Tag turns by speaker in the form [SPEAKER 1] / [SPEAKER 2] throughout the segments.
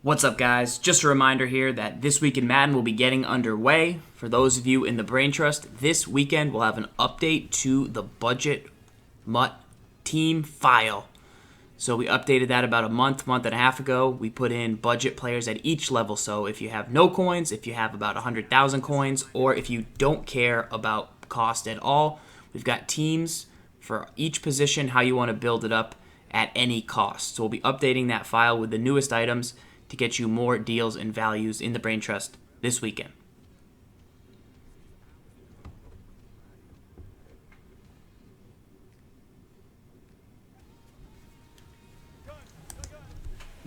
[SPEAKER 1] What's up, guys? Just a reminder here that This Week in Madden will be getting underway. For those of you in the Brain Trust, this weekend we'll have an update to the budget MUT team file. So we updated that about a month and a half ago. We put in budget players at each level. So if you have no coins, if you have about 100,000 coins, or if you don't care about cost at all, we've got teams for each position, how you want to build it up at any cost. So we'll be updating that file with the newest items to get you more deals and values in the Brain Trust this weekend.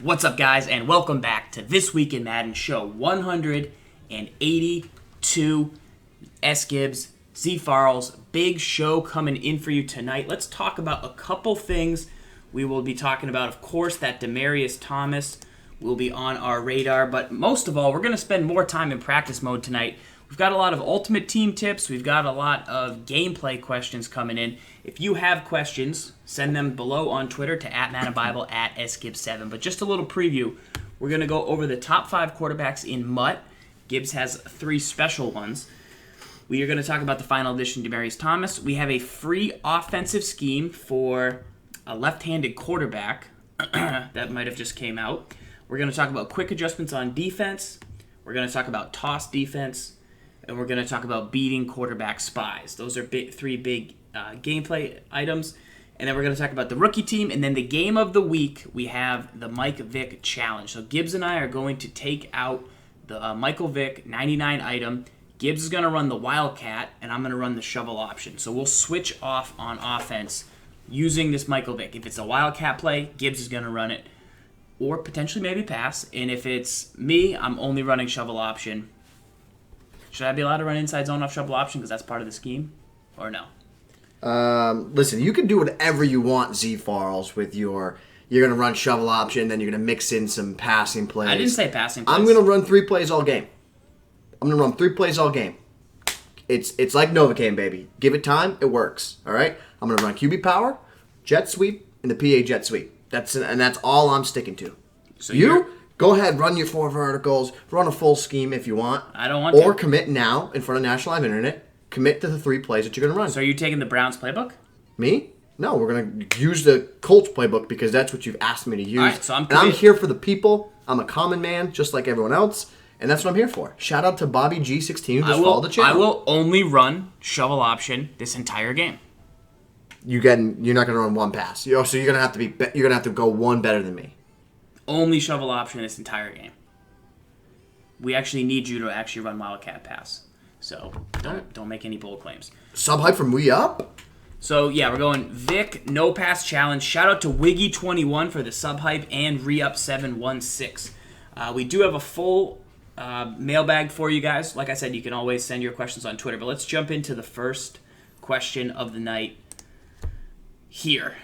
[SPEAKER 1] What's up, guys, and welcome back to This Week in Madden show 182. S. Gibbs, Z. Farrells, big show coming in for you tonight. Let's talk about a couple things. We will be talking about, of course, that Demaryius Thomas will be on our radar, but most of all, we're going to spend more time in practice mode tonight. We've got a lot of ultimate team tips. We've got a lot of gameplay questions coming in. If you have questions, send them below on Twitter to @MaddenBible, @SGibbs7. But just a little preview. We're going to go over the top 5 quarterbacks in MUT. Gibbs has 3 special ones. We are going to talk about the final edition Demaryius Thomas. We have a free offensive scheme for a left-handed quarterback that might have just came out. We're going to talk about quick adjustments on defense. We're going to talk about toss defense. And we're going to talk about beating quarterback spies. Those are 3 big gameplay items. And then we're going to talk about the rookie team. And then the game of the week, we have the Mike Vick challenge. So Gibbs and I are going to take out the Michael Vick 99 item. Gibbs is going to run the Wildcat, and I'm going to run the shovel option. So we'll switch off on offense using this Michael Vick. If it's a Wildcat play, Gibbs is going to run it. Or potentially maybe pass. And if it's me, I'm only running shovel option. Should I be allowed to run inside zone off shovel option because that's part of the scheme? Or no?
[SPEAKER 2] Listen, you can do whatever you want, Z Farrells, with you're going to run shovel option, then you're going to mix in some passing plays.
[SPEAKER 1] I didn't say passing plays.
[SPEAKER 2] I'm going to run 3 plays all game. I'm going to run 3 plays all game. It's like Novocaine, baby. Give it time, it works. All right? I'm going to run QB power, jet sweep, and the PA jet sweep. That's all I'm sticking to.
[SPEAKER 1] So
[SPEAKER 2] you go ahead, run your 4 verticals, run a full scheme if you want.
[SPEAKER 1] I don't want to.
[SPEAKER 2] Or commit now in front of National Live Internet. Commit to the 3 plays that you're going to run.
[SPEAKER 1] So are you taking the Browns playbook?
[SPEAKER 2] Me? No, we're going to use the Colts playbook because that's what you've asked me to use.
[SPEAKER 1] All right, so
[SPEAKER 2] I'm here for the people. I'm a common man just like everyone else. And that's what I'm here for. Shout out to Bobby G16 who just followed the channel.
[SPEAKER 1] I will only run shovel option this entire game.
[SPEAKER 2] You're not going to run 1 pass. So you're going to have to go 1 better than me.
[SPEAKER 1] Only shovel option this entire game. We actually need you to actually run Wildcat pass. So don't make any bold claims.
[SPEAKER 2] Sub hype from We Up.
[SPEAKER 1] So yeah, we're going Vick no pass challenge. Shout out to Wiggy21 for the sub hype and Re-Up 716. We do have a full mailbag for you guys. Like I said, you can always send your questions on Twitter. But let's jump into the first question of the night here.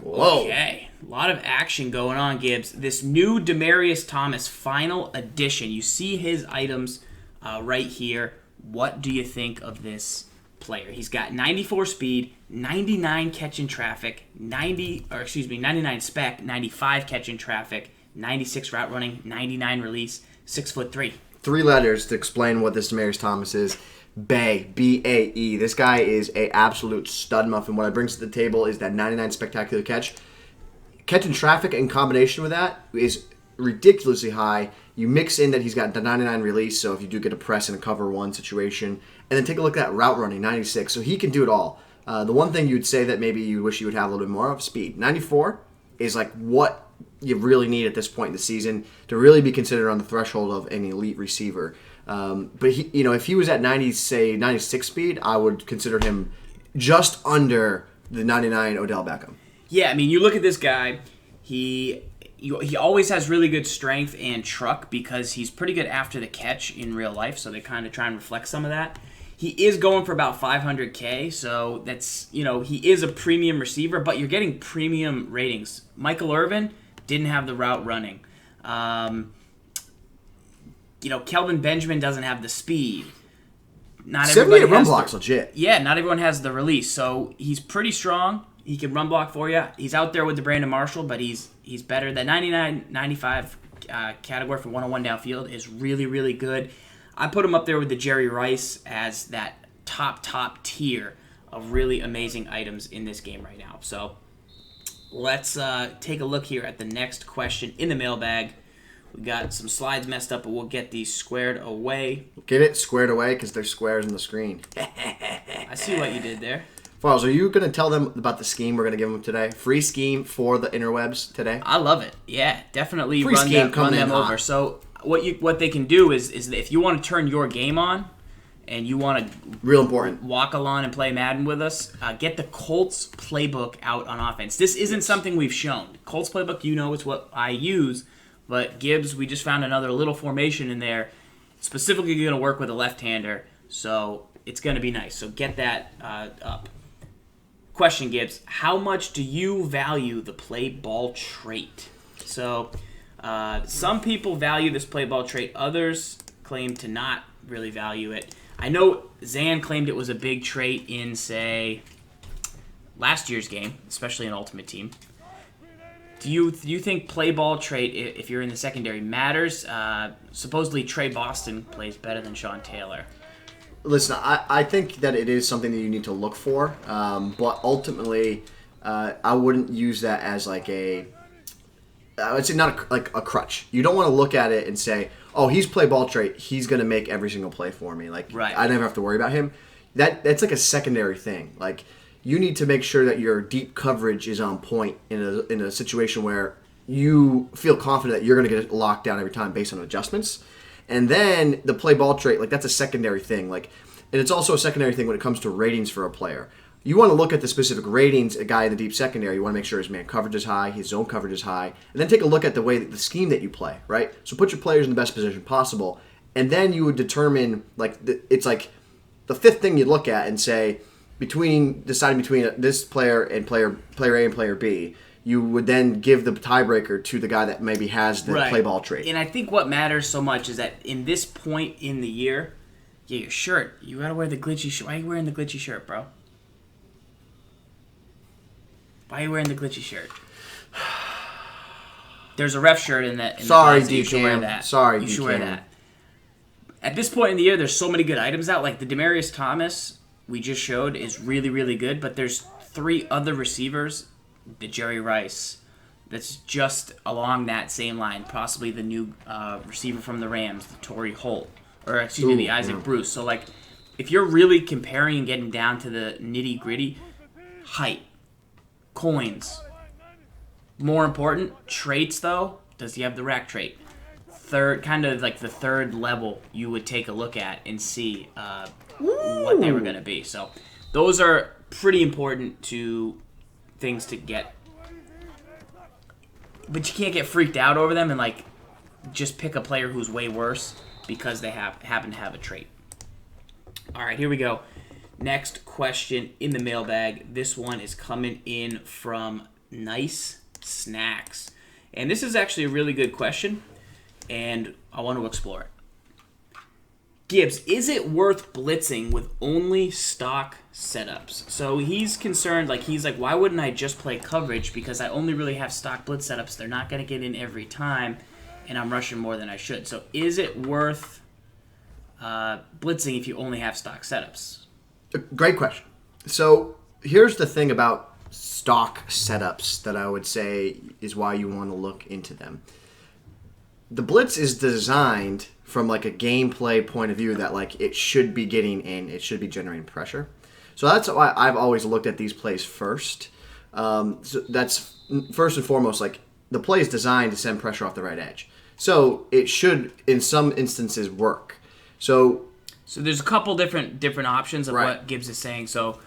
[SPEAKER 2] Whoa.
[SPEAKER 1] Okay, a lot of action going on, Gibbs. This new Demaryius Thomas final edition. You see his items right here. What do you think of this player? He's got 94 speed, 99 catch in traffic, 99 spec, 95 catch in traffic, 96 route running, 99 release, 6'3".
[SPEAKER 2] 3 letters to explain what this Demaryius Thomas is. Bae, B-A-E. This guy is a absolute stud muffin. What I brings to the table is that 99 spectacular catch. Catching traffic in combination with that is ridiculously high. You mix in that he's got the 99 release, so if you do get a press in a cover 1 situation, and then take a look at that route running, 96. So he can do it all. The one thing you'd say that maybe you wish you would have a little bit more of, speed. 94 is like what you really need at this point in the season to really be considered on the threshold of an elite receiver. But he, if he was at 96 speed, I would consider him just under the 99 Odell Beckham.
[SPEAKER 1] Yeah, I mean, you look at this guy, he always has really good strength and truck because he's pretty good after the catch in real life, so they kind of try and reflect some of that. He is going for about 500K, so that's, he is a premium receiver, but you're getting premium ratings. Michael Irvin didn't have the route running. Kelvin Benjamin doesn't have the speed. Not
[SPEAKER 2] 78 run block's legit.
[SPEAKER 1] Yeah, not everyone has the release. So he's pretty strong. He can run block for you. He's out there with the Brandon Marshall, but he's better. That 99, 95 category for 101 downfield is really, really good. I put him up there with the Jerry Rice as that top tier of really amazing items in this game right now. So let's take a look here at the next question in the mailbag. We got some slides messed up, but we'll get these squared away.
[SPEAKER 2] Get it squared away because there's squares in the screen.
[SPEAKER 1] I see what you did there.
[SPEAKER 2] Farles, are you going to tell them about the scheme we're going to give them today? Free scheme for the interwebs today?
[SPEAKER 1] I love it. Yeah, definitely
[SPEAKER 2] Free
[SPEAKER 1] run
[SPEAKER 2] scheme
[SPEAKER 1] them over. So what they can do is if you want to turn your game on and you want to
[SPEAKER 2] real important
[SPEAKER 1] walk along and play Madden with us, get the Colts Playbook out on offense. This isn't something we've shown. Colts Playbook, is what I use. But Gibbs, we just found another little formation in there, specifically going to work with a left-hander, so it's going to be nice. So get that up. Question, Gibbs, how much do you value the play ball trait? So some people value this play ball trait. Others claim to not really value it. I know Zan claimed it was a big trait in, say, last year's game, especially in Ultimate Team. Do you think play ball trait, if you're in the secondary, matters? Supposedly Trey Boston plays better than Sean Taylor.
[SPEAKER 2] Listen, I think that it is something that you need to look for, but ultimately, I wouldn't use that as like I would say not like a crutch. You don't want to look at it and say, oh, he's play ball trait, he's going to make every single play for me. Like,
[SPEAKER 1] right.
[SPEAKER 2] I never have to worry about him. That's like a secondary thing. Like, you need to make sure that your deep coverage is on point in a situation where you feel confident that you're going to get it locked down every time based on adjustments. And then the play ball trait, like that's a secondary thing. Like, and it's also a secondary thing when it comes to ratings for a player. You want to look at the specific ratings, a guy in the deep secondary. You want to make sure his man coverage is high, his zone coverage is high, and then take a look at the way that the scheme that you play, right? So put your players in the best position possible, and then you would determine it's like the fifth thing you'd look at and say, deciding between this player and player A and player B, you would then give the tiebreaker to the guy that maybe has the play ball trait.
[SPEAKER 1] And I think what matters so much is that in this point in the year, your shirt, you gotta wear the glitchy shirt. Why are you wearing the glitchy shirt, bro? Why are you wearing the glitchy shirt? There's a ref shirt in that.
[SPEAKER 2] Sorry,
[SPEAKER 1] D. You should wear that.
[SPEAKER 2] Sorry,
[SPEAKER 1] you should wear that. At this point in the year, there's so many good items out. Like the Demaryius Thomas we just showed is really, really good, but there's 3 other receivers, the Jerry Rice, that's just along that same line, possibly the new receiver from the Rams, the Torrey Holt, the Isaac Bruce. So, like, if you're really comparing and getting down to the nitty-gritty, height, coins, more important, traits, though, does he have the rack trait? Kind of like the third level you would take a look at and see what they were going to be. So those are pretty important things to get. But you can't get freaked out over them and like just pick a player who's way worse because they happen to have a trait. All right, here we go. Next question in the mailbag. This one is coming in from Nice Snacks. And this is actually a really good question, and I want to explore it. Gibbs, is it worth blitzing with only stock setups? So he's concerned, he's like, why wouldn't I just play coverage? Because I only really have stock blitz setups. They're not going to get in every time, and I'm rushing more than I should. So is it worth blitzing if you only have stock setups?
[SPEAKER 2] Great question. So here's the thing about stock setups that I would say is why you want to look into them. The blitz is designed from like a gameplay point of view that like it should be getting in, it should be generating pressure. So that's why I've always looked at these plays first. So that's first and foremost, like the play is designed to send pressure off the right edge. So it should, in some instances, work. So
[SPEAKER 1] there's a couple different options of what Gibbs is saying. So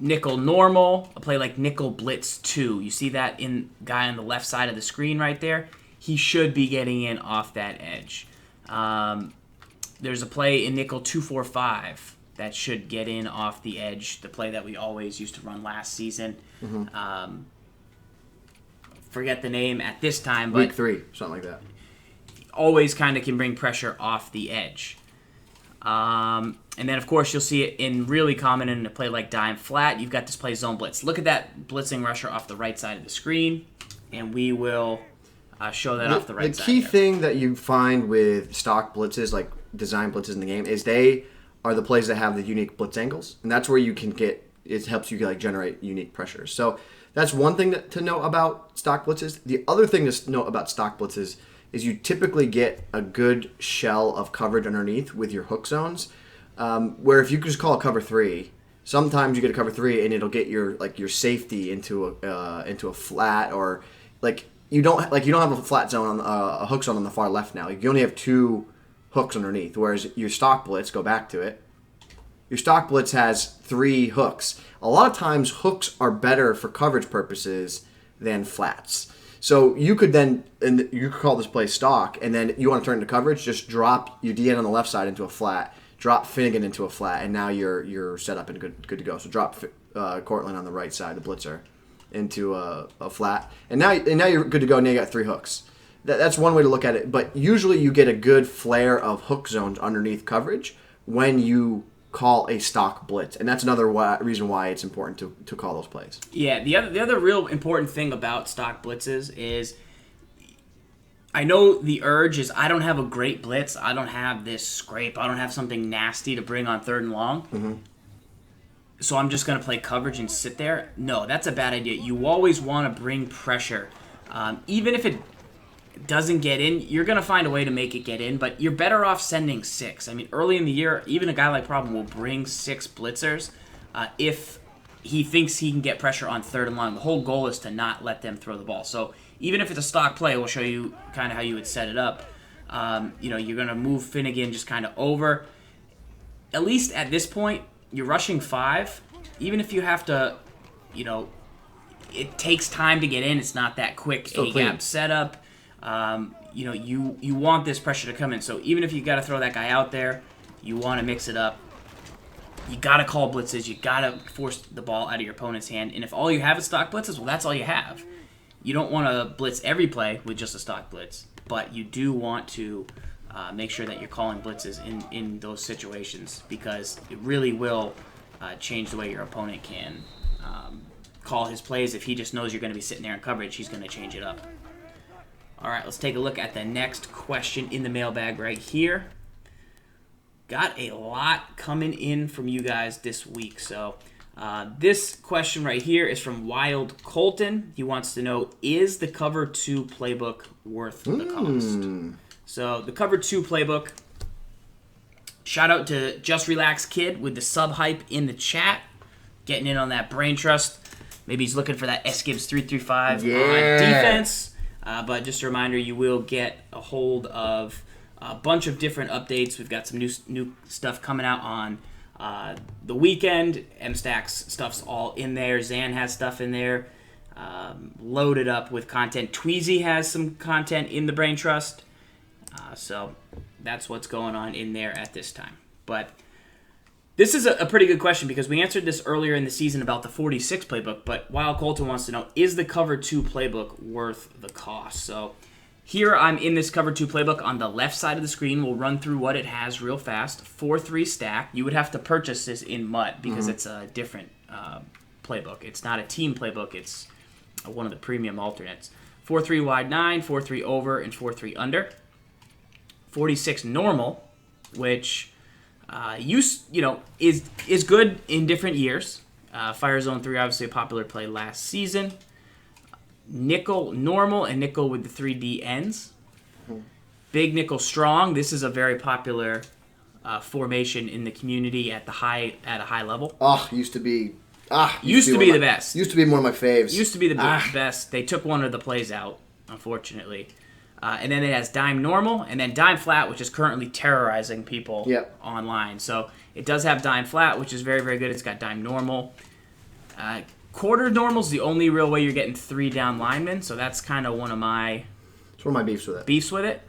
[SPEAKER 1] nickel normal, a play like nickel blitz 2. You see that in guy on the left side of the screen right there? He should be getting in off that edge. There's a play in nickel 2-4-5 that should get in off the edge, the play that we always used to run last season. Mm-hmm. Forget the name at this time, but
[SPEAKER 2] week 3, something like that.
[SPEAKER 1] Always kind of can bring pressure off the edge. And then, of course, you'll see it in really common in a play like dime flat. You've got this play zone blitz. Look at that blitzing rusher off the right side of the screen, and we will show that off the right side.
[SPEAKER 2] The key thing that you find with stock blitzes, like design blitzes in the game, is they are the plays that have the unique blitz angles, and that's where you can get. It helps you like generate unique pressures. So that's one thing to know about stock blitzes. The other thing to know about stock blitzes is you typically get a good shell of coverage underneath with your hook zones. Where if you just call a cover 3, sometimes you get a cover 3 and it'll get your safety into a flat, or you don't have a flat zone on a hook zone on the far left now. You only have 2 hooks underneath, whereas your stock blitz, go back to it. Your stock blitz has 3 hooks. A lot of times hooks are better for coverage purposes than flats. So you could call this play stock, and then you want to turn into coverage, just drop your DN on the left side into a flat, drop Finnegan into a flat, and now you're set up and good to go. So drop Cortland on the right side, the blitzer, into a flat, and now you're good to go. Now you got 3 hooks. That's one way to look at it. But usually you get a good flare of hook zones underneath coverage when you call a stock blitz, and that's another reason why it's important to call those plays.
[SPEAKER 1] Yeah, the other real important thing about stock blitzes is, I know the urge is, I don't have a great blitz, I don't have this scrape, I don't have something nasty to bring on 3rd and long, so I'm just going to play coverage and sit there. No, that's a bad idea. You always want to bring pressure. Even if it doesn't get in, you're going to find a way to make it get in, but you're better off sending 6. I mean, early in the year, even a guy like Problem will bring 6 blitzers if he thinks he can get pressure on 3rd and long. The whole goal is to not let them throw the ball. So even if it's a stock play, we'll show you kind of how you would set it up. You're going to move Finnegan just kind of over. At least at this point, you're rushing 5. Even if you have to, it takes time to get in. It's not that quick A-gap setup. You want this pressure to come in. So even if you got to throw that guy out there, you want to mix it up. You got to call blitzes. You got to force the ball out of your opponent's hand. And if all you have is stock blitzes, well, that's all you have. You don't want to blitz every play with just a stock blitz, but you do want to make sure that you're calling blitzes in those situations, because it really will change the way your opponent can call his plays. If he just knows you're going to be sitting there in coverage, he's going to change it up. All right, let's take a look at the next question in the mailbag right here. Got a lot coming in from you guys this week. So this question right here is from Wild Colton. He wants to know, is the Cover 2 playbook worth the cost? So the Cover 2 playbook, shout out to Just Relax Kid with the sub hype in the chat, getting in on that brain trust. Maybe he's looking for that S Gibbs 335 on defense. But just a reminder, you will get a hold of a bunch of different updates. We've got some new stuff coming out on the weekend. MStack's stuff's all in there. Zan has stuff in there, loaded up with content. Tweezy has some content in the Brain Trust. So that's what's going on in there at this time. But this is a pretty good question, because we answered this earlier in the season about the 46 playbook, but Wild Colton wants to know, is the Cover 2 playbook worth the cost? So here I'm in this Cover 2 playbook on the left side of the screen. We'll run through what it has real fast. 4-3 stack. You would have to purchase this in MUT because it's a different playbook. It's not a team playbook. It's one of the premium alternates. 4-3 wide 9, 4-3 over, and 4-3 under. 46 normal, which is good in different years. Fire Zone 3, obviously a popular play last season. Nickel normal and nickel with the 3D ends. Big nickel strong. This is a very popular formation in the community at a high level.
[SPEAKER 2] Used to be
[SPEAKER 1] the best.
[SPEAKER 2] Used to be one of my faves.
[SPEAKER 1] Used to be the best. They took one of the plays out, unfortunately. And then it has dime normal, and then dime flat, which is currently terrorizing people online. So it does have dime flat, which is very, very good. It's got dime normal. Quarter normal is the only real way you're getting 3 down linemen, so that's kind of one of my
[SPEAKER 2] beefs with it.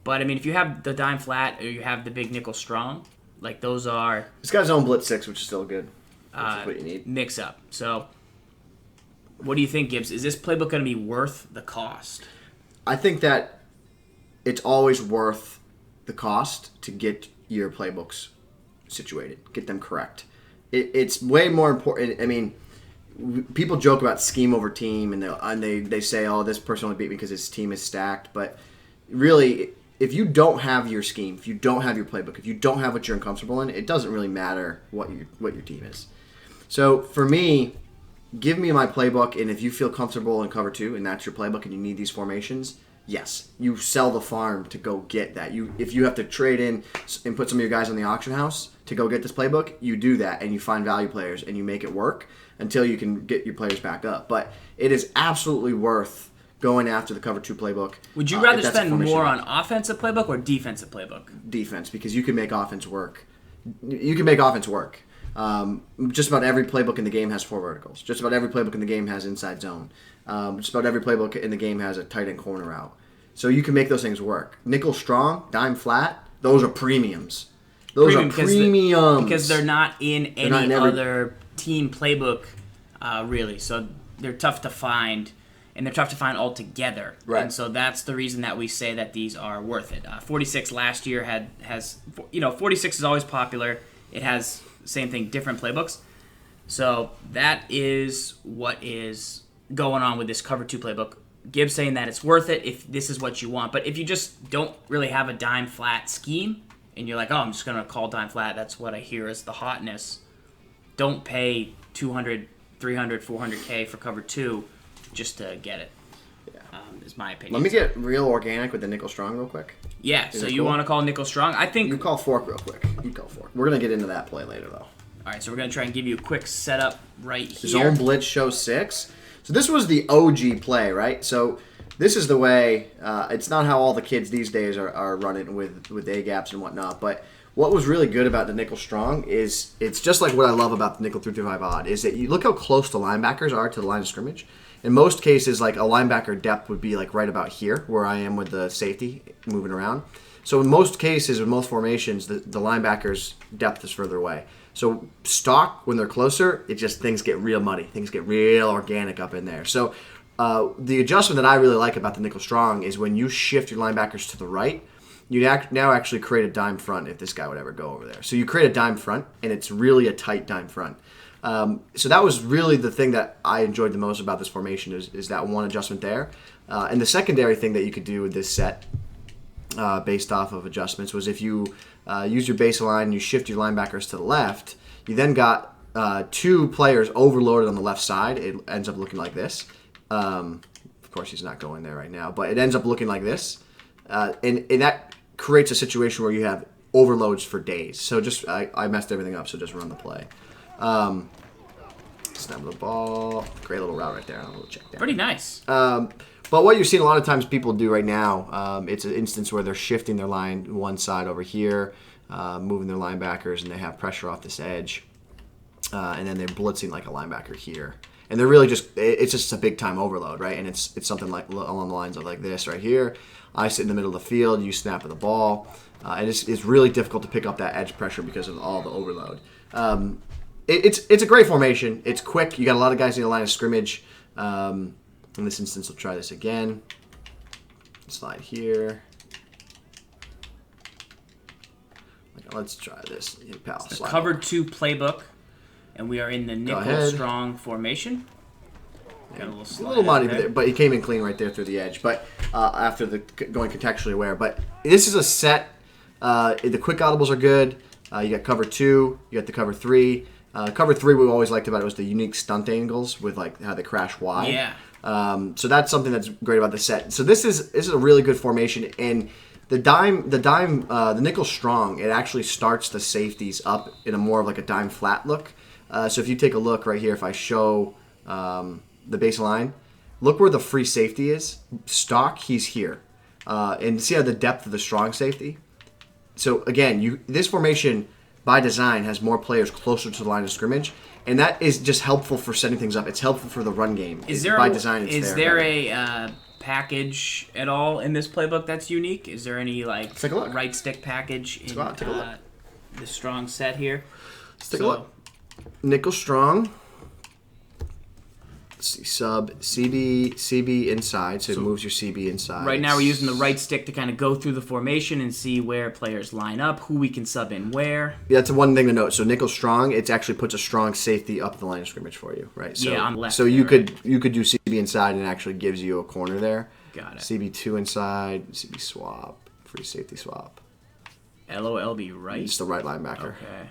[SPEAKER 1] But, I mean, if you have the dime flat or you have the big nickel strong, like those are...
[SPEAKER 2] It's got his own blitz 6, which is still good. Which is what you need.
[SPEAKER 1] Mix up. So what do you think, Gibbs? Is this playbook going to be worth the cost?
[SPEAKER 2] I think that it's always worth the cost to get your playbooks situated, get them correct. It's way more important. I mean, people joke about scheme over team, and they say, "Oh, this person only beat me because his team is stacked." But really, if you don't have your scheme, if you don't have your playbook, if you don't have what you're uncomfortable in, it doesn't really matter what your team is. So for me, give me my playbook, and if you feel comfortable in cover 2 and that's your playbook and you need these formations, yes, you sell the farm to go get that. If you have to trade in and put some of your guys on the auction house to go get this playbook, you do that, and you find value players and you make it work until you can get your players back up. But it is absolutely worth going after the cover 2 playbook.
[SPEAKER 1] Would you rather spend more on offensive playbook or defensive playbook?
[SPEAKER 2] Defense, because you can make offense work. You can make offense work. Just about every playbook in the game has 4 verticals. Just about every playbook in the game has inside zone. Just about every playbook in the game has a tight end corner route. So you can make those things work. Nickel strong, dime flat, those are premiums. Those are premiums.
[SPEAKER 1] Because they're not in any other team playbook, really. So they're tough to find, and they're tough to find altogether.
[SPEAKER 2] Right.
[SPEAKER 1] And so that's the reason that we say that these are worth it. 46 last year has 46 is always popular. It has, same thing, different playbooks. So that is what is going on with this cover 2 playbook. Gibbs saying that it's worth it if this is what you want. But if you just don't really have a dime flat scheme, and you're like, oh, I'm just going to call dime flat, that's what I hear is the hotness, don't pay $200, $300, $400K for cover 2 just to get it. Yeah. Is my opinion.
[SPEAKER 2] Let me get real organic with the nickel strong real quick.
[SPEAKER 1] Yeah, so you want to call nickel strong? I think
[SPEAKER 2] you call fork real quick. You call fork. We're going to get into that play later, though.
[SPEAKER 1] All right, so we're going to try and give you a quick setup right here.
[SPEAKER 2] Zone blitz show 6. So this was the OG play, right? So this is the way. It's not how all the kids these days are running with A gaps and whatnot. But what was really good about the nickel strong is it's just like what I love about the nickel 3-5 odd is that you look how close the linebackers are to the line of scrimmage. In most cases, like a linebacker depth would be like right about here, where I am with the safety moving around. So in most cases, in most formations, the linebackers' depth is further away. So stock, when they're closer, things get real muddy. Things get real organic up in there. So the adjustment that I really like about the nickel strong is when you shift your linebackers to the right, you now actually create a dime front if this guy would ever go over there. So you create a dime front, and it's really a tight dime front. So that was really the thing that I enjoyed the most about this formation is that one adjustment there. And the secondary thing that you could do with this set based off of adjustments was if you use your baseline and you shift your linebackers to the left, you then got 2 players overloaded on the left side. It ends up looking like this. Of course, he's not going there right now, but it ends up looking like this. And that creates a situation where you have overloads for days. So I messed everything up, so just run the play. Snap the ball. Great little route right there. I'll check that.
[SPEAKER 1] Pretty nice.
[SPEAKER 2] But what you're seeing a lot of times people do right now, it's an instance where they're shifting their line one side over here, moving their linebackers, and they have pressure off this edge. And then they're blitzing like a linebacker here. And they're really it's just a big time overload, right? And it's something like along the lines of like this right here. I sit in the middle of the field, you snap at the ball. And it's really difficult to pick up that edge pressure because of all the overload. It's a great formation. It's quick. You got a lot of guys in the line of scrimmage. In this instance, we'll try this again. Slide here. Let's try this. Hey, pal,
[SPEAKER 1] the cover 2 playbook, and we are in the nickel strong formation. Got a
[SPEAKER 2] little muddy, but he came in clean right there through the edge. But after going contextually aware, but this is a set. The quick audibles are good. You got cover 2. You got the cover 3. Cover 3, we always liked about it was the unique stunt angles with like how they crash wide.
[SPEAKER 1] Yeah.
[SPEAKER 2] So that's something that's great about the set. So this is a really good formation, and the nickel strong, it actually starts the safeties up in a more of like a dime flat look. So if you take a look right here, if I show the baseline, look where the free safety is. Stock, he's here, and see how the depth of the strong safety. So again, this formation by design has more players closer to the line of scrimmage, and that is just helpful for setting things up. It's helpful for the run game.
[SPEAKER 1] Is there a package at all in this playbook that's unique? Is there any like right stick package in the strong set here?
[SPEAKER 2] Let's take a look. Nickel strong. Let's see, sub CB inside, so it moves your CB inside.
[SPEAKER 1] Right now we're using the right stick to kind of go through the formation and see where players line up, who we can sub in where.
[SPEAKER 2] Yeah, that's one thing to note. So nickel strong, it actually puts a strong safety up the line of scrimmage for you, right? So,
[SPEAKER 1] yeah, on the left.
[SPEAKER 2] So you could do CB inside and it actually gives you a corner there.
[SPEAKER 1] Got it.
[SPEAKER 2] CB2 inside, CB swap, free safety swap.
[SPEAKER 1] LOLB right?
[SPEAKER 2] Just the right linebacker.
[SPEAKER 1] Okay.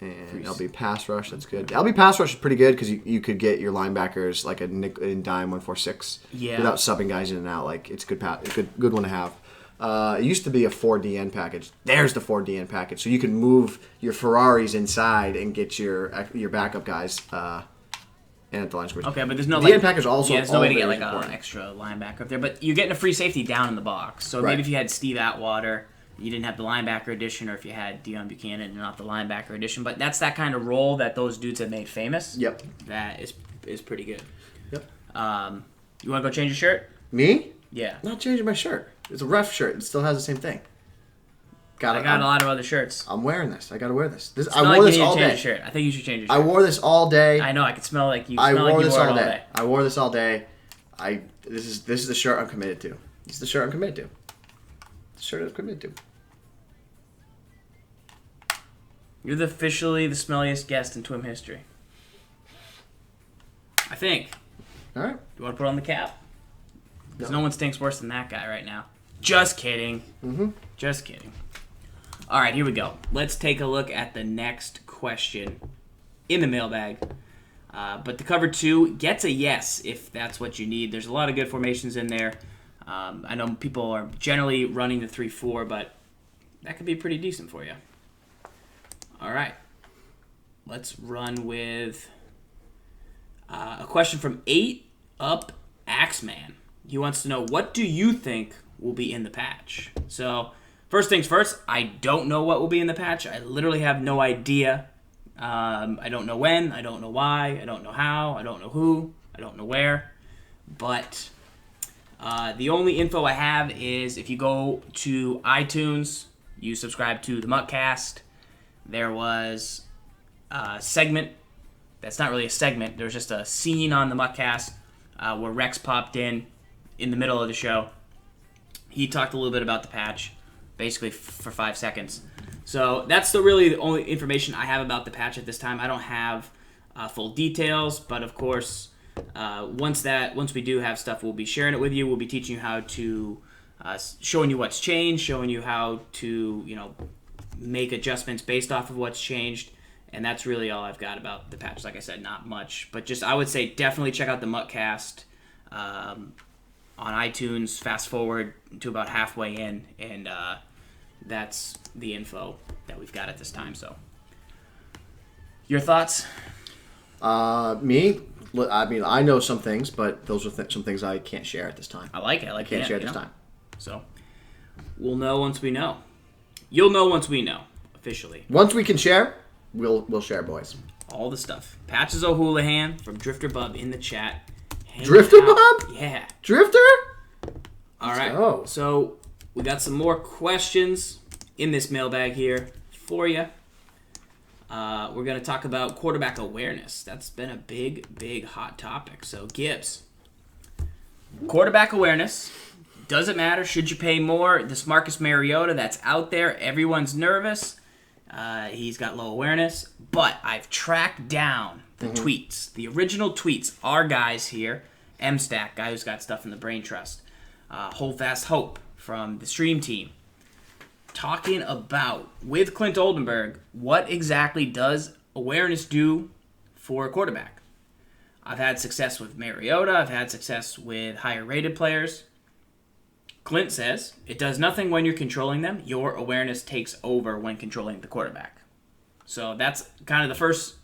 [SPEAKER 2] And LB pass rush, that's good. The LB pass rush is pretty good because you could get your linebackers like a nick and dime 146 without subbing guys in and out. Like it's good one to have. It used to be a 4DN package. There's the 4DN package, so you can move your Ferraris inside and get your backup guys and at the line scrimmage.
[SPEAKER 1] Okay, but there's no
[SPEAKER 2] DN package also.
[SPEAKER 1] Yeah, there's no way to get like an extra linebacker up there. But you're getting a free safety down in the box. So maybe if you had Steve Atwater, you didn't have the linebacker edition, or if you had Dion Buchanan and not the linebacker edition. But that's that kind of role that those dudes have made famous.
[SPEAKER 2] Yep.
[SPEAKER 1] That is pretty good.
[SPEAKER 2] Yep.
[SPEAKER 1] You want to go change your shirt?
[SPEAKER 2] Me?
[SPEAKER 1] Yeah.
[SPEAKER 2] Not changing my shirt. It's a ref shirt. It still has the same thing.
[SPEAKER 1] I got a lot of other shirts.
[SPEAKER 2] I'm wearing this. I got to wear this. I
[SPEAKER 1] wore
[SPEAKER 2] like
[SPEAKER 1] this
[SPEAKER 2] all day.
[SPEAKER 1] Your shirt. I think you should change your shirt.
[SPEAKER 2] I wore this all day.
[SPEAKER 1] I know. I can smell like you.
[SPEAKER 2] I
[SPEAKER 1] smell
[SPEAKER 2] wore
[SPEAKER 1] like you
[SPEAKER 2] this
[SPEAKER 1] wore
[SPEAKER 2] all
[SPEAKER 1] it
[SPEAKER 2] day. I wore this all day. This is the shirt I'm committed to. This is the shirt I'm committed to. The shirt I'm committed to.
[SPEAKER 1] You're officially the smelliest guest in TWIM history. I think.
[SPEAKER 2] All right.
[SPEAKER 1] You want to put on the cap? Because no one stinks worse than that guy right now. Just kidding.
[SPEAKER 2] Mm-hmm.
[SPEAKER 1] Just kidding. All right, here we go. Let's take a look at the next question in the mailbag. But the cover 2 gets a yes if that's what you need. There's a lot of good formations in there. I know people are generally running the 3-4, but that could be pretty decent for you. All right. Let's run with a question from 8 Up Axeman. He wants to know, what do you think will be in the patch? So, first things first, I don't know what will be in the patch. I literally have no idea. I don't know when. I don't know why. I don't know how. I don't know who. I don't know where. But the only info I have is if you go to iTunes, you subscribe to the MUTcast, there was a segment. That's not really a segment. There's just a scene on the MUTcast where Rex popped in the middle of the show. He talked a little bit about the patch, basically for 5 seconds. So that's the only information I have about the patch at this time. I don't have full details, but of course, once we do have stuff, we'll be sharing it with you. We'll be teaching you how to, showing you what's changed, showing you how to, make adjustments based off of what's changed. And that's really all I've got about the patch. Like I said, not much, but just I would say definitely check out the MUTcast on iTunes. Fast forward to about halfway in, and that's the info that we've got at this time. So, your thoughts?
[SPEAKER 2] Me? I mean, I know some things, but those are some things I can't share at this time.
[SPEAKER 1] I like it. I
[SPEAKER 2] can't share at this time.
[SPEAKER 1] So, we'll know once we know. You'll know once we know, officially.
[SPEAKER 2] Once we can share, we'll share, boys.
[SPEAKER 1] All the stuff. Patches O'Houlihan from Drifter Bub in the chat.
[SPEAKER 2] Drifter Bub?
[SPEAKER 1] Yeah.
[SPEAKER 2] Drifter?
[SPEAKER 1] All right.
[SPEAKER 2] go.
[SPEAKER 1] So we got some more questions in this mailbag here for you. We're going to talk about quarterback awareness. That's been a big hot topic. So Gibbs, quarterback awareness. Does it matter? Should you pay more? This Marcus Mariota that's out there, everyone's nervous. He's got low awareness. But I've tracked down the tweets. The original tweets. Our guys here. M-Stack, guy who's got stuff in the Brain Trust. Hold Fast Hope from the Stream Team. Talking about, with Clint Oldenburg, what exactly does awareness do for a quarterback? I've had success with Mariota. I've had success with higher-rated players. Clint says, it does nothing when you're controlling them. Your awareness takes over when controlling the quarterback. So that's kind of the first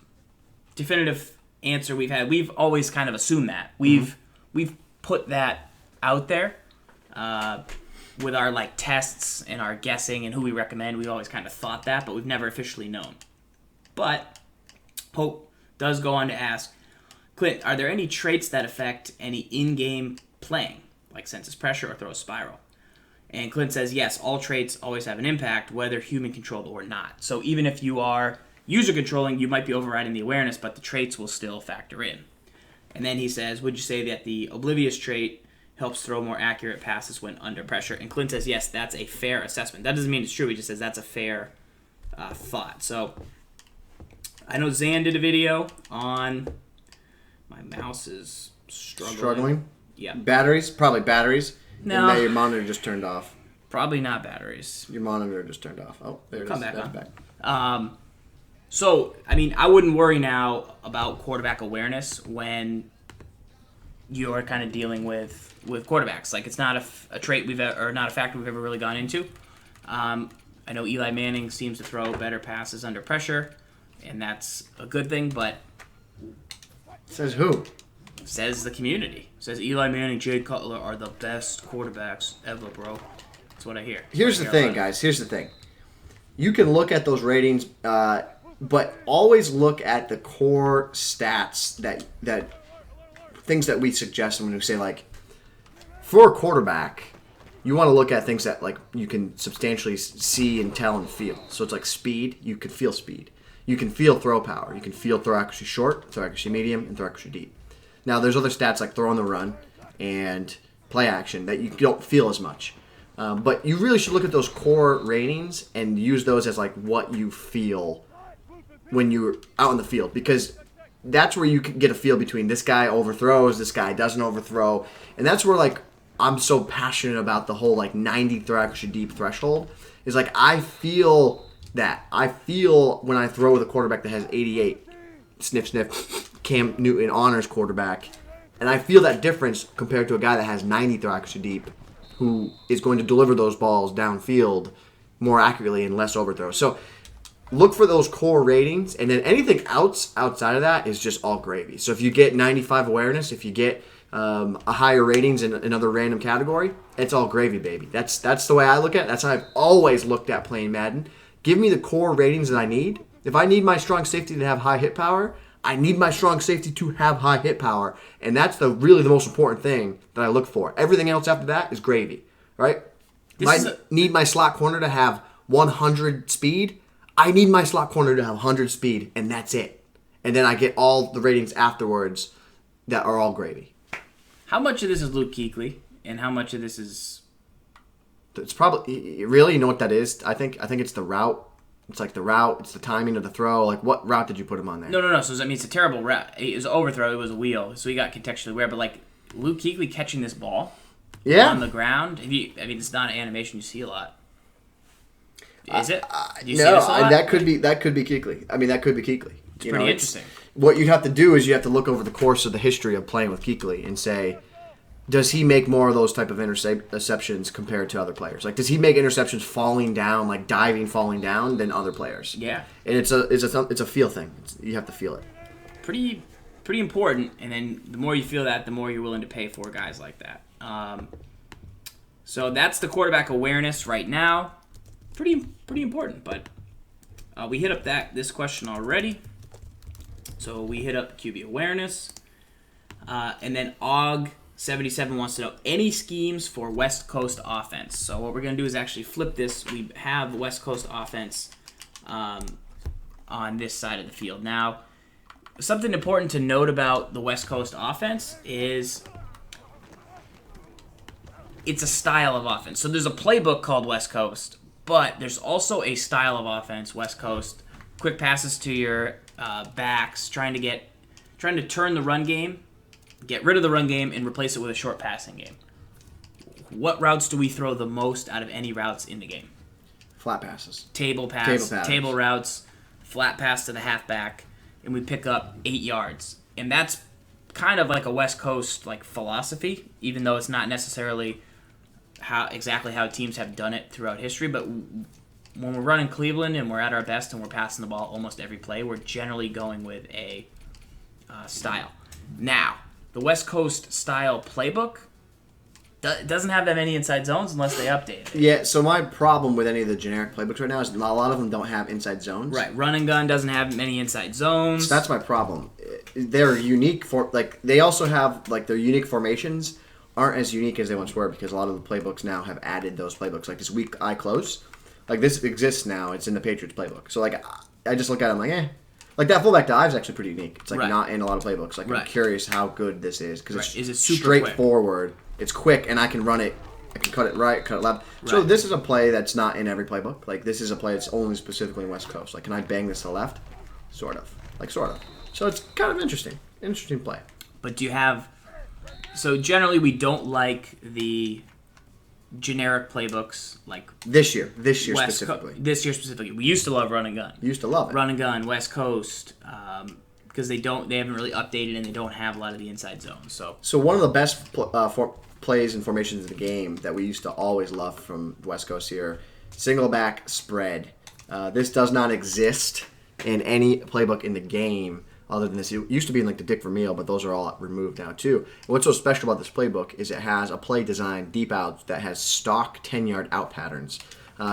[SPEAKER 1] definitive answer we've had. We've always kind of assumed that. We've put that out there with our tests and our guessing and who we recommend. We've always kind of thought that, but we've never officially known. But Hope does go on to ask, Clint, are there any traits that affect any in-game playing, like senses pressure or throw a spiral? And Clint says, yes, all traits always have an impact, whether human-controlled or not. So even if you are, user controlling, you might be overriding the awareness, but the traits will still factor in. And then he says, would you say that the oblivious trait helps throw more accurate passes when under pressure? And Clint says, yes, that's a fair assessment. That doesn't mean it's true. He just says that's a fair thought. So I know Zan did a video on... My mouse is struggling. Yeah.
[SPEAKER 2] Batteries? Probably batteries.
[SPEAKER 1] No.
[SPEAKER 2] And your monitor just turned off.
[SPEAKER 1] Probably not batteries.
[SPEAKER 2] Your monitor just turned off. Oh, there it is.
[SPEAKER 1] That's back. So, I mean, I wouldn't worry now about quarterback awareness when you're kind of dealing with quarterbacks. Like, it's not a trait or not a factor we've ever really gone into. I know Eli Manning seems to throw better passes under pressure, and that's a good thing, but...
[SPEAKER 2] Says who?
[SPEAKER 1] Says the community. Says Eli Manning, Jay Cutler are the best quarterbacks ever, bro. That's what I hear.
[SPEAKER 2] Here's the thing, guys. Here's the thing. You can look at those ratings, but always look at the core stats that things that we suggest when we say, like, for a quarterback, you want to look at things that, like, you can substantially see and tell and feel. So it's like speed. You can feel speed. You can feel throw power. You can feel throw accuracy short, throw accuracy medium, and throw accuracy deep. Now, there's other stats like throw on the run and play action that you don't feel as much. But you really should look at those core ratings and use those as like what you feel when you're out on the field, because that's where you can get a feel between this guy overthrows, this guy doesn't overthrow, and that's where like I'm so passionate about the whole like 90 throw accuracy deep threshold. Is like I feel that. I feel when I throw with a quarterback that has 88, sniff, sniff, Cam Newton honors quarterback, and I feel that difference compared to a guy that has 90 throw accuracy deep, who is going to deliver those balls downfield more accurately and less overthrows. So look for those core ratings, and then anything outside of that is just all gravy. So if you get 95 awareness, if you get a higher ratings in another random category, it's all gravy, baby. That's the way I look at it. That's how I've always looked at playing Madden. Give me the core ratings that I need. If I need my strong safety to have high hit power, I need my strong safety to have high hit power. And that's really the most important thing that I look for. Everything else after that is gravy, right? Need my slot corner to have 100 speed. I need my slot corner to have 100 speed, and that's it. And then I get all the ratings afterwards that are all gravy.
[SPEAKER 1] How much of this is Luke Kuechly, and how much of this is...
[SPEAKER 2] It's probably... Really? You know what that is? I think it's the route. It's like the route. It's the timing of the throw. Like, what route did you put him on there?
[SPEAKER 1] No. So, I mean, it's a terrible route. It was overthrow. It was a wheel. So he got contextually aware. But, like, Luke Kuechly catching this ball on the ground, it's not an animation you see a lot. Is it? Do you see this a lot?
[SPEAKER 2] that could be Kuechly. I mean, that could be Kuechly.
[SPEAKER 1] It's pretty interesting.
[SPEAKER 2] What you have to do is you have to look over the course of the history of playing with Kuechly and say, does he make more of those type of interceptions compared to other players? Like, does he make interceptions falling down, like diving, falling down, than other players?
[SPEAKER 1] Yeah.
[SPEAKER 2] And it's a feel thing. You have to feel it.
[SPEAKER 1] Pretty important. And then the more you feel that, the more you're willing to pay for guys like that. So that's the quarterback awareness right now. Pretty important. But we hit up this question already. So we hit up QB awareness, and then Og77 wants to know any schemes for West Coast offense. So what we're going to do is actually flip this. We have West Coast offense on this side of the field. Now, something important to note about the West Coast offense is it's a style of offense. So there's a playbook called West Coast, but there's also a style of offense, West Coast. Quick passes to your backs, trying to turn the run game, get rid of the run game, and replace it with a short passing game. What routes do we throw the most out of any routes in the game?
[SPEAKER 2] Flat passes.
[SPEAKER 1] Table routes, flat pass to the halfback, and we pick up 8 yards. And that's kind of like a West Coast like philosophy, even though it's not necessarily exactly how teams have done it throughout history. But when we're running Cleveland and we're at our best and we're passing the ball almost every play, we're generally going with a style. Now, the West Coast style playbook doesn't have that many inside zones unless they update it.
[SPEAKER 2] Yeah, so my problem with any of the generic playbooks right now is a lot of them don't have inside zones.
[SPEAKER 1] Right, run and gun doesn't have many inside zones.
[SPEAKER 2] So that's my problem. They're unique they also have their unique formations aren't as unique as they once were, because a lot of the playbooks now have added those playbooks. Like this weak eye close, like this exists now. It's in the Patriots playbook. So I just look at it, I'm like, eh. Like, that fullback dive is actually pretty unique. It's, like,
[SPEAKER 1] Right.
[SPEAKER 2] not in a lot of playbooks. Like,
[SPEAKER 1] Right.
[SPEAKER 2] I'm curious how good this is. Because
[SPEAKER 1] Right. Is it
[SPEAKER 2] it's
[SPEAKER 1] super
[SPEAKER 2] straightforward. It's quick, and I can run it. I can cut it right, cut it left. So
[SPEAKER 1] Right.
[SPEAKER 2] this is a play that's not in every playbook. Like, this is a play that's only specifically in West Coast. Like, can I bang this to the left? Sort of. Like, sort of. So it's kind of interesting. Interesting play.
[SPEAKER 1] But do you have... So generally we don't like the generic playbooks like
[SPEAKER 2] This year
[SPEAKER 1] West
[SPEAKER 2] specifically.
[SPEAKER 1] This year specifically. We used to love run and gun.
[SPEAKER 2] Used to love it.
[SPEAKER 1] Run and gun, West Coast, because they haven't really updated and they don't have a lot of the inside zones.
[SPEAKER 2] So one of the best plays and formations in the game that we used to always love from West Coast here, single back spread. This does not exist in any playbook in the game other than this. It used to be in like the Dick Vermeil, but those are all removed now too. And what's so special about this playbook is it has a play design deep out that has stock 10-yard out patterns.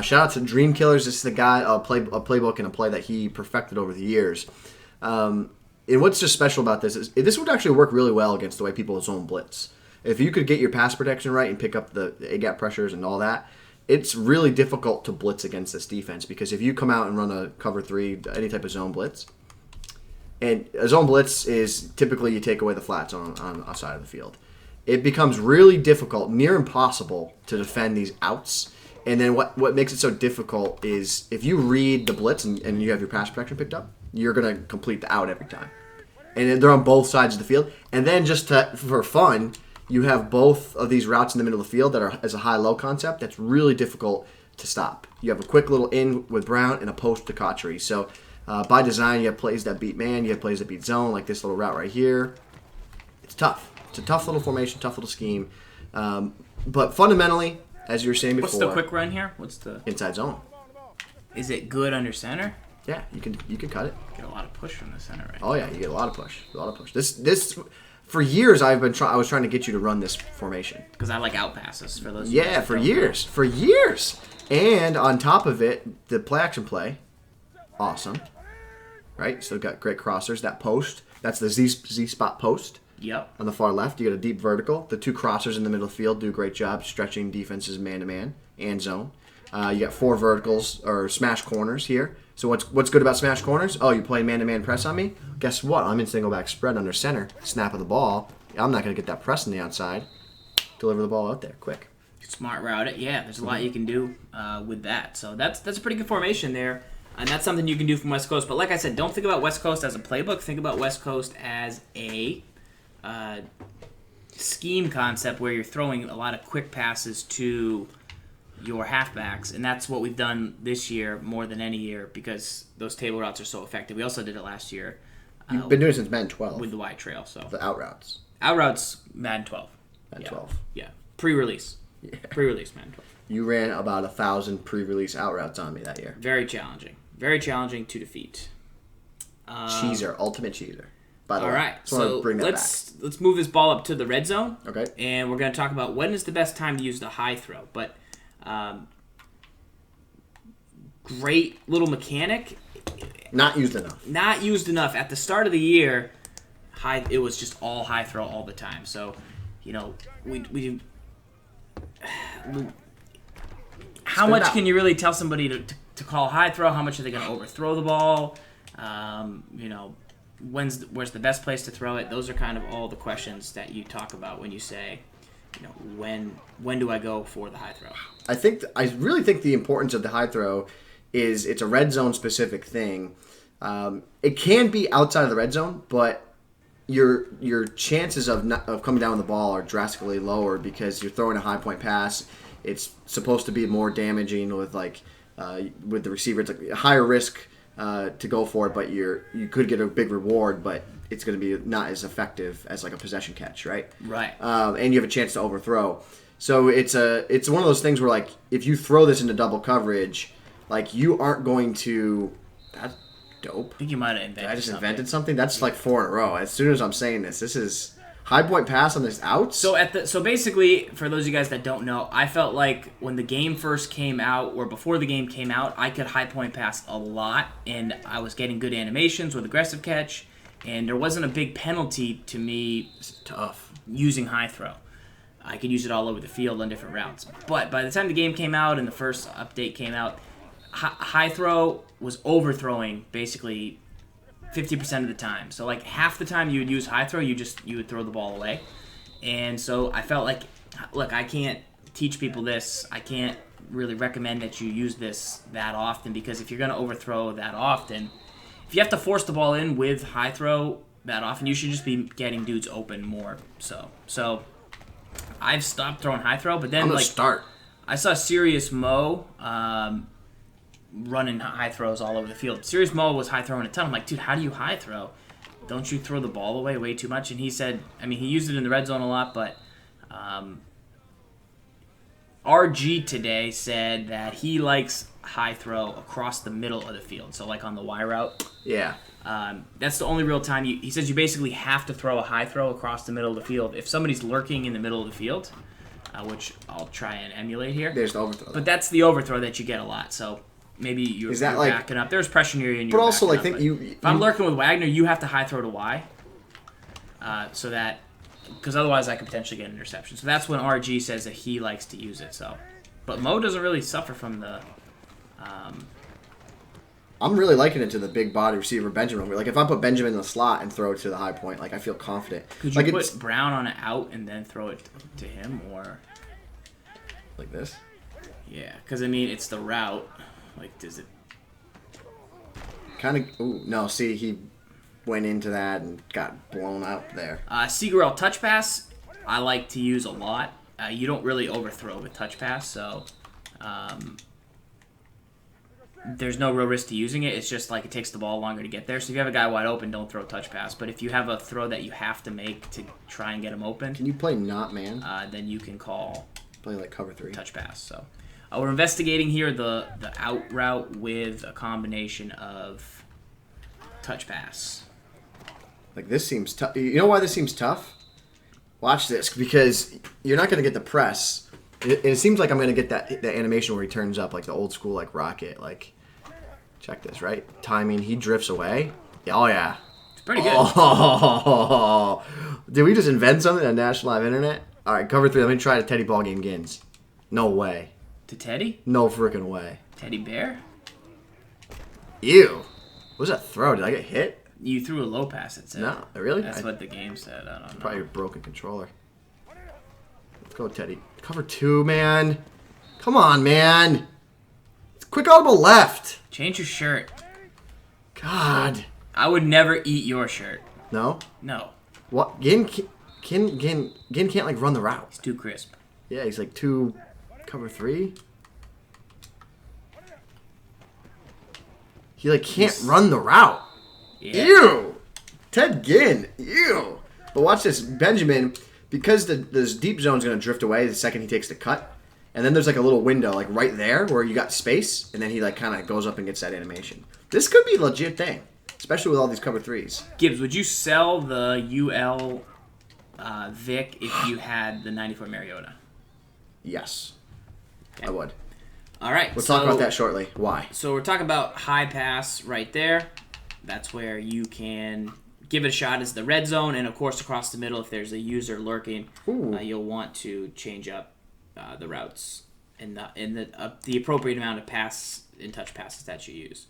[SPEAKER 2] Shout out to Dream Killers. This is the guy, a playbook and a play that he perfected over the years. And what's just special about this is this would actually work really well against the way people zone blitz. If you could get your pass protection right and pick up the A-gap pressures and all that, it's really difficult to blitz against this defense because if you come out and run a cover 3, any type of zone blitz, and a zone blitz is typically you take away the flats on a side of the field. It becomes really difficult, near impossible, to defend these outs. And then what makes it so difficult is if you read the blitz and you have your pass protection picked up, you're going to complete the out every time. And they're on both sides of the field. And then just for fun, you have both of these routes in the middle of the field that are as a high-low concept that's really difficult to stop. You have a quick little in with Brown and a post to Cotchery. So by design, you have plays that beat man, you have plays that beat zone, like this little route right here. It's tough. It's a tough little formation, tough little scheme. But fundamentally, as you were saying before...
[SPEAKER 1] What's the quick run here? What's the...
[SPEAKER 2] Inside zone.
[SPEAKER 1] Is it good under center?
[SPEAKER 2] Yeah, you can cut it.
[SPEAKER 1] Get a lot of push from the center, right?
[SPEAKER 2] Oh yeah, you get a lot of push. A lot of push. This for years I was trying to get you to run this formation.
[SPEAKER 1] Because I like out passes for those.
[SPEAKER 2] Yeah, for years. And on top of it, the play action play, awesome. Right? So got great crossers. That post, that's the Z spot post.
[SPEAKER 1] Yep.
[SPEAKER 2] On the far left, you got a deep vertical. The two crossers in the middle of the field do a great job stretching defenses man to man and zone. You got 4 verticals or smash corners here. So what's good about smash corners? Oh, you play man-to-man press on me? Guess what? I'm in single back spread under center. Snap of the ball. I'm not going to get that press on the outside. Deliver the ball out there quick.
[SPEAKER 1] Smart route. Yeah, there's a lot you can do with that. So that's a pretty good formation there. And that's something you can do from West Coast. But like I said, don't think about West Coast as a playbook. Think about West Coast as a scheme concept where you're throwing a lot of quick passes to your halfbacks, and that's what we've done this year more than any year because those table routes are so effective. We also did it last year.
[SPEAKER 2] You've been doing it since Madden 12.
[SPEAKER 1] With the wide trail, so
[SPEAKER 2] the out routes.
[SPEAKER 1] Out routes, Madden 12.
[SPEAKER 2] Madden 12.
[SPEAKER 1] Yeah, pre-release.
[SPEAKER 2] Yeah.
[SPEAKER 1] Pre-release Madden 12.
[SPEAKER 2] You ran about 1,000 pre-release out routes on me that year.
[SPEAKER 1] Very challenging. Very challenging to defeat.
[SPEAKER 2] Cheeser, ultimate cheeser. By the way,
[SPEAKER 1] all right,
[SPEAKER 2] so
[SPEAKER 1] let's move this ball up to the red zone.
[SPEAKER 2] Okay.
[SPEAKER 1] And we're going to talk about when is the best time to use the high throw, but. Great little mechanic.
[SPEAKER 2] Not used enough.
[SPEAKER 1] Not used enough. At the start of the year, it was just all high throw all the time. So, we how much can you really tell somebody to call high throw? How much are they going to overthrow the ball? Where's the best place to throw it? Those are kind of all the questions that you talk about when you say, when do I go for the high throw?
[SPEAKER 2] I really think the importance of the high throw is it's a red zone specific thing. It can be outside of the red zone, but your chances of coming down with the ball are drastically lower because you're throwing a high point pass. It's supposed to be more damaging with with the receiver. It's like a higher risk to go for it, but you could get a big reward, but it's going to be not as effective as like a possession catch, right?
[SPEAKER 1] Right.
[SPEAKER 2] And you have a chance to overthrow. So it's one of those things where like if you throw this into double coverage, like you aren't going to. That's dope.
[SPEAKER 1] I think you might have invented.
[SPEAKER 2] I just invented something. That's like 4 in a row. As soon as I'm saying this is high point pass on this out.
[SPEAKER 1] So basically, for those of you guys that don't know, I felt like when the game first came out, or before the game came out, I could high point pass a lot, and I was getting good animations with aggressive catch, and there wasn't a big penalty to me.
[SPEAKER 2] It's tough
[SPEAKER 1] using high throw. I could use it all over the field on different routes. But by the time the game came out and the first update came out, high throw was overthrowing basically 50% of the time. So like half the time you would use high throw, you would throw the ball away. And so I felt like, look, I can't teach people this. I can't really recommend that you use this that often, because if you're going to overthrow that often, if you have to force the ball in with high throw that often, you should just be getting dudes open more. So I've stopped throwing high throw, but then
[SPEAKER 2] I'm gonna start.
[SPEAKER 1] I saw Serious Mo running high throws all over the field. Serious Mo was high throwing a ton. I'm like, dude, how do you high throw? Don't you throw the ball away way too much? And he said, I mean, he used it in the red zone a lot, but RG today said that he likes high throw across the middle of the field. So like on the Y route.
[SPEAKER 2] Yeah.
[SPEAKER 1] That's the only real time he says you basically have to throw a high throw across the middle of the field. If somebody's lurking in the middle of the field, which I'll try and emulate here.
[SPEAKER 2] There's the overthrow.
[SPEAKER 1] But that's the overthrow that you get a lot. So maybe you're
[SPEAKER 2] like,
[SPEAKER 1] backing up. There's pressure near you and you're
[SPEAKER 2] but also, like,
[SPEAKER 1] backing up.
[SPEAKER 2] if
[SPEAKER 1] I'm lurking with Wagner, you have to high throw to Y. So that, because otherwise I could potentially get an interception. So that's when RG says that he likes to use it. So, but Mo doesn't really suffer from the.
[SPEAKER 2] I'm really liking it to the big body receiver Benjamin. Like if I put Benjamin in the slot and throw it to the high point, like I feel confident.
[SPEAKER 1] Could you put Brown on an out and then throw it to him, or
[SPEAKER 2] like this?
[SPEAKER 1] Yeah, because I mean it's the route. Like, does it?
[SPEAKER 2] Kind of. Ooh, no. See, he went into that and got blown out there.
[SPEAKER 1] Seagull touch pass, I like to use a lot. You don't really overthrow with touch pass, so there's no real risk to using it. It's just like it takes the ball longer to get there. So if you have a guy wide open, don't throw touch pass. But if you have a throw that you have to make to try and get him open,
[SPEAKER 2] can you play not man?
[SPEAKER 1] Then you can call
[SPEAKER 2] play like cover 3
[SPEAKER 1] touch pass. So we're investigating here the out route with a combination of touch pass.
[SPEAKER 2] Like this seems tough. You know why this seems tough? Watch this, because you're not going to get the press. It seems like I'm going to get that animation where he turns up like the old school like rocket. Like, check this, right? Timing, he drifts away. Yeah, oh yeah.
[SPEAKER 1] It's pretty good.
[SPEAKER 2] Oh, did we just invent something on National Live Internet? All right, cover 3. Let me try to Teddy ball game Gins. No way.
[SPEAKER 1] To Teddy?
[SPEAKER 2] No freaking way.
[SPEAKER 1] Teddy Bear?
[SPEAKER 2] Ew. What was that throw? Did I get hit?
[SPEAKER 1] You threw a low pass, it said.
[SPEAKER 2] No, really?
[SPEAKER 1] That's what the game said. I don't know.
[SPEAKER 2] Probably a broken controller. Let's go, Teddy. Cover 2, man. Come on, man. Quick audible left.
[SPEAKER 1] Change your shirt.
[SPEAKER 2] God.
[SPEAKER 1] I would never eat your shirt.
[SPEAKER 2] No?
[SPEAKER 1] No.
[SPEAKER 2] What? Ginn can't like run the route.
[SPEAKER 1] He's too crisp.
[SPEAKER 2] Yeah, he's like too cover 3. He like can't run the route. Yeah. Ew! Ted Ginn. Ew! But watch this. Benjamin, because this deep zone's going to drift away the second he takes the cut, and then there's like a little window like right there where you got space, and then he like kind of goes up and gets that animation. This could be a legit thing, especially with all these cover 3s.
[SPEAKER 1] Gibbs, would you sell the UL Vick if you had the 94 Mariota?
[SPEAKER 2] Yes. Okay. I would.
[SPEAKER 1] All right.
[SPEAKER 2] We'll talk about that shortly. Why?
[SPEAKER 1] So we're talking about high pass right there. That's where you can give it a shot as the red zone, and of course across the middle if there's a user lurking, you'll want to change up the routes and the appropriate amount of pass and touch passes that you use.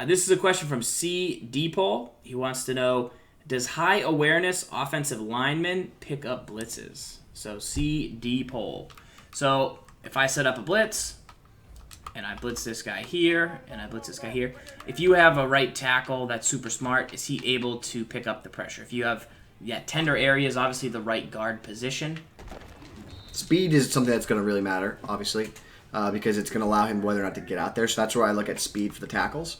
[SPEAKER 1] This is a question from C. Depol. He wants to know, does high awareness offensive linemen pick up blitzes? So C. Depol. So if I set up a blitz, and I blitz this guy here, and I blitz this guy here. If you have a right tackle that's super smart, is he able to pick up the pressure? If you have tender areas, obviously the right guard position.
[SPEAKER 2] Speed is something that's going to really matter, obviously, because it's going to allow him whether or not to get out there. So that's where I look at speed for the tackles.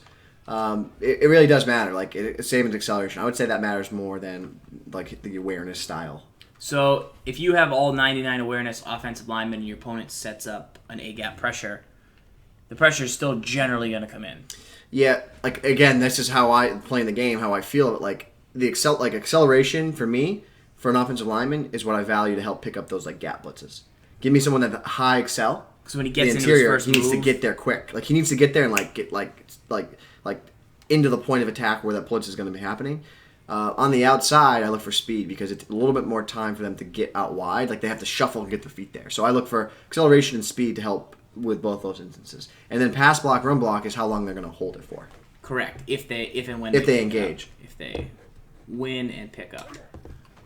[SPEAKER 2] It really does matter. Like same as acceleration. I would say that matters more than like the awareness style.
[SPEAKER 1] So if you have all 99 awareness offensive linemen and your opponent sets up an A-gap pressure, the pressure is still generally going to come in. Yeah,
[SPEAKER 2] like again, this is how I playing the game, how I feel. Like acceleration for me, for an offensive lineman, is what I value to help pick up those like gap blitzes. Give me someone that high excel.
[SPEAKER 1] Because when he gets
[SPEAKER 2] the
[SPEAKER 1] into
[SPEAKER 2] interior,
[SPEAKER 1] his first
[SPEAKER 2] he needs
[SPEAKER 1] move,
[SPEAKER 2] to get there quick. Like he needs to get there and like get like into the point of attack where that blitz is going to be happening. On the outside, I look for speed because it's a little bit more time for them to get out wide. Like they have to shuffle and get their feet there. So I look for acceleration and speed to help with both those instances. And then pass block, run block is how long they're going to hold it for.
[SPEAKER 1] Correct. If and when
[SPEAKER 2] they engage.
[SPEAKER 1] If they win and pick up.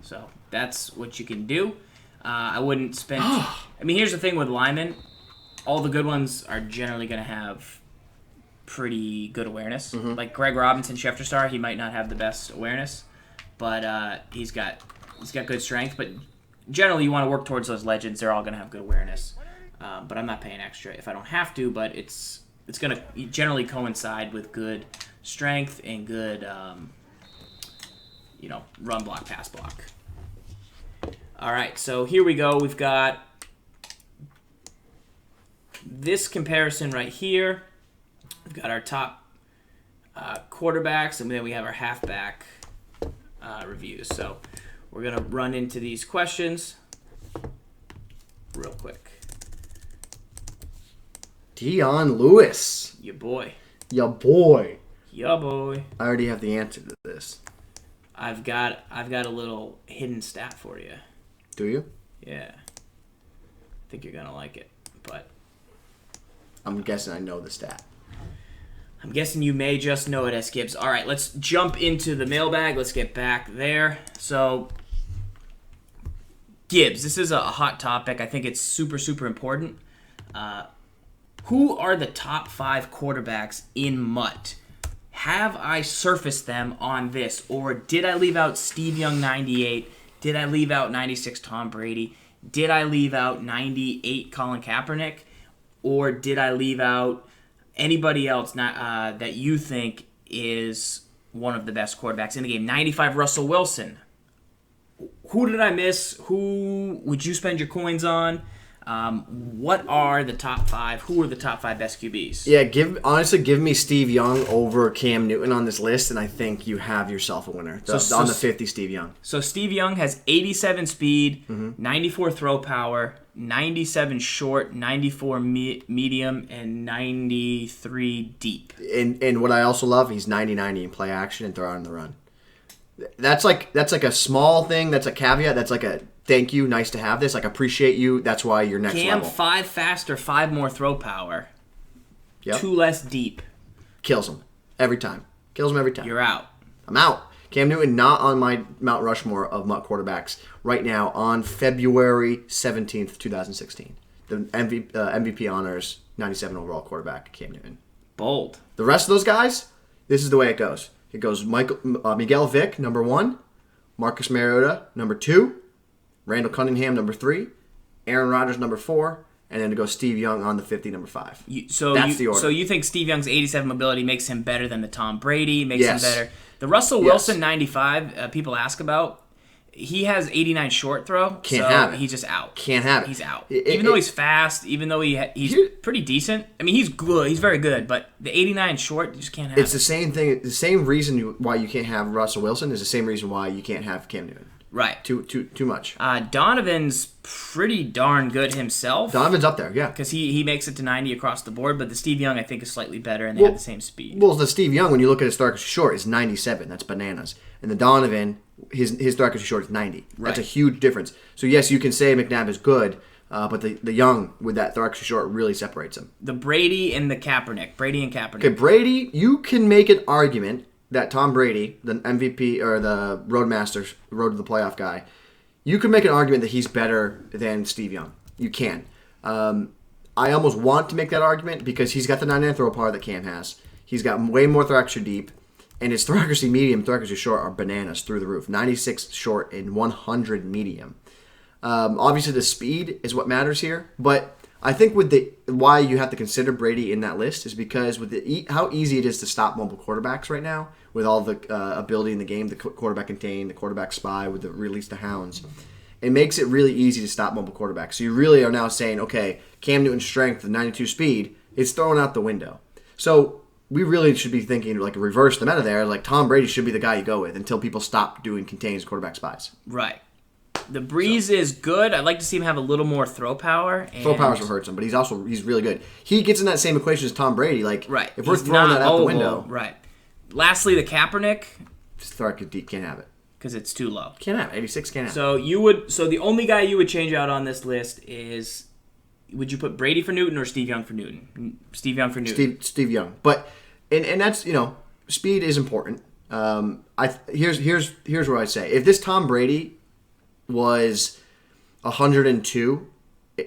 [SPEAKER 1] So that's what you can do. I wouldn't spend... I mean, here's the thing with linemen. All the good ones are generally going to have pretty good awareness.
[SPEAKER 2] Mm-hmm.
[SPEAKER 1] Like Greg Robinson, Schefter Star, he might not have the best awareness, but he's got good strength. But generally, you want to work towards those legends. They're all going to have good awareness. But I'm not paying extra if I don't have to. But it's going to generally coincide with good strength and good, run block, pass block. All right, so here we go. We've got this comparison right here. We've got our top quarterbacks, and then we have our halfback reviews. So we're going to run into these questions real quick.
[SPEAKER 2] Dion Lewis.
[SPEAKER 1] Ya boy.
[SPEAKER 2] Ya boy.
[SPEAKER 1] Ya boy.
[SPEAKER 2] I already have the answer to this.
[SPEAKER 1] I've got a little hidden stat for you.
[SPEAKER 2] Do you?
[SPEAKER 1] Yeah. I think you're going to like it, but...
[SPEAKER 2] I'm guessing I know the stat.
[SPEAKER 1] I'm guessing you may just know it, S. Gibbs. All right, let's jump into the mailbag. Let's get back there. So, Gibbs, this is a hot topic. I think it's super, super important. Who are the top 5 quarterbacks in MUT? Have I surfaced them on this? Or did I leave out Steve Young 98? Did I leave out 96 Tom Brady? Did I leave out 98 Colin Kaepernick? Or did I leave out anybody else that you think is one of the best quarterbacks in the game? 95 Russell Wilson. Who did I miss? Who would you spend your coins on? What are the top 5? Who are the top 5 best QBs?
[SPEAKER 2] Yeah, give me Steve Young over Cam Newton on this list, and I think you have yourself a winner. On the 50, Steve Young.
[SPEAKER 1] So Steve Young has 87 speed,
[SPEAKER 2] Mm-hmm.
[SPEAKER 1] 94 throw power, 97 short, 94 medium, and 93 deep.
[SPEAKER 2] And what I also love, he's 90-90 in play action and throw out on the run. That's like a small thing. That's a caveat. That's like a thank you, nice to have this. Like appreciate you. That's why you're next level.
[SPEAKER 1] 5 faster, 5 more throw power.
[SPEAKER 2] Yep.
[SPEAKER 1] 2 less deep.
[SPEAKER 2] Kills him every time. Kills him every time.
[SPEAKER 1] You're out.
[SPEAKER 2] I'm out. Cam Newton not on my Mount Rushmore of MUT quarterbacks right now on February 17th, 2016. The MVP honors 97 overall quarterback Cam Newton.
[SPEAKER 1] Bold.
[SPEAKER 2] The rest of those guys, this is the way it goes. It goes Miguel Vick, number 1. Marcus Mariota, number 2. Randall Cunningham, number 3. Aaron Rodgers, number 4. And then it goes Steve Young on the 50, number 5. That's the order.
[SPEAKER 1] So you think Steve Young's 87 mobility makes him better than the Tom Brady, makes him
[SPEAKER 2] Yes.
[SPEAKER 1] better. The Russell Wilson 95, people ask about, he has 89 short throw.
[SPEAKER 2] Can't have it.
[SPEAKER 1] He's just out.
[SPEAKER 2] Can't have it.
[SPEAKER 1] He's out. Even though he's fast, even though he's pretty decent. I mean, he's good. He's very good. But the 89 short, you just can't have
[SPEAKER 2] It's the same thing. The same reason why you can't have Russell Wilson is the same reason why you can't have Cam Newton.
[SPEAKER 1] Right.
[SPEAKER 2] Too much.
[SPEAKER 1] Donovan's pretty darn good himself.
[SPEAKER 2] Donovan's up there, yeah.
[SPEAKER 1] Because he makes it to 90 across the board, but the Steve Young, I think, is slightly better, and they have the same speed.
[SPEAKER 2] Well, the Steve Young, when you look at his throw accuracy short, is 97. That's bananas. And the Donovan, his throw accuracy short is 90.
[SPEAKER 1] Right.
[SPEAKER 2] That's a huge difference. So, yes, you can say McNabb is good, but the Young, with that throw accuracy short, really separates him.
[SPEAKER 1] The Brady and Kaepernick.
[SPEAKER 2] Okay, Brady, you can make an argument that Tom Brady, the MVP or the Roadmaster, Road to the Playoff guy, you can make an argument that he's better than Steve Young. You can. I almost want to make that argument because he's got the 99 throw power that Cam has. He's got way more throw accuracy deep, and his throw accuracy medium, throw accuracy short are bananas through the roof. 96 short and 100 medium. Obviously, the speed is what matters here, but I think with why you have to consider Brady in that list is because with how easy it is to stop mobile quarterbacks right now, with all the ability in the game, the quarterback contain, the quarterback spy, with the release to hounds, it makes it really easy to stop mobile quarterbacks. So you really are now saying, okay, Cam Newton's strength, the 92 speed, is thrown out the window. So we really should be thinking like reverse the meta there. Like Tom Brady should be the guy you go with until people stop doing contains quarterback spies.
[SPEAKER 1] Right. The Breeze is good. I'd like to see him have a little more throw power.
[SPEAKER 2] Throw power is what hurts him, but he's really good. He gets in that same equation as Tom Brady. Like,
[SPEAKER 1] right.
[SPEAKER 2] If we're throwing that out the window,
[SPEAKER 1] right. Lastly, the Kaepernick.
[SPEAKER 2] Just throw it deep. Can't have it
[SPEAKER 1] because it's too low.
[SPEAKER 2] Can't have it. 86. Can't have it.
[SPEAKER 1] So the only guy you would change out on this list is would you put Brady for Newton or Steve Young for Newton? Steve Young for Newton.
[SPEAKER 2] Steve Young. But and that's, speed is important. Here's what I say. If this Tom Brady was 102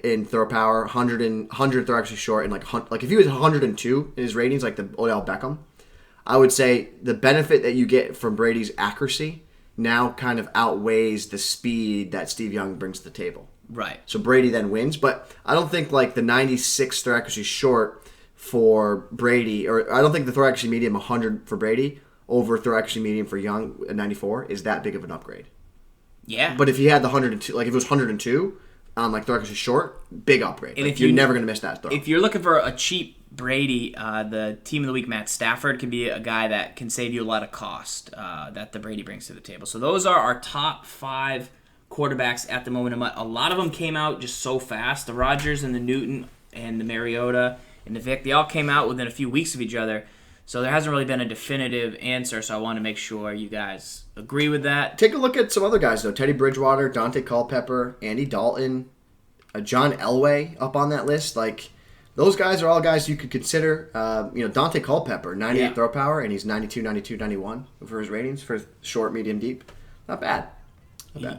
[SPEAKER 2] in throw power, 100 throw actually short, and like if he was 102 in his ratings, like the Odell Beckham, I would say the benefit that you get from Brady's accuracy now kind of outweighs the speed that Steve Young brings to the table.
[SPEAKER 1] Right.
[SPEAKER 2] So Brady then wins, but I don't think like the 96 throw accuracy short for Brady, or I don't think the throw accuracy medium 100 for Brady over throw accuracy medium for Young at 94 is that big of an upgrade.
[SPEAKER 1] Yeah.
[SPEAKER 2] But if he had the 102, like if it was 102 on like throw accuracy short, big upgrade.
[SPEAKER 1] And
[SPEAKER 2] if you're never going to miss that throw.
[SPEAKER 1] If you're looking for a cheap Brady, the team of the week, Matt Stafford, can be a guy that can save you a lot of cost that the Brady brings to the table. So those are our top 5 quarterbacks at the moment. A lot of them came out just so fast. The Rodgers and the Newton and the Mariota and the Vick, they all came out within a few weeks of each other. So there hasn't really been a definitive answer, so I want to make sure you guys agree with that.
[SPEAKER 2] Take a look at some other guys, though. Teddy Bridgewater, Dante Culpepper, Andy Dalton, John Elway up on that list. Like, those guys are all guys you could consider. Dante Culpepper, 98 throw power, and he's 92, 92, 91 for his ratings for short, medium, deep. Not bad.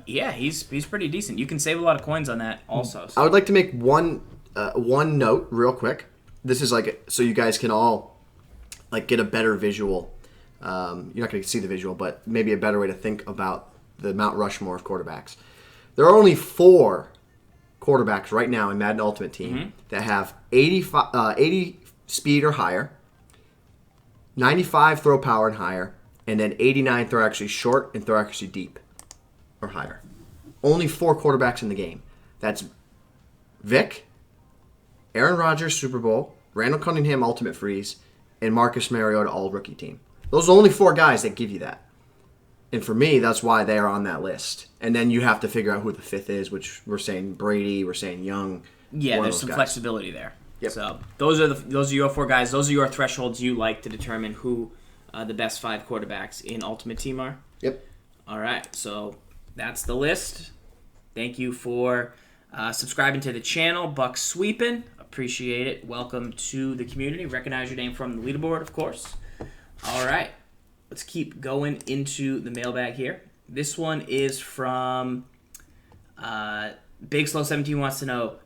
[SPEAKER 1] Yeah, he's pretty decent. You can save a lot of coins on that also. So.
[SPEAKER 2] I would like to make one note real quick. This is like so you guys can all get a better visual. You're not going to see the visual, but maybe a better way to think about the Mount Rushmore of quarterbacks. There are only 4 quarterbacks right now in Madden Ultimate Team that have 80 speed or higher, 95 throw power and higher, and then 89 throw accuracy short and throw accuracy deep or higher. Only 4 quarterbacks in the game. That's Vick, Aaron Rodgers Super Bowl, Randall Cunningham Ultimate Freeze, and Marcus Mariota All Rookie Team. Those are only 4 guys that give you that. And for me, that's why they are on that list. And then you have to figure out who the 5th is, which we're saying Brady, we're saying Young.
[SPEAKER 1] Yeah, there's some flexibility there.
[SPEAKER 2] Yep.
[SPEAKER 1] So those are your 4 guys. Those are your thresholds you like to determine who the best 5 quarterbacks in Ultimate Team are.
[SPEAKER 2] Yep.
[SPEAKER 1] All right, so that's the list. Thank you for subscribing to the channel. Buck Sweepin'. Appreciate it. Welcome to the community. Recognize your name from the leaderboard, of course. All right. Let's keep going into the mailbag here. This one is from Big Slow 17 wants to know,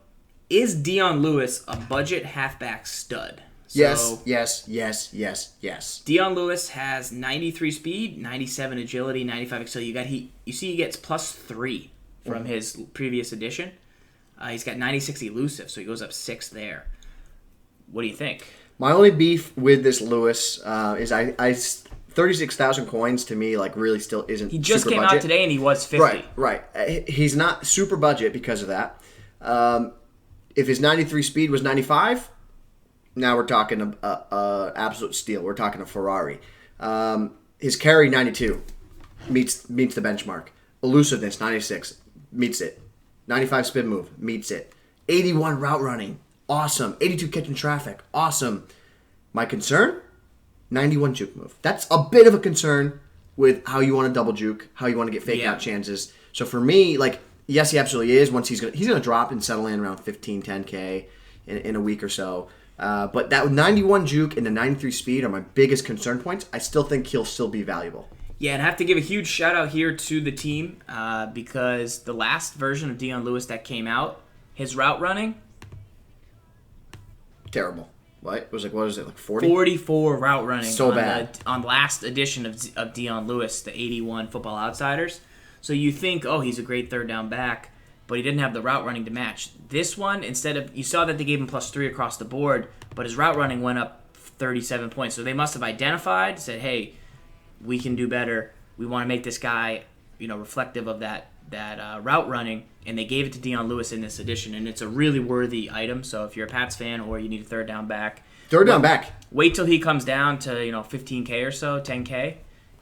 [SPEAKER 1] is Dion Lewis a budget halfback stud?
[SPEAKER 2] Yes.
[SPEAKER 1] Dion Lewis has 93 speed, 97 agility, 95 excelsior. You see he gets +3 from his previous edition. He's got 96 elusive, so he goes up 6 there. What do you think?
[SPEAKER 2] My only beef with this Lewis is I 36,000 coins to me really still isn't.
[SPEAKER 1] He just
[SPEAKER 2] super
[SPEAKER 1] came
[SPEAKER 2] budget.
[SPEAKER 1] out today and he was 50.
[SPEAKER 2] Right. He's not super budget because of that. If his 93 speed was 95, now we're talking a absolute steal. We're talking a Ferrari. His carry 92 meets the benchmark. Elusiveness 96 meets it. 95 spin move meets it. 81 route running, awesome. 82 catching traffic, awesome. My concern, 91 juke move. That's a bit of a concern with how you want to double juke, how you want to get fake out chances. So for me, yes, he absolutely is. Once he's gonna drop and settle in around 15, 10K in a week or so. But that 91 juke and the 93 speed are my biggest concern points. I still think he'll still be valuable.
[SPEAKER 1] Yeah, and I have to give a huge shout out here to the team because the last version of Dion Lewis that came out, his route running,
[SPEAKER 2] terrible. What was what is it, 40?
[SPEAKER 1] 44 route running.
[SPEAKER 2] So bad.
[SPEAKER 1] On last edition of Dion Lewis, the 81 Football Outsiders. So you think, oh, he's a great third down back, but he didn't have the route running to match. This one, you saw that they gave him +3 across the board, but his route running went up 37 points. So they must have identified, said, hey, we can do better. We want to make this guy, reflective of that route running, and they gave it to Dion Lewis in this edition, and it's a really worthy item. So if you're a Pats fan or you need a third down back, wait till he comes down to 15K or so, 10K,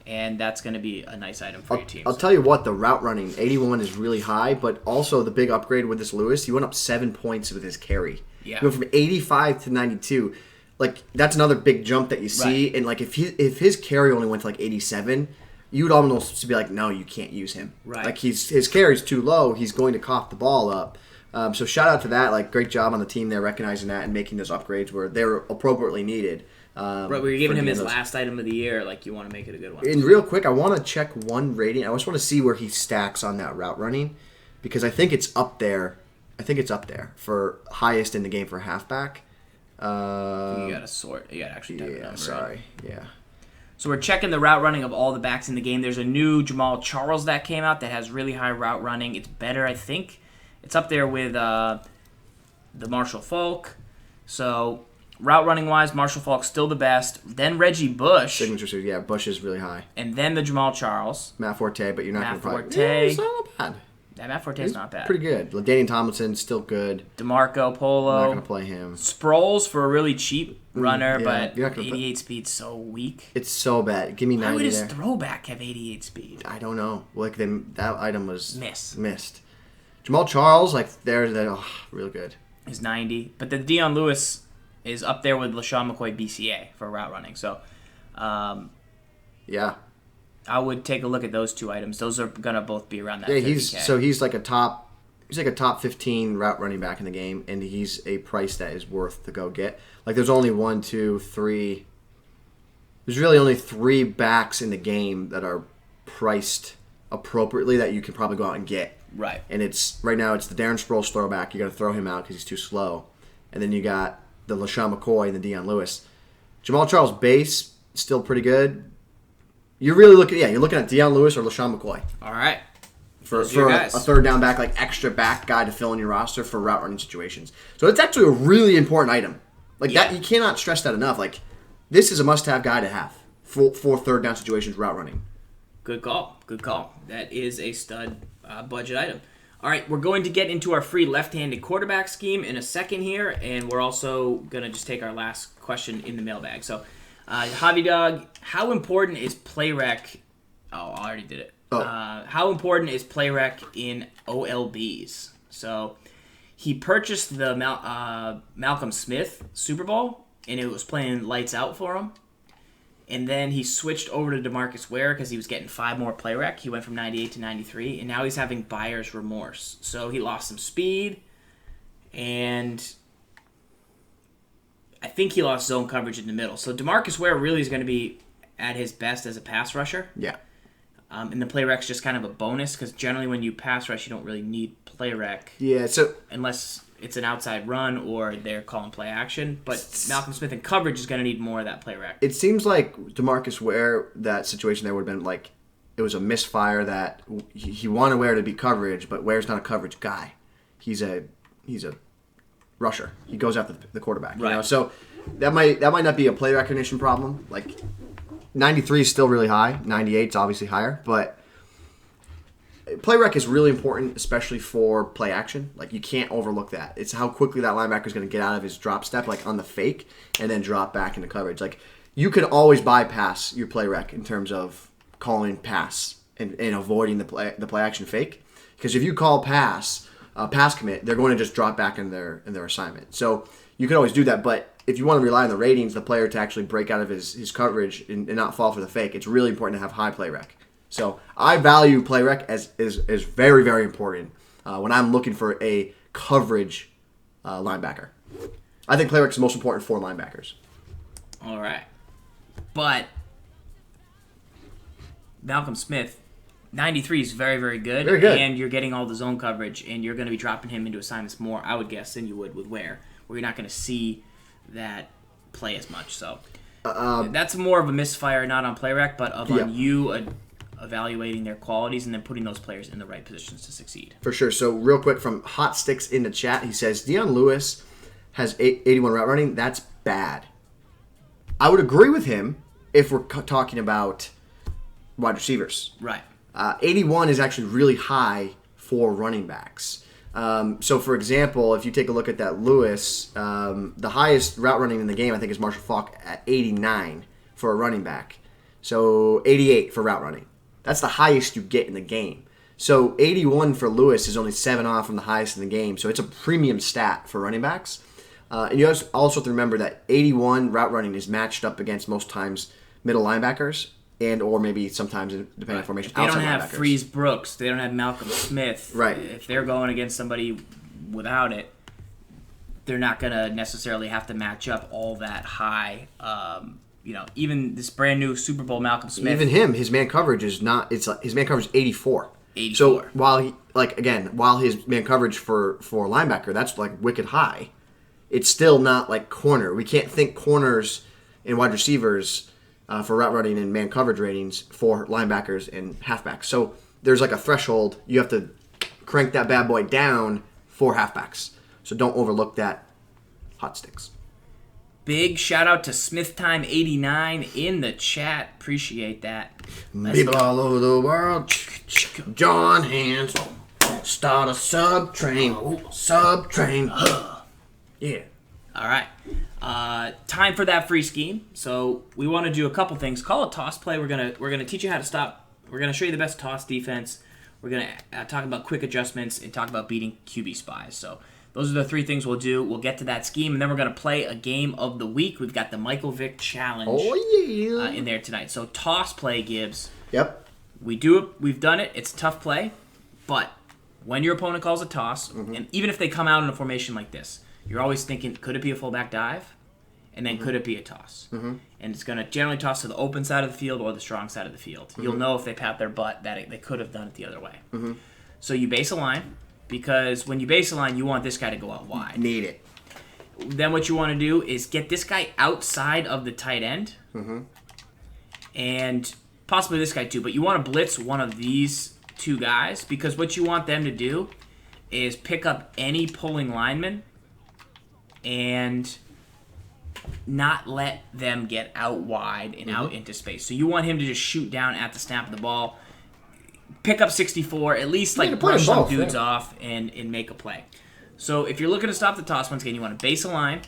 [SPEAKER 1] and that's going to be a nice item for your team.
[SPEAKER 2] I'll tell you what, the route running 81 is really high, but also the big upgrade with this Lewis, he went up 7 points with his carry.
[SPEAKER 1] Yeah,
[SPEAKER 2] he went from 85 to 92. That's another big jump that you see. Right. And if his carry only went to 87, you would almost be no, you can't use him.
[SPEAKER 1] Right.
[SPEAKER 2] His carry's too low. He's going to cough the ball up. So shout out to that. Like, great job on the team there recognizing that and making those upgrades where they were appropriately needed.
[SPEAKER 1] Right, where you're giving him his last item of the year, like you want to make it a good one.
[SPEAKER 2] And real quick, I want to check one rating. I just want to see where he stacks on that route running because I think it's up there. For highest in the game for halfback.
[SPEAKER 1] You gotta sort. You gotta actually type it out.
[SPEAKER 2] Sorry. Yeah.
[SPEAKER 1] So we're checking the route running of all the backs in the game. There's a new Jamal Charles that came out that has really high route running. It's better, I think. It's up there with the Marshall Faulk. So route running wise, Marshall Faulk's still the best. Then Reggie Bush.
[SPEAKER 2] Signature, yeah, Bush is really high.
[SPEAKER 1] And then the Jamal Charles.
[SPEAKER 2] Matt Forte, but you're not going to probably...
[SPEAKER 1] Forte.
[SPEAKER 2] It's not bad.
[SPEAKER 1] Yeah, Matt Forte's not bad.
[SPEAKER 2] Pretty good. LaDainian Tomlinson, still good.
[SPEAKER 1] DeMarco Polo.
[SPEAKER 2] I'm not going to play him.
[SPEAKER 1] Sproles for a really cheap runner,
[SPEAKER 2] yeah,
[SPEAKER 1] but 88 speed's so weak.
[SPEAKER 2] It's so bad. Give me 90 there.
[SPEAKER 1] Why would his throwback have 88 speed?
[SPEAKER 2] I don't know. Like, that item was...
[SPEAKER 1] Missed.
[SPEAKER 2] Jamal Charles, like, they're real good.
[SPEAKER 1] Is 90. But the Dion Lewis is up there with LaShawn McCoy BCA for route running. So,
[SPEAKER 2] yeah.
[SPEAKER 1] I would take a look at those two items. Those are gonna both be around that.
[SPEAKER 2] Yeah,
[SPEAKER 1] 30K.
[SPEAKER 2] he's like a top 15 route running back in the game, and he's a price that is worth to go get. Like there's only 1, 2, 3. There's really only 3 backs in the game that are priced appropriately that you can probably go out and get.
[SPEAKER 1] Right.
[SPEAKER 2] And right now it's the Darren Sproles throwback. You got to throw him out because he's too slow, and then you got the LaShawn McCoy and the Dion Lewis. Jamal Charles base still pretty good. You're really looking at Dion Lewis or LaShawn McCoy.
[SPEAKER 1] All right.
[SPEAKER 2] For a third down back, like extra back guy to fill in your roster for route running situations. So it's actually a really important item. Like that, you cannot stress that enough. Like this is a must-have guy to have for third down situations, route running.
[SPEAKER 1] Good call. That is a stud budget item. All right, we're going to get into our free left-handed quarterback scheme in a second here, and we're also going to just take our last question in the mailbag. So, Javi Dog, how important is play rec? Oh, I already did it. How important is play rec in OLBs? So, he purchased the Malcolm Smith Super Bowl, and it was playing lights out for him. And then he switched over to Demaryius Ware because he was getting 5 more play rec. He went from 98 to 93, and now he's having buyer's remorse. So he lost some speed, and I think he lost zone coverage in the middle. So Demaryius Ware really is going to be at his best as a pass rusher.
[SPEAKER 2] Yeah.
[SPEAKER 1] And the play rec's just kind of a bonus because generally when you pass rush, you don't really need play rec.
[SPEAKER 2] Yeah, so...
[SPEAKER 1] unless it's an outside run or they're calling play action. But Malcolm Smith in coverage is going to need more of that play rec.
[SPEAKER 2] It seems like Demaryius Ware, that situation there would have been like, it was a misfire that he wanted Ware to be coverage, but Ware's not a coverage guy. He's a rusher. He goes after the quarterback.
[SPEAKER 1] Right.
[SPEAKER 2] You know? So that might not be a play recognition problem. Like 93 is still really high. 98 is obviously higher, but play rec is really important, especially for play action. Like, you can't overlook that. It's how quickly that linebacker is going to get out of his drop step, like on the fake, and then drop back into coverage. Like, you can always bypass your play rec in terms of calling pass and avoiding the play action fake. Because if you call pass commit, they're going to just drop back in their assignment. So you can always do that, but if you want to rely on the ratings, the player to actually break out of his coverage and not fall for the fake, it's really important to have high play rec. So I value play rec as very, very important when I'm looking for a coverage linebacker. I think play rec is the most important for linebackers.
[SPEAKER 1] All right. But Malcolm Smith, 93 is very, very good.
[SPEAKER 2] Very good.
[SPEAKER 1] And you're getting all the zone coverage, and you're going to be dropping him into assignments more, I would guess, than you would with where you're not going to see that play as much. So that's more of a misfire, not on play rec, but on you evaluating their qualities and then putting those players in the right positions to succeed.
[SPEAKER 2] For sure. So real quick from Hot Sticks in the chat, he says, Dion Lewis has 81 route running. That's bad. I would agree with him if we're talking about wide receivers.
[SPEAKER 1] Right.
[SPEAKER 2] 81 is actually really high for running backs. So, for example, if you take a look at that Lewis, the highest route running in the game, I think, is Marshall Faulk at 89 for a running back. So, 88 for route running. That's the highest you get in the game. So 81 for Lewis is only 7 off from the highest in the game. So it's a premium stat for running backs. And you also have to remember that 81 route running is matched up against most times middle linebackers and or maybe sometimes, depending on formation,
[SPEAKER 1] they don't have Freeze Brooks. They don't have Malcolm Smith.
[SPEAKER 2] Right.
[SPEAKER 1] If they're going against somebody without it, they're not going to necessarily have to match up all that high. Even this brand new Super Bowl Malcolm Smith.
[SPEAKER 2] Even him, his man coverage is not. It's his man coverage is 84.
[SPEAKER 1] 84.
[SPEAKER 2] So while his man coverage for linebacker, that's like wicked high. It's still not like corner. We can't think corners and wide receivers for route running and man coverage ratings for linebackers and halfbacks. So there's like a threshold. You have to crank that bad boy down for halfbacks. So don't overlook that. Hot sticks.
[SPEAKER 1] Big shout out to SmithTime89 in the chat. Appreciate that.
[SPEAKER 2] People all over the world. John Hands. Start a sub train. Yeah.
[SPEAKER 1] All right. Time for that free scheme. So we want to do a couple things. Call a toss play. We're gonna teach you how to stop. We're gonna show you the best toss defense. We're gonna talk about quick adjustments and talk about beating QB spies. So those are the three things we'll do. We'll get to that scheme, and then we're going to play a game of the week. We've got the Michael Vick Challenge in there tonight. So toss play, Gibbs.
[SPEAKER 2] Yep.
[SPEAKER 1] We do it. We've done it. It's a tough play, but when your opponent calls a toss, and even if they come out in a formation like this, you're always thinking, could it be a fullback dive? And then could it be a toss? And it's going to generally toss to the open side of the field or the strong side of the field. You'll know if they pat their butt that they could have done it the other way. So you base a line. Because when you base a line, you want this guy to go out wide.
[SPEAKER 2] Need it.
[SPEAKER 1] Then what you want to do is get this guy outside of the tight end. And possibly this guy too. But you want to blitz one of these two guys. Because what you want them to do is pick up any pulling lineman and not let them get out wide and out into space. So you want him to just shoot down at the snap of the ball. Pick up 64, at least like brush some dudes off and make a play. So if you're looking to stop the toss, once again, you want to base a line.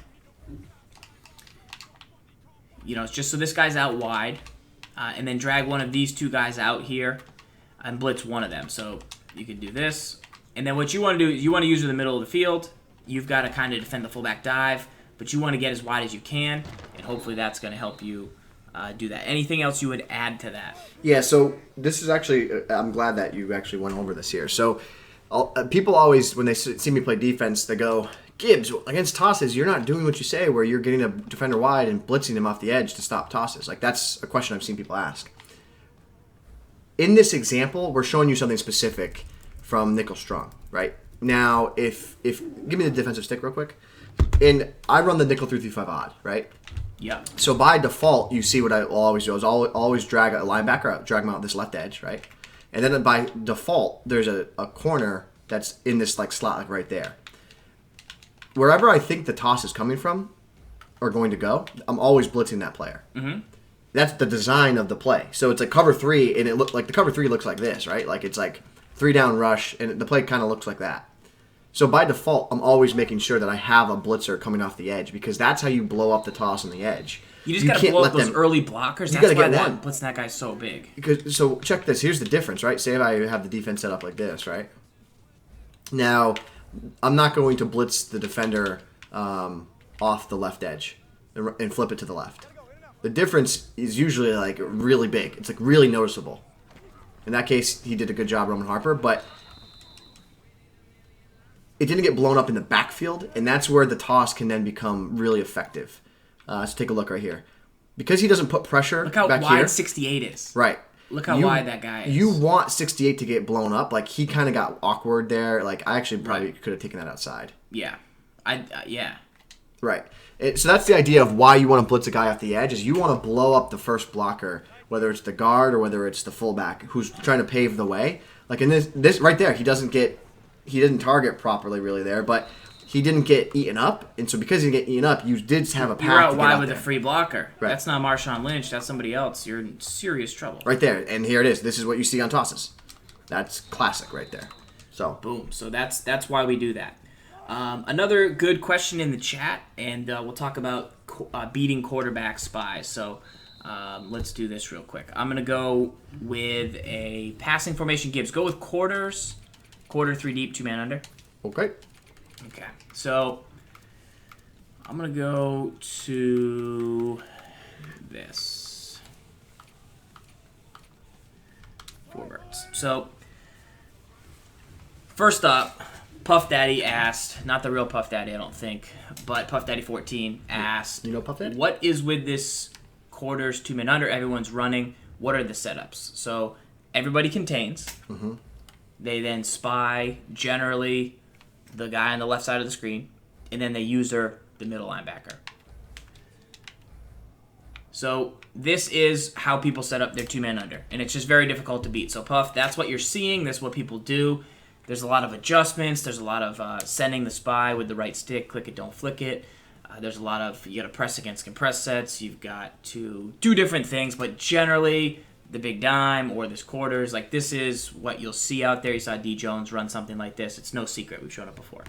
[SPEAKER 1] It's just so this guy's out wide. And then drag one of these two guys out here and blitz one of them. So you can do this. And then what you want to do is you want to use in the middle of the field. You've got to kind of defend the fullback dive, but you want to get as wide as you can, and hopefully that's going to help you do that. Anything else you would add to that?
[SPEAKER 2] Yeah, so this is actually, I'm glad that you actually went over this here. So people always, when they see me play defense, they go, Gibbs, against tosses, you're not doing what you say where you're getting a defender wide and blitzing him off the edge to stop tosses. Like, that's a question I've seen people ask. In this example, we're showing you something specific from nickel strong, right? Now, if give me the defensive stick real quick. And I run the nickel 3-5 odd, right?
[SPEAKER 1] Yeah.
[SPEAKER 2] So by default, you see what I will always do is I'll always drag a linebacker out, drag him out this left edge, right? And then by default, there's a corner that's in this like slot like right there. Wherever I think the toss is coming from or going to go, I'm always blitzing that player. That's the design of the play. So it's like cover 3, and it look like the cover 3 looks like this, right? Like it's like 3 down rush, and the play kind of looks like that. So by default, I'm always making sure that I have a blitzer coming off the edge because that's how you blow up the toss on the edge.
[SPEAKER 1] You just got to blow up those early blockers.
[SPEAKER 2] You got to get one.
[SPEAKER 1] Blitzing that guy so big.
[SPEAKER 2] So check this. Here's the difference, right? Say if I have the defense set up like this, right? Now, I'm not going to blitz the defender off the left edge and flip it to the left. The difference is usually like really big. It's like really noticeable. In that case, he did a good job, Roman Harper, but it didn't get blown up in the backfield, and that's where the toss can then become really effective. Let's take a look right here. Because he doesn't put pressure back here.
[SPEAKER 1] Look how wide 68 is.
[SPEAKER 2] Right.
[SPEAKER 1] Look how wide that guy is.
[SPEAKER 2] You want 68 to get blown up. Like, he kind of got awkward there. Like, I actually probably could have taken that outside.
[SPEAKER 1] Yeah. Yeah.
[SPEAKER 2] Right. So that's the idea of why you want to blitz a guy off the edge, is you want to blow up the first blocker, whether it's the guard or whether it's the fullback who's trying to pave the way. Like in this right there, he didn't target properly really there, but he didn't get eaten up, and so because he didn't get eaten up, you did have a path.
[SPEAKER 1] You're out
[SPEAKER 2] to
[SPEAKER 1] wide
[SPEAKER 2] get
[SPEAKER 1] with
[SPEAKER 2] there.
[SPEAKER 1] a free blocker.
[SPEAKER 2] Right.
[SPEAKER 1] That's not Marshawn Lynch. That's somebody else. You're in serious trouble.
[SPEAKER 2] Right there, and here it is. This is what you see on tosses. That's classic right there. So
[SPEAKER 1] boom. So that's why we do that. Another good question in the chat, and we'll talk about beating quarterback spies. So let's do this real quick. I'm going to go with a passing formation. Gibbs, go with quarters. Quarter, 3 deep, 2 man under.
[SPEAKER 2] Okay.
[SPEAKER 1] Okay. So I'm going to go to this. Forwards. So first up, Puff Daddy asked, not the real Puff Daddy, I don't think, but Puff Daddy 14 asked,
[SPEAKER 2] You know Puff Daddy?
[SPEAKER 1] what is with this quarters, 2 men under, everyone's running, what are the setups? So everybody contains.
[SPEAKER 2] Mm-hmm.
[SPEAKER 1] They then spy, generally, the guy on the left side of the screen, and then they user the middle linebacker. So this is how people set up their 2 men under, and it's just very difficult to beat. So Puff, that's what you're seeing. That's what people do. There's a lot of adjustments. There's a lot of sending the spy with the right stick, click it, don't flick it. There's a lot of, you got to press against compress sets. You've got to do different things, but generally the big dime or this quarters, like this is what you'll see out there. You saw D. Jones run something like this. It's no secret. We've shown it before.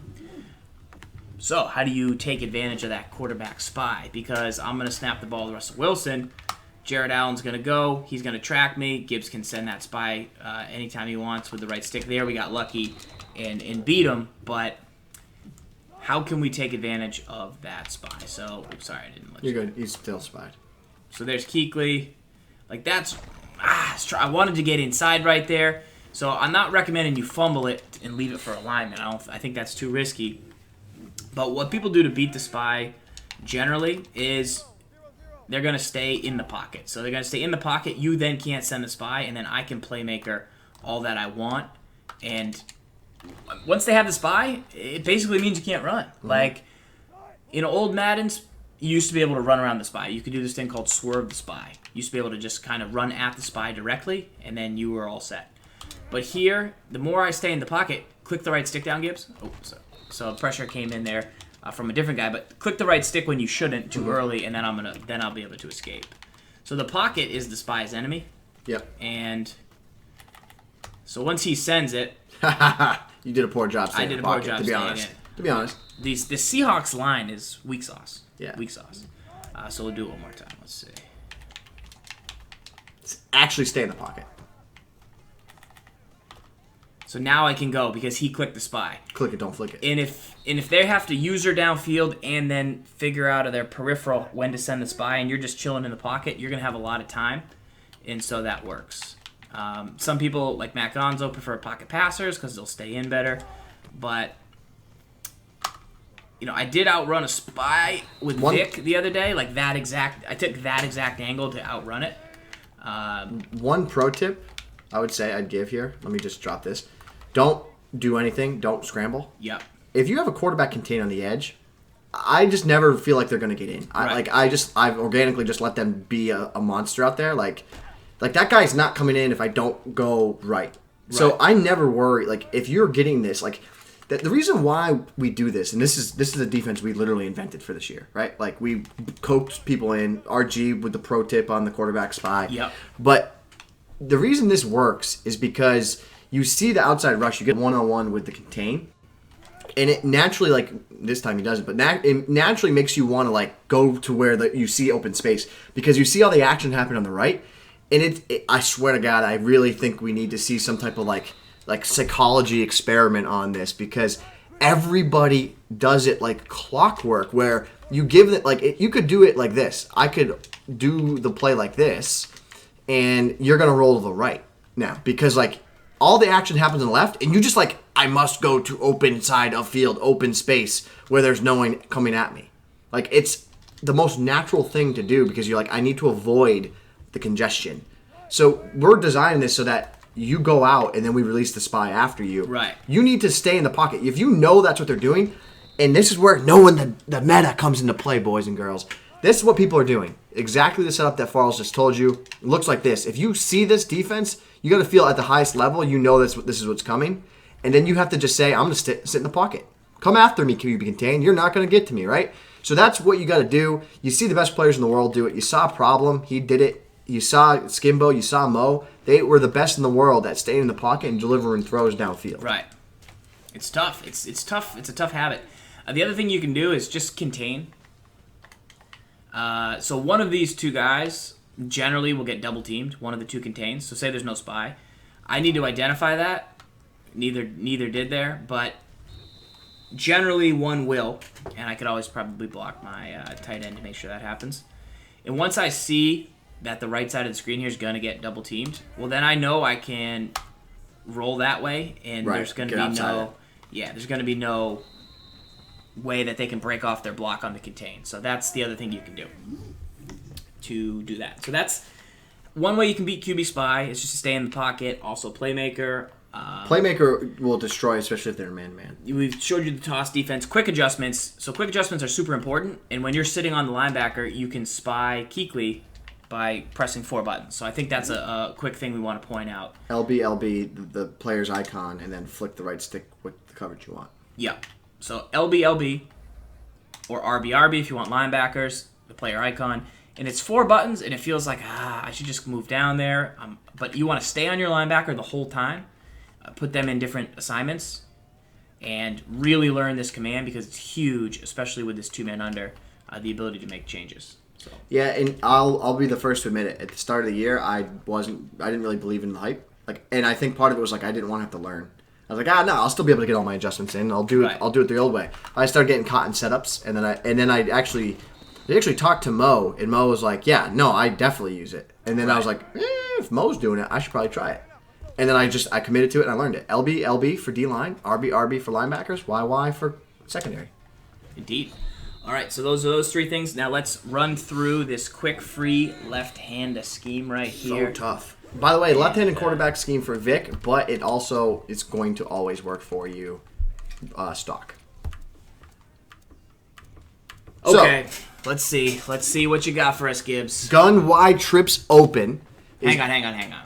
[SPEAKER 1] So how do you take advantage of that quarterback spy? Because I'm going to snap the ball to Russell Wilson. Jared Allen's going to go. He's going to track me. Gibbs can send that spy anytime he wants with the right stick there. We got lucky and beat him, but how can we take advantage of that spy? So, sorry, I didn't let you.
[SPEAKER 2] You're good. He's still spied.
[SPEAKER 1] So there's Kuechly. Like that's, I wanted to get inside right there. So I'm not recommending you fumble it and leave it for a lineman. I think that's too risky. But what people do to beat the spy generally is they're going to stay in the pocket. So they're going to stay in the pocket. You then can't send the spy, and then I can playmaker all that I want. And once they have the spy, it basically means you can't run. Mm-hmm. Like, in old Maddens, you used to be able to run around the spy. You could do this thing called swerve the spy. You used to be able to just kind of run at the spy directly, and then you were all set. But here, the more I stay in the pocket, click the right stick down, Gibbs. Oh, so pressure came in there. From a different guy, but click the right stick when you shouldn't too early, and then I'll be able to escape. So the pocket is the spy's enemy.
[SPEAKER 2] Yep.
[SPEAKER 1] And so once he sends it,
[SPEAKER 2] you did a poor job.
[SPEAKER 1] I did a poor job.
[SPEAKER 2] To be honest,
[SPEAKER 1] the Seahawks line is weak sauce.
[SPEAKER 2] Yeah.
[SPEAKER 1] Weak sauce. So we'll do it one more time. Let's see.
[SPEAKER 2] Actually, stay in the pocket.
[SPEAKER 1] So now I can go because he clicked the spy.
[SPEAKER 2] Click it, don't flick it.
[SPEAKER 1] And if they have to use her downfield and then figure out of their peripheral when to send the spy, and you're just chilling in the pocket, you're going to have a lot of time, and so that works. Some people, like Matt Gonzo, prefer pocket passers because they'll stay in better. But, I did outrun a spy with Vick the other day. Like I took that exact angle to outrun it.
[SPEAKER 2] One pro tip I would say I'd give here. Let me just drop this. Don't do anything. Don't scramble.
[SPEAKER 1] Yep.
[SPEAKER 2] If you have a quarterback contained on the edge, I just never feel like they're going to get in.
[SPEAKER 1] Right.
[SPEAKER 2] I've organically just let them be a monster out there. Like that guy's not coming in if I don't go right. So I never worry. Like if you're getting this, like the reason why we do this, and this is a defense we literally invented for this year, right? Like we coaxed people in. RG with the pro tip on the quarterback spy.
[SPEAKER 1] Yep.
[SPEAKER 2] But the reason this works is because you see the outside rush, you get one-on-one with the contain, and it naturally, like this time he doesn't, but it naturally makes you want to like go to where you see open space because you see all the action happen on the right, and I swear to God, I really think we need to see some type of like psychology experiment on this because everybody does it like clockwork where you give it like you could do it like this. I could do the play like this, and you're gonna roll to the right now because like. All the action happens on the left, and you just like, I must go to open side of field, open space, where there's no one coming at me. Like, it's the most natural thing to do because you're like, I need to avoid the congestion. So we're designing this so that you go out, and then we release the spy after you.
[SPEAKER 1] Right.
[SPEAKER 2] You need to stay in the pocket. If you know that's what they're doing, and this is where knowing the meta comes into play, boys and girls. This is what people are doing. Exactly the setup that Farrell's just told you. It looks like this. If you see this defense, you got to feel at the highest level, you know this is what's coming. And then you have to just say, I'm going to sit in the pocket. Come after me, QB contain. You're not going to get to me, right? So that's what you got to do. You see the best players in the world do it. You saw Problem. He did it. You saw Skimbo. You saw Mo. They were the best in the world at staying in the pocket and delivering throws downfield.
[SPEAKER 1] Right. It's tough. It's tough. It's a tough habit. The other thing you can do is just contain. So one of these two guys generally will get double teamed. One of the two contains. So say there's no spy. I need to identify that. Neither did there, but generally one will, and I could always probably block my tight end to make sure that happens. And once I see that the right side of the screen here is going to get double teamed, well then I know I can roll that way, and there's going to be Yeah, there's going to be no way that they can break off their block on the contain. So that's the other thing you can do to do that. So that's one way you can beat QB spy is just to stay in the pocket. Also playmaker.
[SPEAKER 2] Playmaker will destroy, especially if they're man-man.
[SPEAKER 1] We've showed you the toss defense. Quick adjustments. So quick adjustments are super important. And when you're sitting on the linebacker, you can spy Kuechly by pressing 4 buttons. So I think that's a quick thing we want to point out.
[SPEAKER 2] LB, the player's icon, and then flick the right stick with the coverage you want.
[SPEAKER 1] Yeah. So LB, or RB if you want linebackers, the player icon. And it's 4 buttons, and it feels like, I should just move down there. But you want to stay on your linebacker the whole time. Put them in different assignments and really learn this command because it's huge, especially with this 2-man under, the ability to make changes. So.
[SPEAKER 2] Yeah, and I'll be the first to admit it. At the start of the year, I didn't really believe in the hype. And I think part of it was I didn't want to have to learn. I was like, no, I'll still be able to get all my adjustments in. I'll do it the old way. I started getting caught in setups, and then I actually talked to Mo, and Mo was like, yeah, no, I definitely use it. And then I was like, if Mo's doing it, I should probably try it. And then I committed to it and I learned it. LB for D-line, RB for linebackers, YY for secondary.
[SPEAKER 1] Indeed. All right, so those are those 3 things. Now let's run through this quick free left-hand scheme right here.
[SPEAKER 2] So tough. By the way, left-handed quarterback scheme for Vick, but it also is going to always work for you stock.
[SPEAKER 1] Okay, so, let's see what you got for us, Gibbs.
[SPEAKER 2] Gun wide trips open.
[SPEAKER 1] Hang on.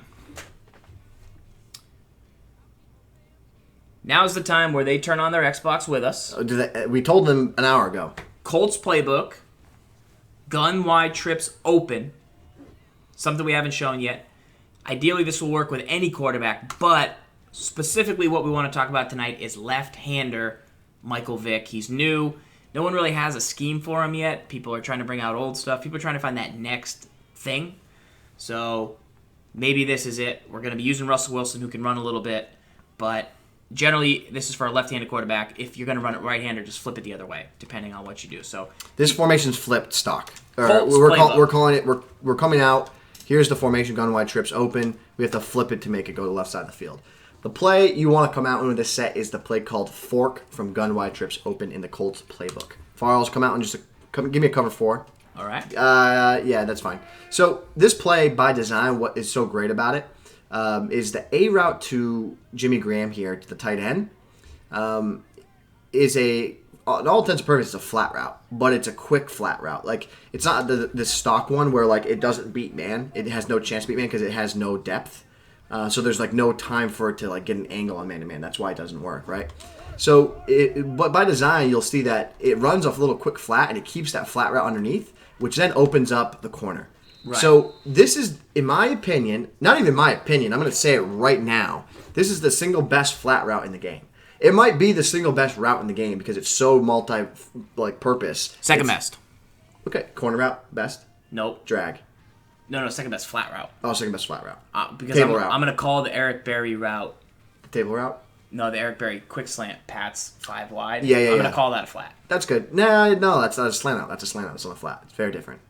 [SPEAKER 1] Now's the time where they turn on their Xbox with us.
[SPEAKER 2] We told them an hour ago.
[SPEAKER 1] Colts Playbook. Gun wide trips open. Something we haven't shown yet. Ideally, this will work with any quarterback, but specifically what we want to talk about tonight is left-hander Michael Vick. He's new. No one really has a scheme for him yet. People are trying to bring out old stuff. People are trying to find that next thing. So maybe this is it. We're going to be using Russell Wilson, who can run a little bit, but generally, this is for a left-handed quarterback. If you're going to run it right-hander, just flip it the other way, depending on what you do. So
[SPEAKER 2] this formation's flipped stock.
[SPEAKER 1] Colts
[SPEAKER 2] We're calling it. We're coming out. Here's the formation. Gun wide trips open. We have to flip it to make it go to the left side of the field. The play you want to come out with this set is the play called Fork from Gun wide trips open in the Colts Playbook. Farrell's come out and just give me a cover 4.
[SPEAKER 1] All right.
[SPEAKER 2] Yeah, that's fine. So this play by design, what is so great about it? Is the A route to Jimmy Graham here to the tight end is in all intents and purposes, a flat route, but it's a quick flat route. It's not the stock one where it doesn't beat man. It has no chance to beat man because it has no depth. So there's no time for it to get an angle on man to man. That's why it doesn't work, right? So, but by design, you'll see that it runs off a little quick flat and it keeps that flat route underneath, which then opens up the corner. Right. So this is, in my opinion, not even my opinion, I'm going to say it right now, this is the single best flat route in the game. It might be the single best route in the game because it's so purpose.
[SPEAKER 1] Second best.
[SPEAKER 2] Okay, corner route, best?
[SPEAKER 1] Nope.
[SPEAKER 2] Drag.
[SPEAKER 1] No, second best flat route.
[SPEAKER 2] Oh, second best flat route.
[SPEAKER 1] Because
[SPEAKER 2] table route.
[SPEAKER 1] I'm going to call the Eric Berry route.
[SPEAKER 2] The table route?
[SPEAKER 1] No, the Eric Berry quick slant Pats 5 wide.
[SPEAKER 2] Yeah.
[SPEAKER 1] I'm going to call that a flat.
[SPEAKER 2] That's good. No, that's not a slant out. That's a slant out. It's not a flat. It's very different.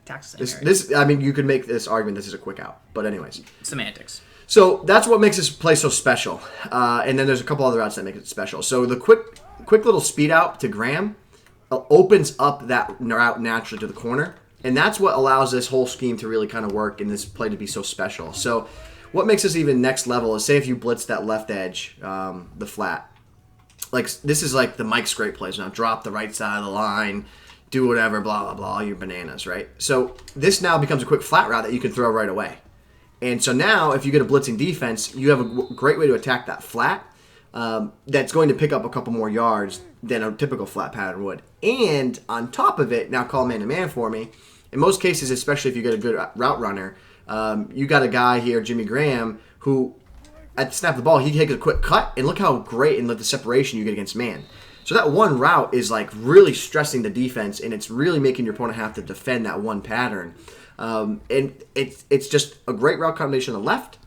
[SPEAKER 2] You could make this argument this is a quick out. But anyways.
[SPEAKER 1] Semantics.
[SPEAKER 2] So that's what makes this play so special. And then there's a couple other routes that make it special. So the quick little speed out to Graham opens up that route naturally to the corner. And that's what allows this whole scheme to really kind of work and this play to be so special. So what makes this even next level is say if you blitz that left edge, the flat. This is the Mike Scrape plays now. Drop the right side of the line. Do whatever, blah, blah, blah, your bananas, right? So this now becomes a quick flat route that you can throw right away. And so now if you get a blitzing defense, you have a great way to attack that flat that's going to pick up a couple more yards than a typical flat pattern would. And on top of it, now call man-to-man for me, in most cases, especially if you get a good route runner, you got a guy here, Jimmy Graham, who at the snap of the ball, he takes a quick cut, and look how great and the separation you get against man. So that one route is really stressing the defense, and it's really making your opponent have to defend that one pattern. And it's just a great route combination on the left.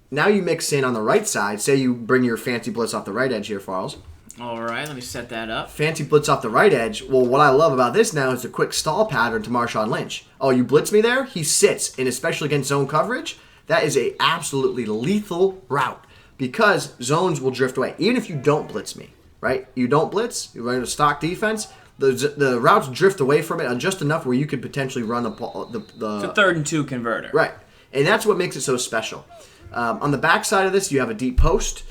[SPEAKER 2] Now you mix in on the right side. Say you bring your fancy blitz off the right edge here, Farles.
[SPEAKER 1] All right, let me set that up.
[SPEAKER 2] Fancy blitz off the right edge. Well, what I love about this now is the quick stall pattern to Marshawn Lynch. Oh, you blitz me there? He sits, and especially against zone coverage, that is a absolutely lethal route. because zones will drift away. Even if you don't blitz me, right? You don't blitz, you're running a stock defense, the routes drift away from it just enough where you could potentially run
[SPEAKER 1] It's a 3rd and 2 converter.
[SPEAKER 2] Right. And that's what makes it so special. On the back side of this, you have a deep post,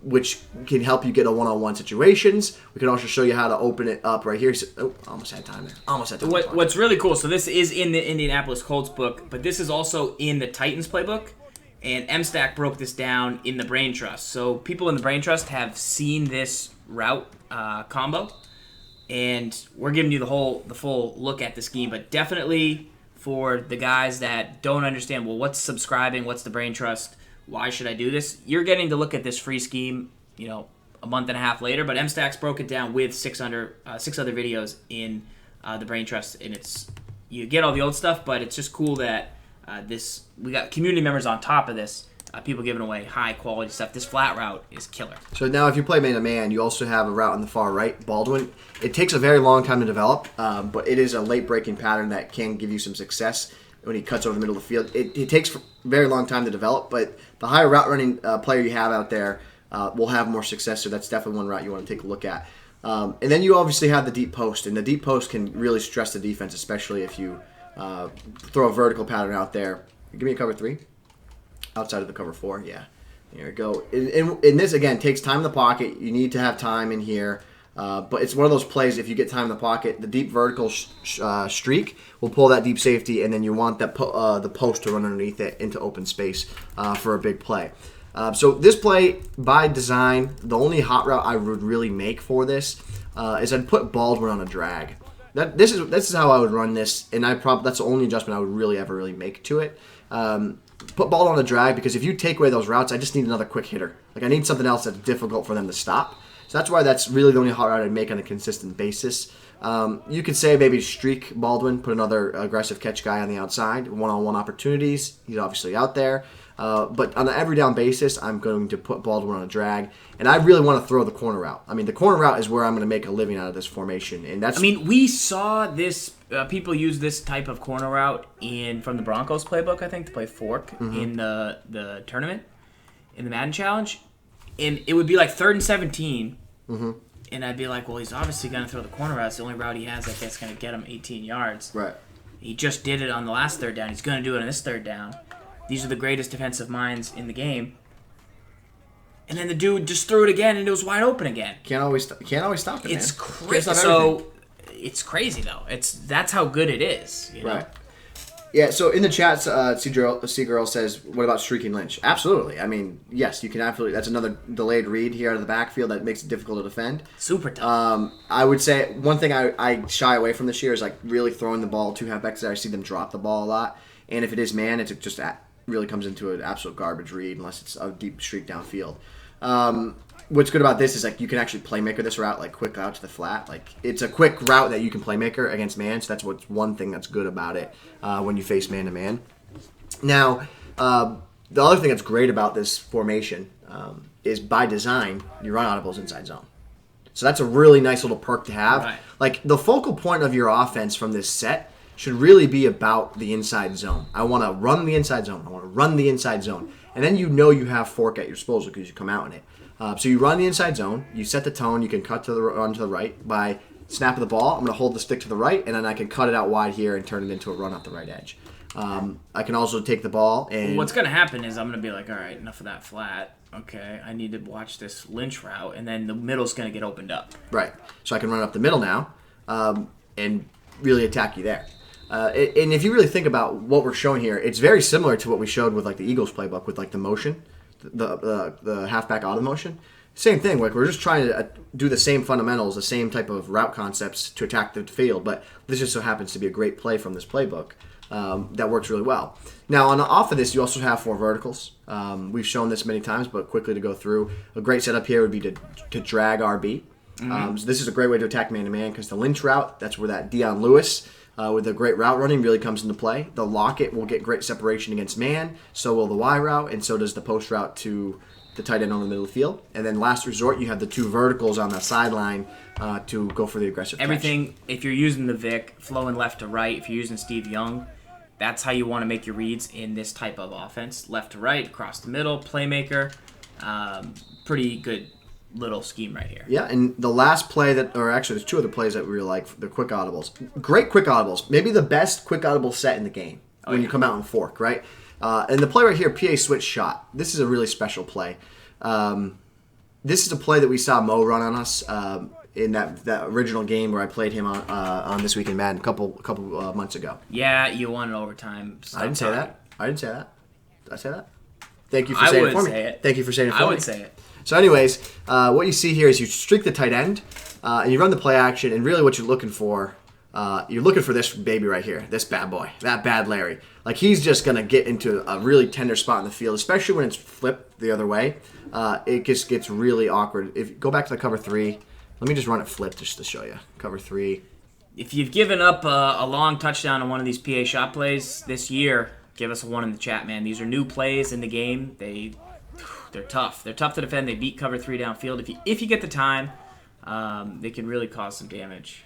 [SPEAKER 2] which can help you get a one-on-one situations. We can also show you how to open it up right here. So, almost had time there. Almost had time.
[SPEAKER 1] What's really cool, so this is in the Indianapolis Colts book, but this is also in the Titans playbook. And MStack broke this down in the Brain Trust. So people in the Brain Trust have seen this route combo, and we're giving you the full look at the scheme. But definitely for the guys that don't understand, well, what's subscribing, what's the Brain Trust, why should I do this? You're getting to look at this free scheme, a month and a half later. But MStack's broke it down with six other videos in the Brain Trust, and you get all the old stuff, but it's just cool that. We got community members on top of this, people giving away high quality stuff. This flat route is killer.
[SPEAKER 2] So now if you play man-to-man, you also have a route on the far right, Baldwin. It takes a very long time to develop, but it is a late breaking pattern that can give you some success when he cuts over the middle of the field. It takes a very long time to develop, but the higher route running player you have out there will have more success, so that's definitely one route you want to take a look at. And then you obviously have the deep post, and the deep post can really stress the defense, especially if you throw a vertical pattern out there. Give me a cover 3. Outside of the cover 4, yeah. There we go. And this, again, takes time in the pocket. You need to have time in here. But it's one of those plays, if you get time in the pocket, the deep vertical streak will pull that deep safety, and then you want that the post to run underneath it into open space for a big play. So this play, by design, the only hot route I would really make for this is I'd put Baldwin on a drag. This is how I would run this, and that's the only adjustment I would really make to it. Put Baldwin on a drag, because if you take away those routes, I just need another quick hitter. Like, I need something else that's difficult for them to stop. So that's why that's really the only hot route I'd make on a consistent basis. You could say maybe streak Baldwin, put another aggressive catch guy on the outside, one-on-one opportunities. He's obviously out there. But on an every down basis, I'm going to put Baldwin on a drag. And I really want to throw the corner route. I mean, the corner route is where I'm going to make a living out of this formation. And that's.
[SPEAKER 1] I mean, we saw this. People use this type of corner route from the Broncos playbook, I think, to play fork in the tournament, in the Madden Challenge. And it would be like 3rd and 17. And I'd be like, well, he's obviously going to throw the corner route. It's the only route he has that's going to get him 18 yards.
[SPEAKER 2] Right.
[SPEAKER 1] He just did it on the last 3rd down. He's going to do it on this 3rd down. These are the greatest defensive minds in the game. And then the dude just threw it again, and it was wide open again.
[SPEAKER 2] Can't always stop it, man.
[SPEAKER 1] It's crazy. So it's crazy though. That's how good it is.
[SPEAKER 2] Right. Yeah. So in the chat, Seagirl says, "What about streaking Lynch?" Absolutely. I mean, yes, you can absolutely. That's another delayed read here out of the backfield that makes it difficult to defend.
[SPEAKER 1] Super tough.
[SPEAKER 2] I would say one thing I shy away from this year is like really throwing the ball to halfbacks. I see them drop the ball a lot, and if it is man, it just really comes into an absolute garbage read unless it's a deep streak downfield. What's good about this is like you can actually playmaker this route, like quick out to the flat. Like it's a quick route that you can playmaker against man. So that's what's one thing that's good about it when you face man to man. Now, the other thing that's great about this formation is by design you run audibles inside zone. So that's a really nice little perk to have.
[SPEAKER 1] Right.
[SPEAKER 2] Like the focal point of your offense from this set should really be about the inside zone. I want to run the inside zone. I want to run the inside zone. And then you have fork at your disposal because you come out in it. So you run the inside zone. You set the tone. You can cut to the right by snap of the ball. I'm going to hold the stick to the right, and then I can cut it out wide here and turn it into a run off the right edge. I can also take the ball and...
[SPEAKER 1] What's going to happen is I'm going to be like, all right, enough of that flat. Okay, I need to watch this Lynch route, and then the middle's going to get opened up.
[SPEAKER 2] Right. So I can run up the middle now and really attack you there. And if you really think about what we're showing here, it's very similar to what we showed with like the Eagles playbook with like the motion, the halfback auto motion. Same thing. Like we're just trying to do the same fundamentals, the same type of route concepts to attack the field. But this just so happens to be a great play from this playbook that works really well. Now off of this, you also have 4 verticals. We've shown this many times, but quickly to go through, a great setup here would be to drag RB. So this is a great way to attack man-to-man because the Lynch route, that's where that Dion Lewis with a great route running really comes into play. The locket will get great separation against man, so will the Y route, and so does the post route to the tight end on the middle of the field. And then last resort, you have the 2 verticals on the sideline to go for the aggressive
[SPEAKER 1] Everything,
[SPEAKER 2] catch.
[SPEAKER 1] if you're using the Vick, flowing left to right, if you're using Steve Young, that's how you want to make your reads in this type of offense. Left to right, across the middle, playmaker. Pretty good little scheme right here.
[SPEAKER 2] Yeah, and the last play actually there's two other plays that we really like, the quick audibles. Great quick audibles. Maybe the best quick audible set in the game when you come out and fork, right? And the play right here, PA switch shot. This is a really special play. This is a play that we saw Mo run on us in that original game where I played him on This Week in Madden a couple months ago.
[SPEAKER 1] Yeah, you won in overtime.
[SPEAKER 2] I didn't say that. Did I say that? Thank you for saying it for me. Thank you for saying it for me.
[SPEAKER 1] I would say it.
[SPEAKER 2] So anyways, what you see here is you streak the tight end, and you run the play action, and really what you're looking for this baby right here, this bad boy, that bad Larry. Like, he's just going to get into a really tender spot in the field, especially when it's flipped the other way. It just gets really awkward. If you go back to the cover 3, let me just run it flipped just to show you. Cover 3.
[SPEAKER 1] If you've given up a long touchdown on one of these PA shot plays this year, give us a 1 in the chat, man. These are new plays in the game. They're tough. They're tough to defend. They beat cover 3 downfield. If you get the time, they can really cause some damage.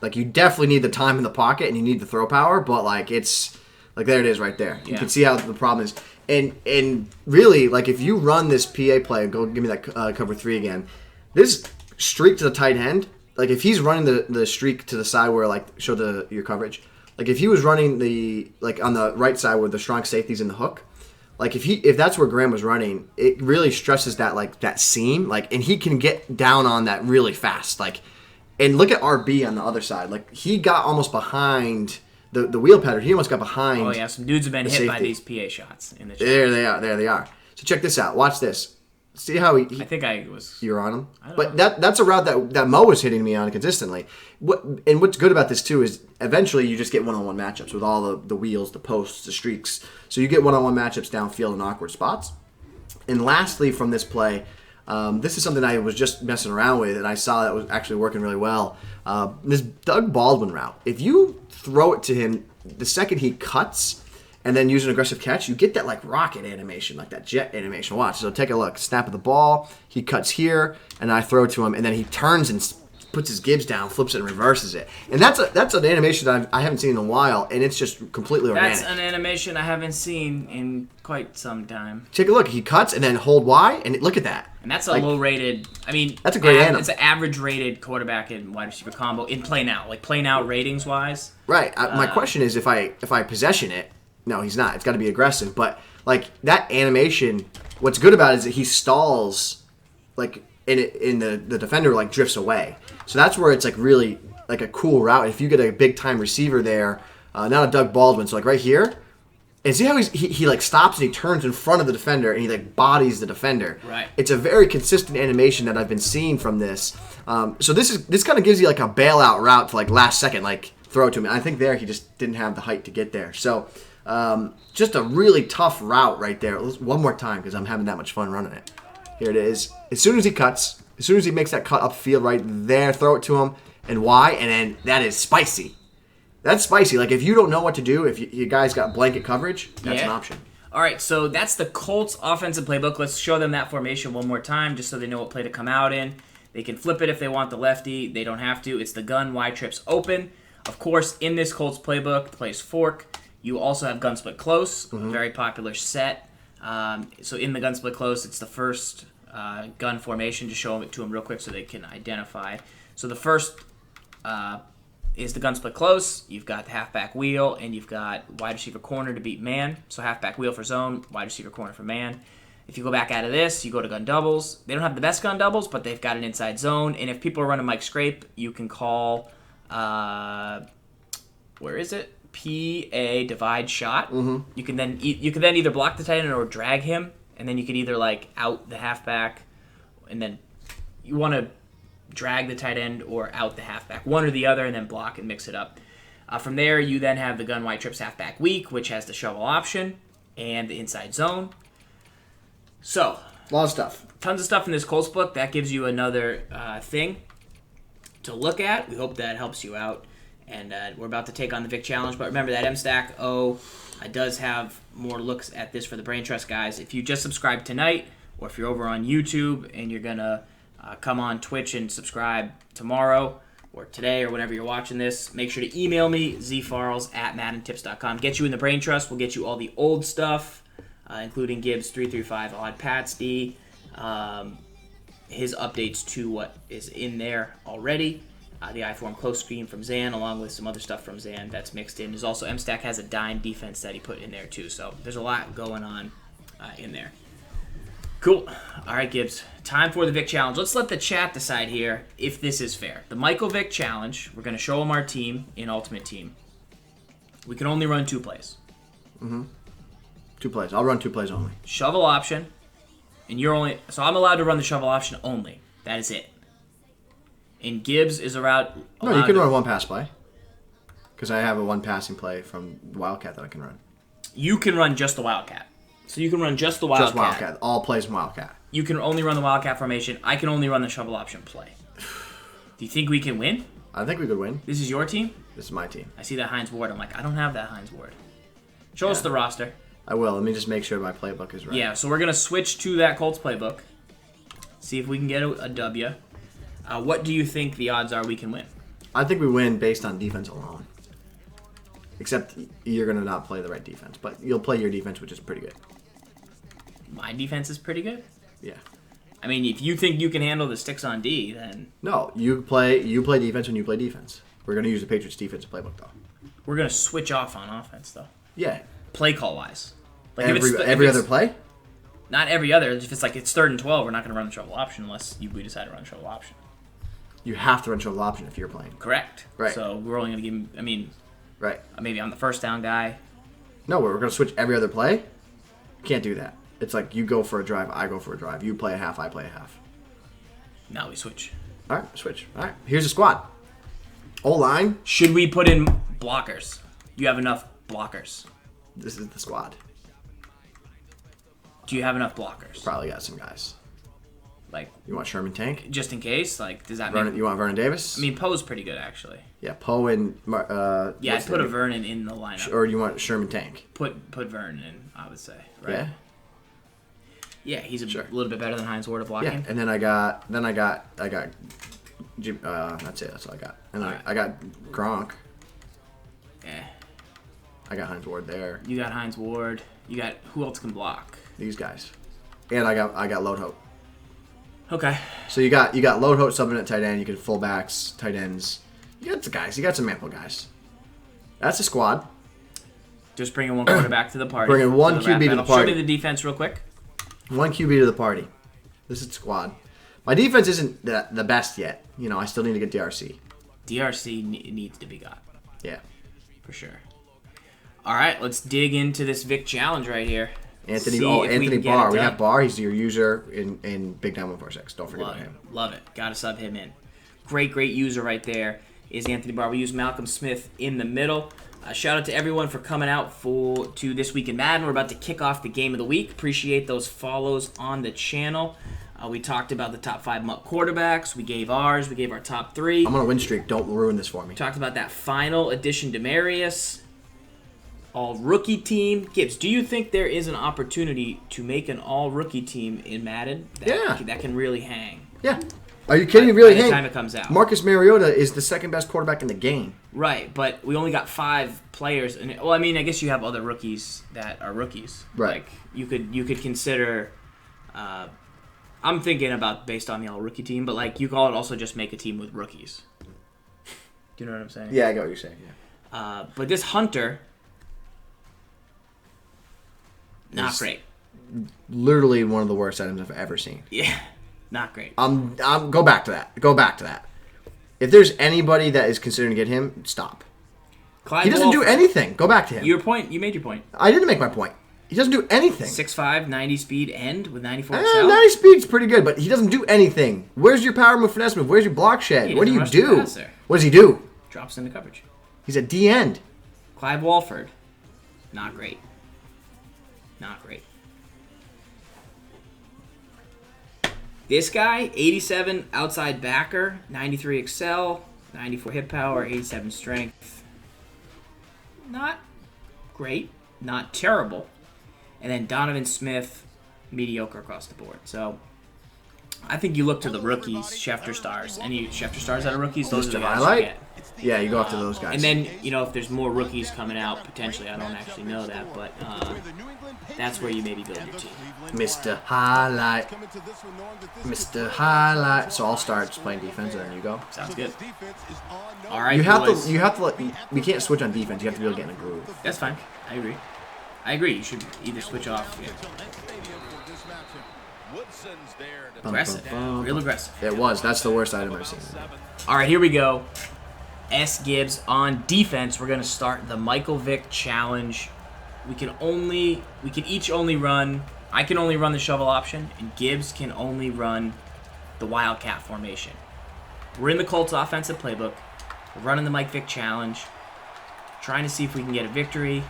[SPEAKER 2] Like, you definitely need the time in the pocket and you need the throw power, but it's there it is right there. You can see how the problem is. And really, like, if you run this PA play, go give me that cover 3 again. This streak to the tight end, like, if he's running the streak to the side where, like, show your coverage. Like, if he was running on the right side where the strong safety's in the hook, like, if that's where Graham was running, it really stresses that seam, like, and he can get down on that really fast, like. And look at RB on the other side. Like, he got almost behind the wheel pattern. He almost got behind.
[SPEAKER 1] Oh yeah, some dudes have been hit by these PA shots in the chat.
[SPEAKER 2] There they are. So check this out. Watch this. See how he
[SPEAKER 1] I think I was.
[SPEAKER 2] You were on him, but that's a route that Mo was hitting me on consistently. What's good about this too is eventually you just get one-on-one matchups with all the wheels, the posts, the streaks. So you get one-on-one matchups downfield in awkward spots. And lastly, from this play. This is something I was just messing around with, and I saw that was actually working really well. This Doug Baldwin route. If you throw it to him, the second he cuts and then use an aggressive catch, you get that like rocket animation, like that jet animation. Watch. So take a look. Snap of the ball. He cuts here, and I throw it to him, and then he turns and puts his Gibbs down, flips it, and reverses it. And that's an animation that I haven't seen in a while, and it's just completely organic.
[SPEAKER 1] That's an animation I haven't seen in quite some time.
[SPEAKER 2] Take a look. He cuts and then hold Y, and look at that.
[SPEAKER 1] And that's a low-rated. I mean,
[SPEAKER 2] that's a great animal.
[SPEAKER 1] It's an average-rated quarterback and wide receiver combo in play now, like play now ratings-wise.
[SPEAKER 2] Right. My question is, if I possession it, no, he's not. It's got to be aggressive. But like that animation, what's good about it is that he stalls, like. In the defender like drifts away, so that's where it's like really like a cool route. If you get a big time receiver there, not a Doug Baldwin, so like right here, and see how he like stops and he turns in front of the defender and he like bodies the defender.
[SPEAKER 1] Right.
[SPEAKER 2] It's a very consistent animation that I've been seeing from this. So this kind of gives you like a bailout route to like last second like throw it to him. And I think there he just didn't have the height to get there. So just a really tough route right there. One more time because I'm having that much fun running it. Here it is. As soon as he cuts, as soon as he makes that cut upfield right there, throw it to him, and Y, and then that is spicy. That's spicy. Like, if you don't know what to do, if you guys got blanket coverage, that's an option.
[SPEAKER 1] All right, so that's the Colts offensive playbook. Let's show them that formation one more time just so they know what play to come out in. They can flip it if they want the lefty. They don't have to. It's the gun, Y trips open. Of course, in this Colts playbook, the plays fork. You also have gun split close, very popular set. So in the gun split close, it's the first gun formation. Just show it to them real quick so they can identify. So the first is the gun split close. You've got the halfback wheel, and you've got wide receiver corner to beat man. So halfback wheel for zone, wide receiver corner for man. If you go back out of this, you go to gun doubles. They don't have the best gun doubles, but they've got an inside zone. And if people are running Mike Scrape, you can call, where is it? PA divide shot. You can then either block the tight end or drag him, and then you can either like out the halfback, and then you want to drag the tight end or out the halfback, one or the other, and then block and mix it up. From there, you then have the gun white trips halfback weak, which has the shovel option and the inside zone. So
[SPEAKER 2] a lot of stuff,
[SPEAKER 1] tons of stuff in this Colts book. That gives you another thing to look at. We hope that helps you out. And we're about to take on the Vick Challenge. But remember that MStack does have more looks at this for the Brain Trust guys. If you just subscribe tonight, or if you're over on YouTube and you're going to come on Twitch and subscribe tomorrow or today or whenever you're watching this, make sure to email me, zfarles@maddentips.com. Get you in the Brain Trust. We'll get you all the old stuff, including Gibbs 335, Odd Pats D, his updates to what is in there already. The I-form close screen from Zan, along with some other stuff from Zan that's mixed in. There's also MStack has a dime defense that he put in there too. So there's a lot going on in there. Cool. All right, Gibbs. Time for the Vick Challenge. Let's let the chat decide here if this is fair. The Michael Vick Challenge, we're going to show them our team in Ultimate Team. We can only run 2 plays.
[SPEAKER 2] 2 plays. I'll run 2 plays only.
[SPEAKER 1] Shovel option, and you're only... So I'm allowed to run the shovel option only. That is it. And Gibbs is allowed...
[SPEAKER 2] No, you can run 1 pass play. Because I have a 1 passing play from Wildcat that I can run.
[SPEAKER 1] You can run just the Wildcat. So you can run just the Wildcat.
[SPEAKER 2] Just Wildcat. All plays from Wildcat.
[SPEAKER 1] You can only run the Wildcat formation. I can only run the shovel option play. Do you think we can win?
[SPEAKER 2] I think we could win.
[SPEAKER 1] This is your team?
[SPEAKER 2] This is my team.
[SPEAKER 1] I see that Hines Ward. I'm like, I don't have that Hines Ward. Show us the roster.
[SPEAKER 2] I will. Let me just make sure my playbook is right.
[SPEAKER 1] Yeah, so we're going to switch to that Colts playbook. See if we can get a W. What do you think the odds are we can win?
[SPEAKER 2] I think we win based on defense alone. Except you're going to not play the right defense. But you'll play your defense, which is pretty good.
[SPEAKER 1] My defense is pretty good?
[SPEAKER 2] Yeah.
[SPEAKER 1] I mean, if you think you can handle the sticks on D, then...
[SPEAKER 2] No, you play defense when you play defense. We're going to use the Patriots defense playbook, though.
[SPEAKER 1] We're going to switch off on offense, though.
[SPEAKER 2] Yeah.
[SPEAKER 1] Play call-wise.
[SPEAKER 2] Like every other play?
[SPEAKER 1] Not every other. If it's like it's 3rd and 12, we're not going to run the shovel option unless we decide to run shovel option.
[SPEAKER 2] You have to run shovel option if you're playing.
[SPEAKER 1] Correct.
[SPEAKER 2] Right.
[SPEAKER 1] So we're only going to give him... I mean...
[SPEAKER 2] Right.
[SPEAKER 1] Maybe I'm the first down guy.
[SPEAKER 2] No, we're going to switch every other play? You can't do that. It's like you go for a drive, I go for a drive. You play a half, I play a half.
[SPEAKER 1] Now we switch.
[SPEAKER 2] All right, switch. All right, here's the squad. O-line.
[SPEAKER 1] Should we put in blockers? You have enough blockers.
[SPEAKER 2] This is the squad.
[SPEAKER 1] Do you have enough blockers?
[SPEAKER 2] Probably got some guys.
[SPEAKER 1] Like,
[SPEAKER 2] you want Sherman Tank?
[SPEAKER 1] Just in case? Like, does that
[SPEAKER 2] Vernon, you want Vernon Davis?
[SPEAKER 1] I mean, Poe's pretty good, actually.
[SPEAKER 2] Yeah, Poe and...
[SPEAKER 1] yeah, I'd put a Vernon in the lineup.
[SPEAKER 2] Or you want Sherman Tank?
[SPEAKER 1] Put Vernon in, I would say. Right?
[SPEAKER 2] Yeah?
[SPEAKER 1] Yeah, he's a little bit better than Hines Ward at blocking.
[SPEAKER 2] Yeah, and then I got Jim, that's it. That's all I got. And I got Gronk.
[SPEAKER 1] Yeah.
[SPEAKER 2] I got Hines Ward there.
[SPEAKER 1] You got Hines Ward. You got who else can block?
[SPEAKER 2] These guys. And I got Load Hope.
[SPEAKER 1] Okay.
[SPEAKER 2] So you got Load Hope subbing at tight end. You can fullbacks, tight ends. You got the guys. You got some ample guys. That's a squad.
[SPEAKER 1] Just bringing one quarterback to the party.
[SPEAKER 2] Bringing one QB to the party.
[SPEAKER 1] Show me the defense real quick.
[SPEAKER 2] One QB to the party. This is the squad. My defense isn't the best yet. You know, I still need to get DRC.
[SPEAKER 1] DRC needs to be got.
[SPEAKER 2] Yeah.
[SPEAKER 1] For sure. All right, let's dig into this Vick Challenge right here.
[SPEAKER 2] Anthony Barr. We have Barr. He's your user in Big 9146. Don't forget about him.
[SPEAKER 1] Love it. Got to sub him in. Great user right there is Anthony Barr. We use Malcolm Smith in the middle. Shout out to everyone for coming out to This Week in Madden. We're about to kick off the game of the week. Appreciate those follows on the channel. We talked about the top 5 MUT quarterbacks. We gave ours. We gave our top 3.
[SPEAKER 2] I'm on a win streak. Don't ruin this for me.
[SPEAKER 1] Talked about that final edition Demaryius. All-rookie team. Gibbs, do you think there is an opportunity to make an all-rookie team in Madden that can really hang?
[SPEAKER 2] Yeah. Are you kidding me? Really hang?
[SPEAKER 1] By the time it comes out.
[SPEAKER 2] Marcus Mariota is the second best quarterback in the game.
[SPEAKER 1] Right, but we only got 5 players. Well, I mean, I guess you have other rookies that are rookies.
[SPEAKER 2] Right.
[SPEAKER 1] Like, you could consider... I'm thinking about based on the all-rookie team, but, like, you could also just make a team with rookies. Do you know what I'm saying?
[SPEAKER 2] Yeah, I get what you're saying, yeah.
[SPEAKER 1] But this Hunter... Not great.
[SPEAKER 2] Literally one of the worst items I've ever seen.
[SPEAKER 1] Yeah, not great.
[SPEAKER 2] Go back to that. If there's anybody that is considering to get him, stop. He doesn't do anything. Go back to him.
[SPEAKER 1] You made your point.
[SPEAKER 2] I didn't make my point. He doesn't do anything.
[SPEAKER 1] 6'5", 90 speed, end with 94 excel.
[SPEAKER 2] 90 speed's pretty good, but he doesn't do anything. Where's your power move, finesse move? Where's your block shed? What do you do? What does he do?
[SPEAKER 1] Drops into coverage.
[SPEAKER 2] He's a D end.
[SPEAKER 1] Clive Walford, not great. Not great. This guy, 87 outside backer, 93 excel, 94 hit power, 87 strength. Not great, not terrible. And then Donovan Smith, mediocre across the board. So I think you look to the rookies, Schefter stars. Any Schefter stars that are rookies, those are the guys you
[SPEAKER 2] highlight?
[SPEAKER 1] get.
[SPEAKER 2] Yeah, you go after those guys.
[SPEAKER 1] And then, if there's more rookies coming out, potentially, I don't actually know that, but that's where you maybe build your team.
[SPEAKER 2] Mr. Highlight. Mr. Highlight. So I'll start just playing defense, and then you go.
[SPEAKER 1] Sounds good. All right,
[SPEAKER 2] You have
[SPEAKER 1] boys.
[SPEAKER 2] to. We can't switch on defense. You have to be able to get in a groove.
[SPEAKER 1] That's fine. I agree. You should either switch off. Yeah. Aggressive. Real aggressive.
[SPEAKER 2] It was. That's the worst item I've seen.
[SPEAKER 1] All right, here we go. S. Gibbs on defense. We're going to start the Michael Vick challenge. We can each only run. I can only run the shovel option, and Gibbs can only run the Wildcat formation. We're in the Colts offensive playbook. We're running the Mike Vick challenge. Trying to see if we can get a victory.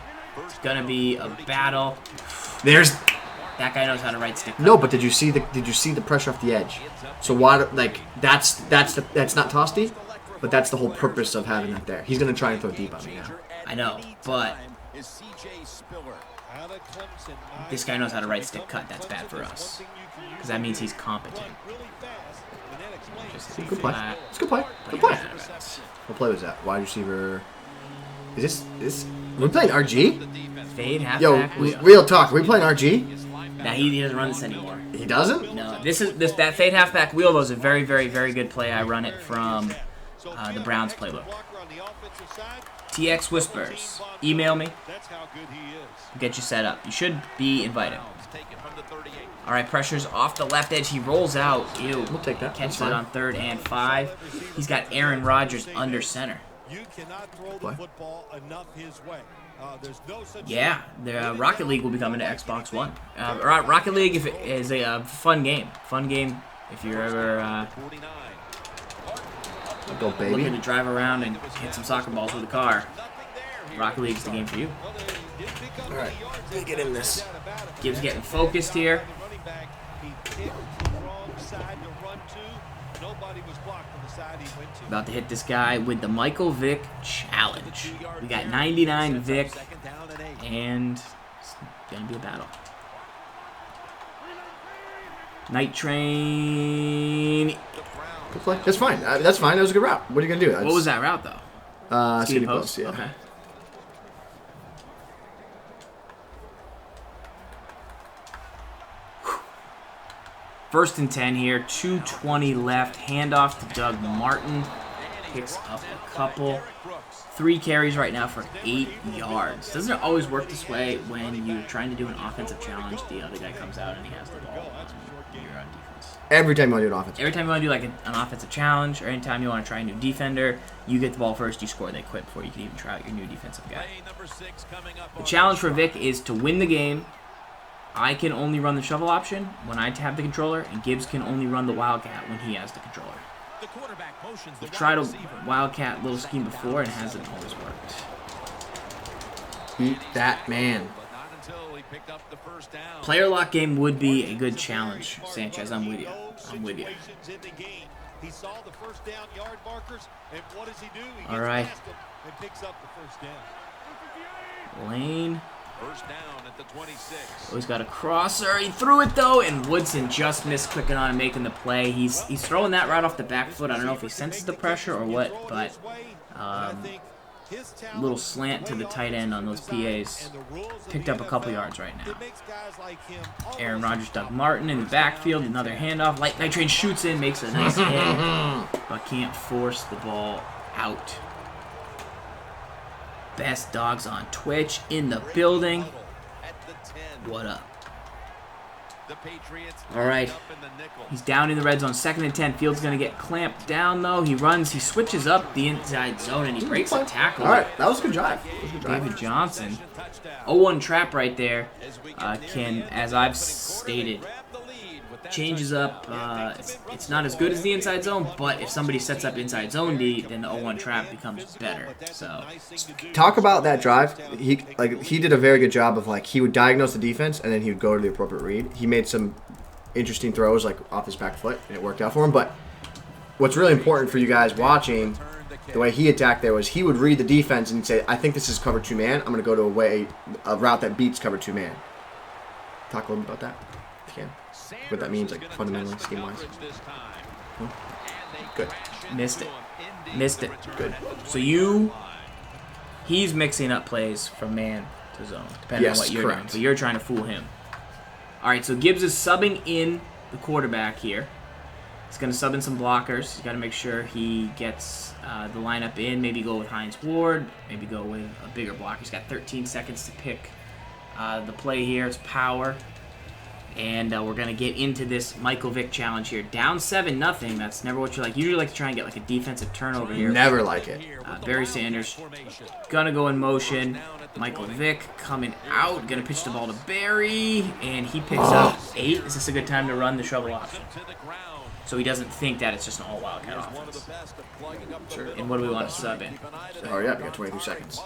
[SPEAKER 1] It's going to be a battle. That guy knows how to right stick.
[SPEAKER 2] No, but did you see the pressure off the edge? So why that's not toasty, but that's the whole purpose of having that there. He's gonna try and throw deep on me now.
[SPEAKER 1] I know, but this guy knows how to right stick cut. That's bad for us because that means he's competent.
[SPEAKER 2] Good play. It's a good play. Good play. What play was that? Wide receiver. Is this? Are we playing RG?
[SPEAKER 1] Fade halfback.
[SPEAKER 2] Yo, real talk. Are we playing RG?
[SPEAKER 1] Nah, he doesn't run this anymore.
[SPEAKER 2] He doesn't?
[SPEAKER 1] No, that fade halfback wheel was a very, very, very good play. I run it from the Browns playbook. TX Whispers, email me. Get you set up. You should be invited. All right, pressure's off the left edge. He rolls out. Ew.
[SPEAKER 2] We'll take that.
[SPEAKER 1] Catches it on 3rd and 5. He's got Aaron Rodgers under center.
[SPEAKER 3] You cannot throw the football enough his way. There's no such
[SPEAKER 1] Yeah, the Rocket League will be coming to Xbox One. Rocket League is a fun game. Fun game if you're ever
[SPEAKER 2] Go, baby.
[SPEAKER 1] looking to drive around and hit some soccer balls with a car. Rocket League's the game for you.
[SPEAKER 2] All right, let me get in this.
[SPEAKER 1] Gibbs getting focused here. About to hit this guy with the Michael Vick challenge. We got 99 Vick, and it's gonna be a battle. Night Train.
[SPEAKER 2] Good play. That's fine. That's fine. That was a good route. What are you gonna do?
[SPEAKER 1] What was that route though?
[SPEAKER 2] Skinny
[SPEAKER 1] post?
[SPEAKER 2] post. Yeah.
[SPEAKER 1] Okay. First and 10 here, 2:20 left. Handoff to Doug Martin. Picks up a couple. 3 carries right now for 8 yards. Doesn't it always work this way when you're trying to do an offensive challenge? The other guy comes out and he has the ball. You're on defense.
[SPEAKER 2] Every time you want to do an offense.
[SPEAKER 1] Every time you want to do like an offensive challenge, or anytime you want to try a new defender, you get the ball first, you score, they quit before you can even try out your new defensive guy. The challenge for Vick is to win the game. I can only run the shovel option when I have the controller, and Gibbs can only run the Wildcat when he has the controller. We've tried a Wildcat little scheme before, and it hasn't always worked.
[SPEAKER 2] Eat that man.
[SPEAKER 1] Player lock game would be a good challenge, Sanchez. I'm with you. I'm with you. All right. Lane.
[SPEAKER 3] First down at the 26.
[SPEAKER 1] Oh, he's got a crosser. He threw it though, and Woodson just missed clicking on and making the play. He's throwing that right off the back foot. I don't know if he senses the pressure or what, but little slant to the tight end on those PAs. Picked up a couple yards right now. Aaron Rodgers, Doug Martin in the backfield. Another handoff. Night Train shoots in, makes a nice hit, but can't force the ball out. Best dogs on Twitch in the building. What up? All right. He's down in the red zone. 2nd and 10. Field's going to get clamped down, though. He runs. He switches up the inside zone, and he breaks a tackle.
[SPEAKER 2] All right. That was a good drive.
[SPEAKER 1] David Johnson. 0-1 trap right there. Can, as I've stated, changes up. It's not as good as the inside zone, but if somebody sets up inside zone D, then the 0-1 trap becomes better. So
[SPEAKER 2] talk about that drive. He did a very good job of he would diagnose the defense and then he would go to the appropriate read. He made some interesting throws off his back foot and it worked out for him. But what's really important for you guys watching, the way he attacked there was he would read the defense and say, I think this is cover 2 man. I'm going to go to a route that beats cover 2 man. Talk a little bit about that if you can. what that means, like fundamentally, scheme-wise. Good.
[SPEAKER 1] Missed it. Missed it.
[SPEAKER 2] Good.
[SPEAKER 1] So he's mixing up plays from man to zone, depending on what you're doing. But you're trying to fool him. All right, so Gibbs is subbing in the quarterback here. He's going to sub in some blockers. He's got to make sure he gets the lineup in. Maybe go with Hines Ward. Maybe go with a bigger blocker. He's got 13 seconds to pick the play here. It's power. And we're going to get into this Michael Vick challenge here. Down 7-0. That's never what you like. Usually like to try and get like a defensive turnover here.
[SPEAKER 2] Never like it.
[SPEAKER 1] Barry Sanders going to go in motion. Michael Vick coming out. Going to pitch the ball to Barry. And he picks up 8. Is this a good time to run the shovel option? So he doesn't think that it's just an all Wildcat offense.
[SPEAKER 2] Sure.
[SPEAKER 1] And what do we want to sub in?
[SPEAKER 2] Oh, yeah, we got 22 seconds.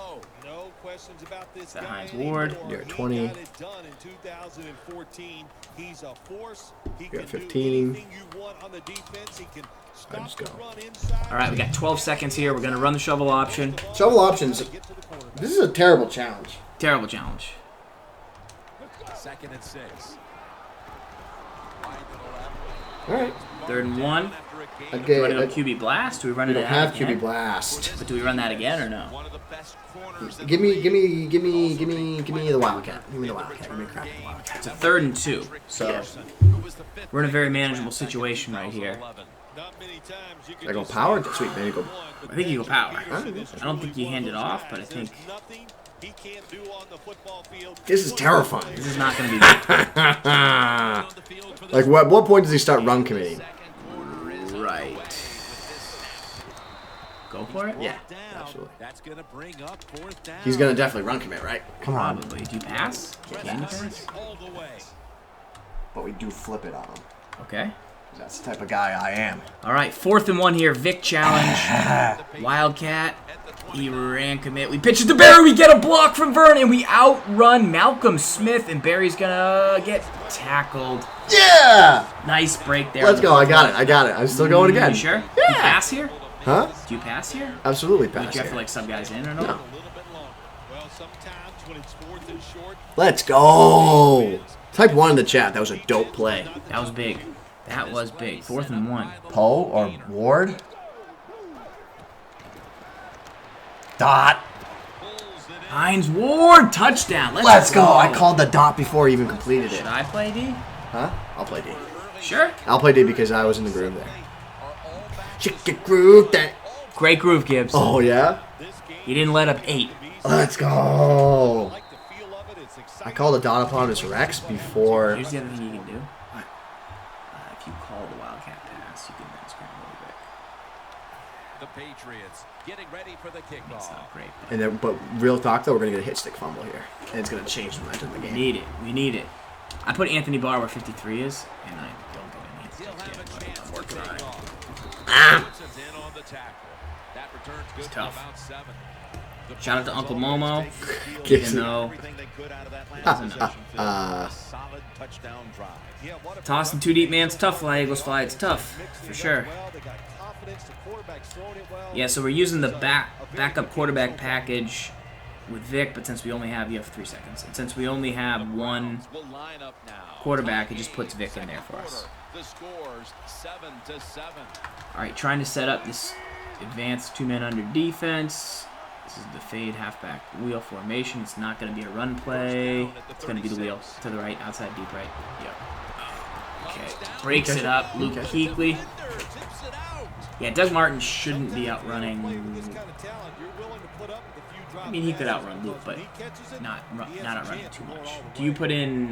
[SPEAKER 1] Is that Hines Ward?
[SPEAKER 2] You're at 20. You're at 15. I just go.
[SPEAKER 1] All right, we got 12 seconds here. We're going to run the shovel option.
[SPEAKER 2] Shovel options. This is a terrible challenge.
[SPEAKER 1] Terrible challenge.
[SPEAKER 3] 2nd and 6.
[SPEAKER 2] All right.
[SPEAKER 1] 3rd and 1.
[SPEAKER 2] Okay.
[SPEAKER 1] Do we run it QB blast? Do we run it?
[SPEAKER 2] We don't have QB blast.
[SPEAKER 1] But do we run that again or no?
[SPEAKER 2] Give me the Wildcat. Give me the Wildcat. Give me a crack at the Wildcat.
[SPEAKER 1] It's a 3rd and 2. So we're in a very manageable situation right here.
[SPEAKER 2] I go power? Sweet, there you go.
[SPEAKER 1] I think you go power. I don't think you hand it off, but I think
[SPEAKER 2] this is terrifying.
[SPEAKER 1] this is not going to be good.
[SPEAKER 2] Like, what point does he start run committing?
[SPEAKER 1] Right. Go for it?
[SPEAKER 2] Yeah, absolutely. He's going to definitely run commit, right? Come on.
[SPEAKER 1] Probably. Do you pass? Can you pass?
[SPEAKER 2] But we do flip it on him.
[SPEAKER 1] Okay.
[SPEAKER 2] That's the type of guy I am.
[SPEAKER 1] All right, 4th and 1 here. Vick challenge. Wildcat. He ran commit. We pitch it to Barry. We get a block from Vern, and we outrun Malcolm Smith, and Barry's going to get tackled.
[SPEAKER 2] Yeah!
[SPEAKER 1] Nice break there.
[SPEAKER 2] Let's go. I got it. I'm still going again.
[SPEAKER 1] You sure?
[SPEAKER 2] Yeah.
[SPEAKER 1] You pass here?
[SPEAKER 2] Huh?
[SPEAKER 1] Do you pass here?
[SPEAKER 2] Absolutely
[SPEAKER 1] Do
[SPEAKER 2] pass
[SPEAKER 1] you have to
[SPEAKER 2] here.
[SPEAKER 1] like sub guys in or no?
[SPEAKER 2] No. Let's go. Type 1 in the chat. That was a dope play.
[SPEAKER 1] That was big. That was big. 4th and 1.
[SPEAKER 2] Poe or Ward? Dot.
[SPEAKER 1] Hines Ward, touchdown.
[SPEAKER 2] Let's go. I called the dot before he even completed it.
[SPEAKER 1] Should I play D?
[SPEAKER 2] Huh? I'll play D.
[SPEAKER 1] Sure.
[SPEAKER 2] I'll play D because I was in the groove there. Chicken groove that.
[SPEAKER 1] Great groove, Gibbs.
[SPEAKER 2] Oh, yeah?
[SPEAKER 1] You didn't let up 8.
[SPEAKER 2] Let's go. I called a dot upon his Rex before.
[SPEAKER 1] Here's the other thing you can do. If you call the Wildcat pass, you can then scramble the Vick.
[SPEAKER 3] The Patriots getting ready for the kickoff.
[SPEAKER 1] It's not great.
[SPEAKER 2] And then, but real talk though, we're gonna get a hit stick fumble here, and it's gonna change the momentum of the
[SPEAKER 1] We
[SPEAKER 2] game.
[SPEAKER 1] need it. We need it. I put Anthony Barr where 53 is, and I don't get any hit sticks yet, but I'm working on it. It's tough. Shout out to Uncle Momo, even though tossing 2 deep, man, it's tough. Fly Eagles fly, it's tough for sure. Yeah, so we're using the backup quarterback package with Vick, but since we only have 3 seconds, and since we only have 1 quarterback, it just puts Vick in there for us. All right, trying to set up this advanced 2-man under defense. This is the fade halfback wheel formation. It's not going to be a run play. It's going to be the wheel to the right, outside deep right. Yep. Okay, breaks it up. Luke Kuechly. Yeah, Doug Martin shouldn't be outrunning. I mean, he could outrun Luke, but not outrunning too much. Do you put in?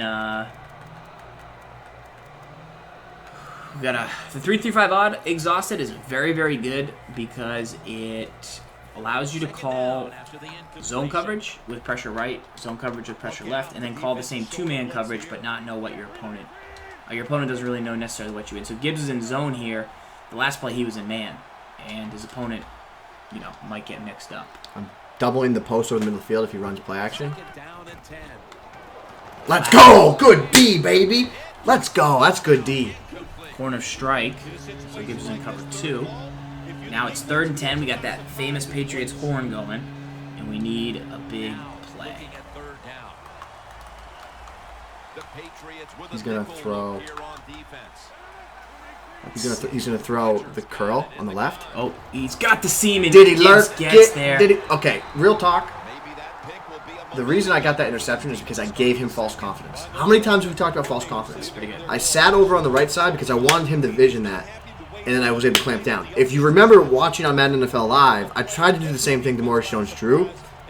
[SPEAKER 1] We got the 3-3-5 odd exhausted is very, very good because it allows you to call zone coverage with pressure right, zone coverage with pressure left, and then call the same 2-man coverage but not know what your opponent doesn't really know necessarily what you in. So Gibbs is in zone here. The last play he was in man, and his opponent, might get mixed up.
[SPEAKER 2] I'm doubling the post over the middle of the field if he runs play action. Let's go! Good D, baby! Let's go. That's good D.
[SPEAKER 1] Corner strike, so Gibbs is in cover 2. Now it's 3rd and 10. We got that famous Patriots horn going, and we need a big play.
[SPEAKER 2] He's gonna throw. He's gonna throw the curl on the left.
[SPEAKER 1] Oh, he's got the seam.
[SPEAKER 2] Did he lurk?
[SPEAKER 1] Gets there.
[SPEAKER 2] Did he? Okay, real talk. The reason I got that interception is because I gave him false confidence. How many times have we talked about false confidence?
[SPEAKER 1] Pretty good.
[SPEAKER 2] I sat over on the right side because I wanted him to vision that, and then I was able to clamp down. If you remember watching on Madden NFL Live, I tried to do the same thing to Demaryius Thomas,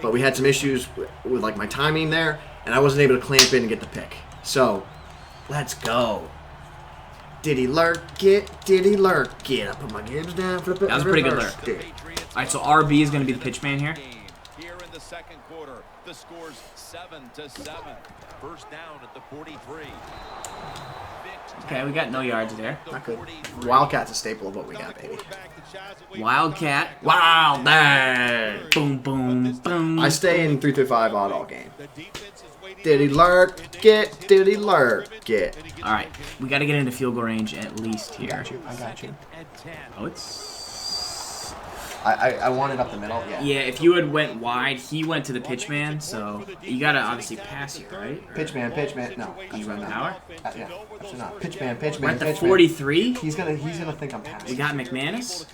[SPEAKER 2] but we had some issues with like my timing there, and I wasn't able to clamp in and get the pick. So, let's go. Did he lurk it? Did he lurk it? I put my games down for the.
[SPEAKER 1] That was a pretty good lurk. All right, so RB is going to be the pitch man here.
[SPEAKER 3] Here in the second quarter, the score's 7-7. First down at the 43.
[SPEAKER 1] Okay, we got no yards there.
[SPEAKER 2] Not good. Wildcat's a staple of what we got, baby.
[SPEAKER 1] Wildcat. Wild man. Boom, boom, boom.
[SPEAKER 2] I stay in 3-5 odd all game. Did he lurk it? Did he lurk it?
[SPEAKER 1] All right, we got to get into field goal range at least here.
[SPEAKER 2] I got you.
[SPEAKER 1] Oh, it's...
[SPEAKER 2] I want it up the middle, yeah.
[SPEAKER 1] Yeah, if you had went wide, he went to the pitch man, so you got to obviously pass here, right?
[SPEAKER 2] Pitch man. No.
[SPEAKER 1] You run power?
[SPEAKER 2] Yeah, actually not. Pitch man.
[SPEAKER 1] We're at the 43.
[SPEAKER 2] He's gonna think I'm passing.
[SPEAKER 1] We got McManus.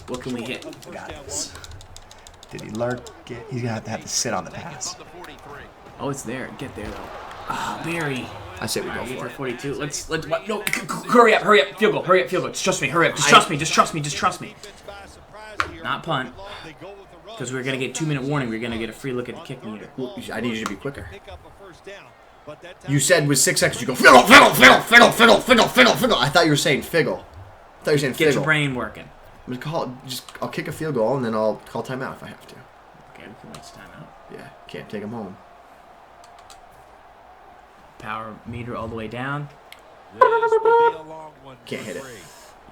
[SPEAKER 1] What can we hit?
[SPEAKER 2] Got this. Did he lurk it? He's gonna have to sit on the pass.
[SPEAKER 1] Oh, it's there. Get there, though. Ah, Barry.
[SPEAKER 2] I say we go
[SPEAKER 1] Get
[SPEAKER 2] for
[SPEAKER 1] to
[SPEAKER 2] it.
[SPEAKER 1] 42. Let's no, hurry up, field goal, Just trust me, hurry up, just trust me. Not punt, because we're gonna get 2-minute warning. We're gonna get a free look at the kick meter.
[SPEAKER 2] I need you to be quicker. You said with 6 seconds you go fiddle. I thought you were saying figgle.
[SPEAKER 1] Get your brain working.
[SPEAKER 2] I'll kick a field goal and then I'll call timeout if I have to.
[SPEAKER 1] Okay, we can watch timeout.
[SPEAKER 2] Yeah, can't take him home.
[SPEAKER 1] Power meter all the way down.
[SPEAKER 2] Can't hit it.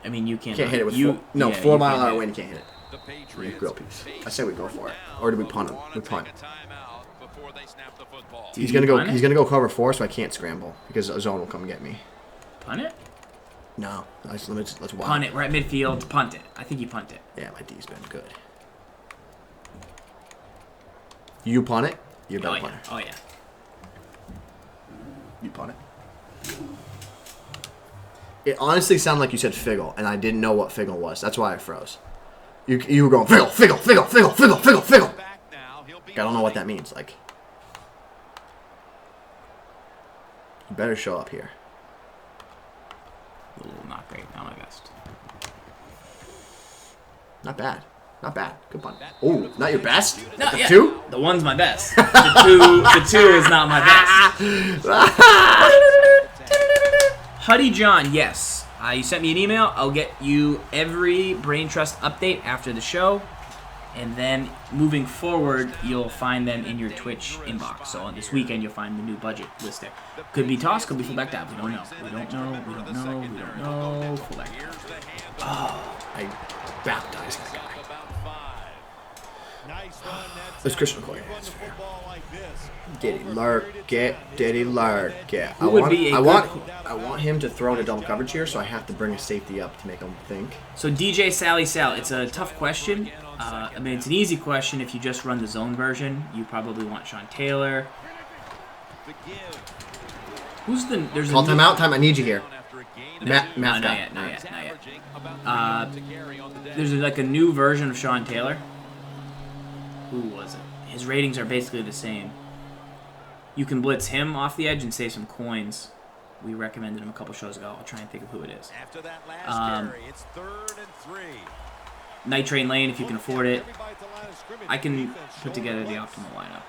[SPEAKER 1] I mean, you can't.
[SPEAKER 2] Can't hit it with
[SPEAKER 1] you.
[SPEAKER 2] 4 mile an hour wind. You can't hit it. Grill piece. I say we go for it, or do we punt him? We punt. He's gonna go. He's gonna go cover 4, so I can't scramble because a zone will come get me.
[SPEAKER 1] Punt it?
[SPEAKER 2] No. Let's wild.
[SPEAKER 1] Punt it. We're at midfield. Punt it. I think you punt it.
[SPEAKER 2] Yeah, my D's been good. You punt it. You're better punter.
[SPEAKER 1] Oh yeah.
[SPEAKER 2] You punt it. It honestly sounded like you said figgle, and I didn't know what figgle was. That's why I froze. You were going figgle. I don't know what that means. Like, you better show up here.
[SPEAKER 1] Ooh, not great. Not my best.
[SPEAKER 2] Not bad. Good punt. Oh, not your best?
[SPEAKER 1] No,
[SPEAKER 2] the 2?
[SPEAKER 1] The 1's my best. The two is not my best. Huddy John, yes. You sent me an email. I'll get you every Brain Trust update after the show. And then moving forward, you'll find them in your Twitch inbox. So on this weekend, you'll find the new budget list there. Could be toss, could be fullback dive. We don't know. Fullback dive.
[SPEAKER 2] Oh, I baptized that guy. That's Christian McCoy. Did he lurk it? Did he lurk it? I want him to throw in a double coverage here, so I have to bring a safety up to make him think.
[SPEAKER 1] So DJ Sally Sal, it's a tough question. I mean, it's an easy question if you just run the zone version. You probably want Sean Taylor. Who's the? There's
[SPEAKER 2] call timeout. Time. I need you here.
[SPEAKER 1] Not yet. There's like a new version of Sean Taylor. Who was it? His ratings are basically the same. You can blitz him off the edge and save some coins. We recommended him a couple shows ago. I'll try and think of who it is.
[SPEAKER 3] After that last carry, it's 3rd and 3.
[SPEAKER 1] Night Train Lane, if you can afford it. I can put together the optimal lineup.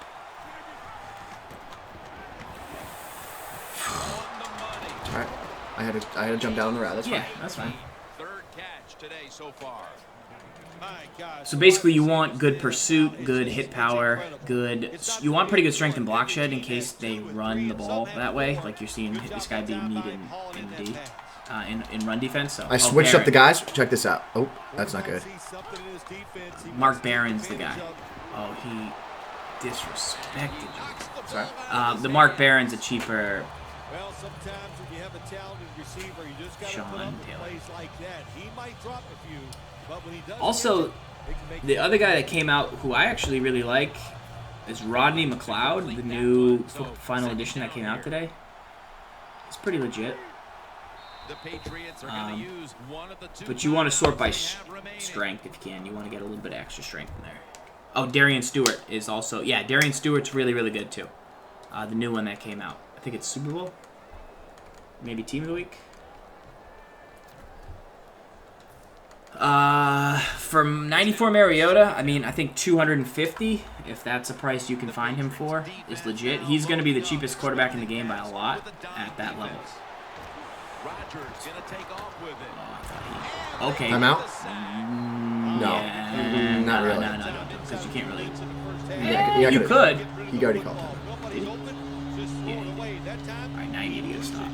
[SPEAKER 2] All right, I had to jump down on the route. That's fine.
[SPEAKER 1] That's fine.
[SPEAKER 3] Third catch today so far.
[SPEAKER 1] So basically, you want good pursuit, good hit power, you want pretty good strength and block shed in case they run the ball that way, like you're seeing this guy being needed in run defense. So
[SPEAKER 2] I switched up the guys. Check this out. Oh, that's not good.
[SPEAKER 1] Mark Barron's the guy. Oh, he disrespected you.
[SPEAKER 2] Sorry.
[SPEAKER 1] The Mark Barron's a cheaper.
[SPEAKER 3] Well, sometimes when you have a talented receiver, you just got to put up plays like that. He might drop a few, but when he does.
[SPEAKER 1] Also, the other guy that came out, who I actually really like, is Rodney McLeod, the new final edition that came out today. It's pretty legit. But you want to sort by strength if you can. You want to get a little bit of extra strength in there. Oh, Darian Stewart is also... Yeah, Darian Stewart's really, really good, too. The new one that came out. I think it's Super Bowl. Maybe Team of the Week. From 94 Mariota, I mean, I think 250, if that's a price you can find him for, is legit. He's going to be the cheapest quarterback in the game by a lot at that level. Okay.
[SPEAKER 2] I'm out? No.
[SPEAKER 1] Yeah.
[SPEAKER 2] Not really.
[SPEAKER 1] No. Because you can't really...
[SPEAKER 2] Yeah,
[SPEAKER 1] you could.
[SPEAKER 2] He already called him.
[SPEAKER 1] Did he? Yeah. Alright, now you need to get a stop.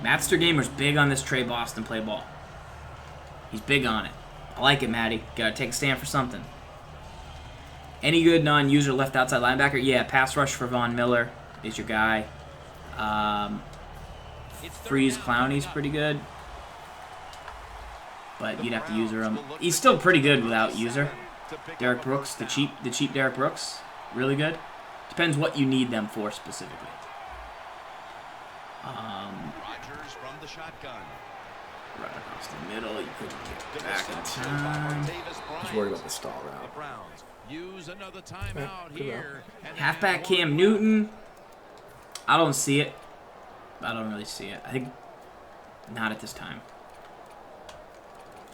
[SPEAKER 1] Mapster Gamer's big on this Trey Boston play ball. He's big on it. I like it, Matty. Gotta take a stand for something. Any good non-user left outside linebacker? Yeah, pass rush for Von Miller is your guy. Freeze Clowney's pretty good. But you'd have to user him. He's still pretty good without user. Derek Brooks, the cheap Derek Brooks. Really good. Depends what you need them for specifically. Right across the middle, you could get back in time.
[SPEAKER 2] Just worried about the stall route.
[SPEAKER 1] Halfback Cam Newton. I don't see it. I don't really see it. I think not at this time.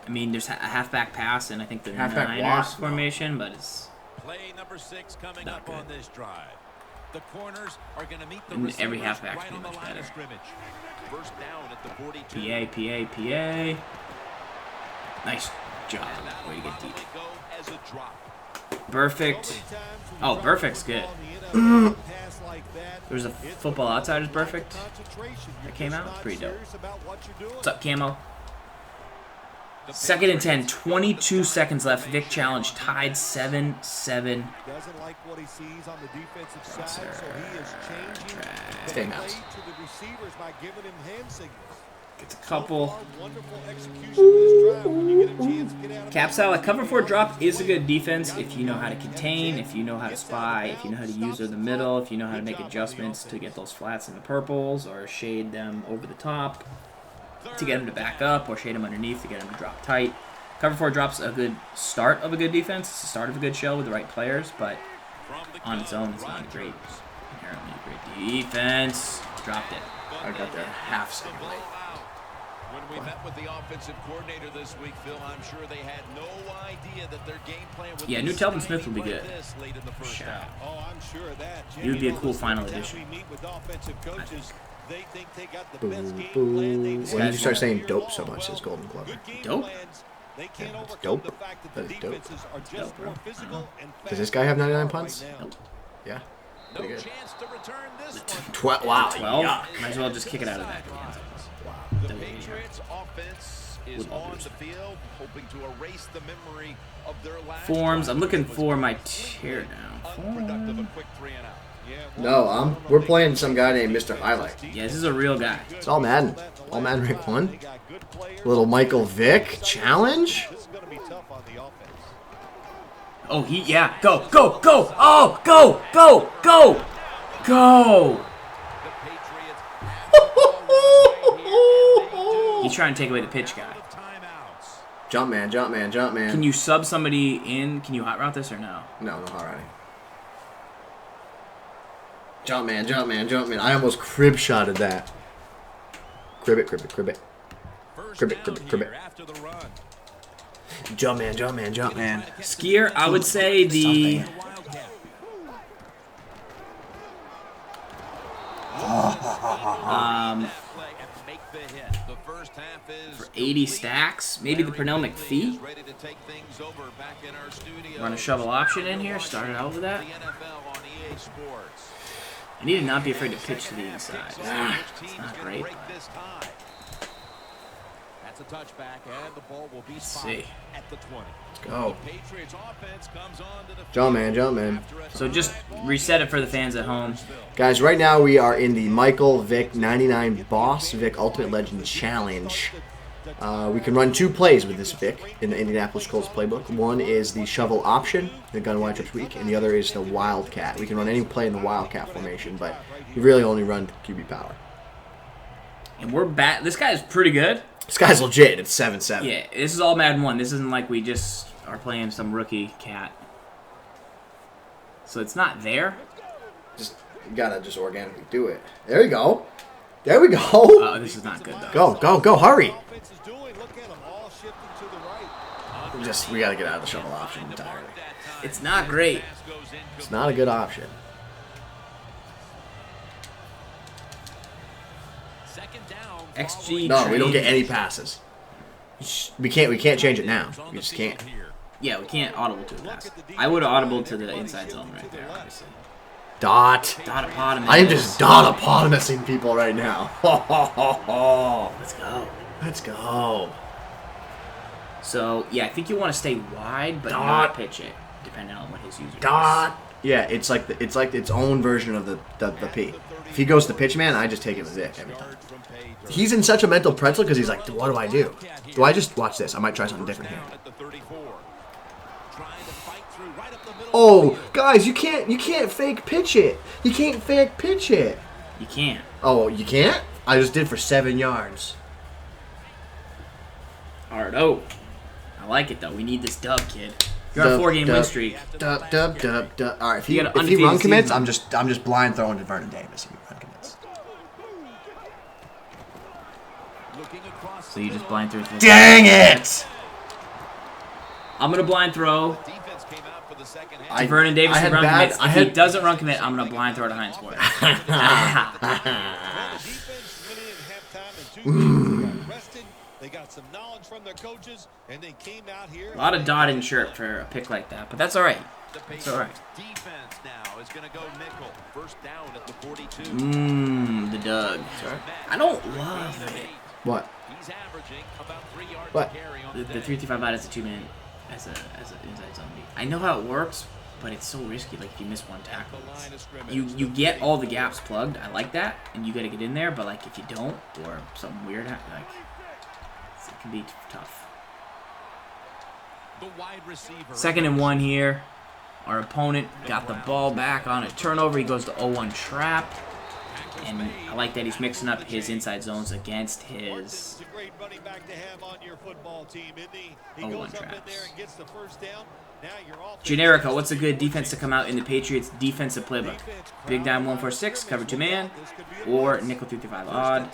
[SPEAKER 1] I mean, there's a halfback pass, and I think the Niners formation, but it's not good.
[SPEAKER 3] The corners are going to meet the
[SPEAKER 1] and every halfback's pretty much better. PA. Nice job. Way to get deep. Perfect. Oh, Perfect's good. There's a Football Outsiders Perfect that came out. It's pretty dope. What's up, Camo? 2nd and 10, 22 seconds left. Vick challenge tied 7-7.
[SPEAKER 3] Doesn't like what he sees on the defensive side, so he is changing
[SPEAKER 2] Stay mouse.
[SPEAKER 3] to the receivers by giving him hand signals.
[SPEAKER 1] Gets a couple.
[SPEAKER 3] Wonderful execution this drive when you get a chance to get out of
[SPEAKER 1] Cap Salad, cover 4 drop is a good defense if you know how to contain, if you know how to spy, if you know how to use the middle, if you know how to make adjustments to get those flats in the purples or shade them over the top to get them to back up or shade them underneath to get them to drop tight. Cover 4 drop's a good start of a good defense. It's the start of a good shell with the right players, but on its own, it's not a great, inherently great defense. Dropped it.
[SPEAKER 2] I got there half second late.
[SPEAKER 3] When we met with the offensive coordinator this week, Phil, I'm sure they had no idea that their game plan would
[SPEAKER 1] Yeah, new Telvin Smith will be good.
[SPEAKER 3] Oh, I'm sure of that.
[SPEAKER 1] He would be a cool final addition.
[SPEAKER 2] When did you start saying dope so much as Golden Glover?
[SPEAKER 1] Dope?
[SPEAKER 2] Yeah, it's dope. That is dope.
[SPEAKER 1] Dope, bro.
[SPEAKER 2] Does this guy have 99 punts?
[SPEAKER 1] Nope.
[SPEAKER 2] Yeah. Pretty good.
[SPEAKER 1] 12.
[SPEAKER 2] Wow.
[SPEAKER 1] 12?
[SPEAKER 2] Yuck.
[SPEAKER 1] Might as well just kick it out of that.
[SPEAKER 3] The Patriots offense is on the field, hoping to erase the memory of their last
[SPEAKER 1] Forms. I'm looking for my teardown.
[SPEAKER 3] unproductive a quick 3 and out.
[SPEAKER 2] No, we're playing some guy named Mr. Highlight.
[SPEAKER 1] Yeah, this is a real guy.
[SPEAKER 2] It's all Madden. All Madden rank 1. Little Michael Vick challenge.
[SPEAKER 3] This is going to be tough on the offense.
[SPEAKER 1] Oh, yeah. Go. Oh, go.
[SPEAKER 3] The Patriots
[SPEAKER 1] He's trying to take away the pitch guy.
[SPEAKER 3] timeouts.
[SPEAKER 2] Jump man.
[SPEAKER 1] Can you sub somebody in? Can you hot route this or no?
[SPEAKER 2] No, alright. Jump man. I almost crib shotted that. Crib it.
[SPEAKER 3] First
[SPEAKER 2] Crib it.
[SPEAKER 3] here after the run.
[SPEAKER 2] Jump man.
[SPEAKER 1] Skier, I would say the... For 80 stacks, maybe the Pernell McPhee. Run a shovel option in here. Start it out with that. I need to not be afraid to pitch to the inside. It's not great.
[SPEAKER 3] That's a touchback, and the ball will be
[SPEAKER 1] See.
[SPEAKER 3] at the 20.
[SPEAKER 2] Let's go.
[SPEAKER 3] Patriots offense comes on to the
[SPEAKER 2] Jump man.
[SPEAKER 1] So just reset it for the fans at home.
[SPEAKER 2] Guys, right now we are in the Michael Vick 99 Boss Vick Ultimate Legend Challenge. We can run 2 plays with this Vick in the Indianapolis Colts playbook. One is the shovel option, the gun wide trips weak, and the other is the wildcat. We can run any play in the wildcat formation, but we really only run QB power.
[SPEAKER 1] And we're back. This guy is pretty good.
[SPEAKER 2] This guy's legit. It's 7-7.
[SPEAKER 1] Yeah, this is all Madden 1. This isn't like we just are playing some rookie cat. So it's not there.
[SPEAKER 2] You gotta just organically do it. There we go. There we go.
[SPEAKER 1] Oh, this is not good though.
[SPEAKER 2] Go, hurry. We gotta get out of the shovel option entirely.
[SPEAKER 1] It's not great.
[SPEAKER 2] It's not a good option.
[SPEAKER 1] XG.
[SPEAKER 2] No, we don't get any passes. We can't change it now. We just can't.
[SPEAKER 1] Yeah, we can't audible to a pass. I would have audible to the inside zone right there, obviously.
[SPEAKER 2] Dotopotamus. I am just dotopotamusing people right now.
[SPEAKER 1] Let's go.
[SPEAKER 2] Let's go.
[SPEAKER 1] So, yeah, I think you want to stay wide, but not pitch it, depending on what his user is.
[SPEAKER 2] Yeah, it's like its own version of the P. If he goes to pitch man, I just take it with Vick every time. He's in such a mental pretzel because he's like, what do I do? Do I just watch this? I might try something different here. Oh, guys, you can't fake pitch it. You can't fake pitch it.
[SPEAKER 1] You can't.
[SPEAKER 2] Oh, you can't? I just did for 7 yards.
[SPEAKER 1] Alright, I like it though. We need this dub, kid. You're on a 4-game win streak.
[SPEAKER 2] Dub. All right, if he run commits, I'm just blind throwing to Vernon Davis. If he run commits.
[SPEAKER 1] So you just blind throw.
[SPEAKER 2] Dang it!
[SPEAKER 1] I'm gonna blind throw to Vernon Davis to run commits. If he doesn't run commit, I'm gonna blind throw to Hines for
[SPEAKER 3] They got some knowledge from their coaches, and they came out here.
[SPEAKER 1] A lot of dot and chirp for a pick like that, but that's all right. It's all right.
[SPEAKER 4] Defense now is going to go nickel. First down at the 42.
[SPEAKER 1] The Doug. Sorry. I don't love it.
[SPEAKER 2] What?
[SPEAKER 4] He's averaging about 3 yards
[SPEAKER 2] What?
[SPEAKER 4] a carry on
[SPEAKER 1] The 335 out as a 2-man, as an inside zone. I know how it works, but it's so risky. Like if you miss one tackle, you get all the gaps plugged. I like that, and you got to get in there. But like if you don't, or something weird, like it can be tough.
[SPEAKER 4] the wide receiver.
[SPEAKER 1] 2nd and 1 here. Our opponent got the ball back on a turnover. He goes to 0-1 trap. And I like that he's mixing up his inside zones against his 0-1 traps. Generico, what's a good defense to come out in the Patriots defensive playbook? Big dime 1-4-6, cover 2-man, or nickel 3-5 odd.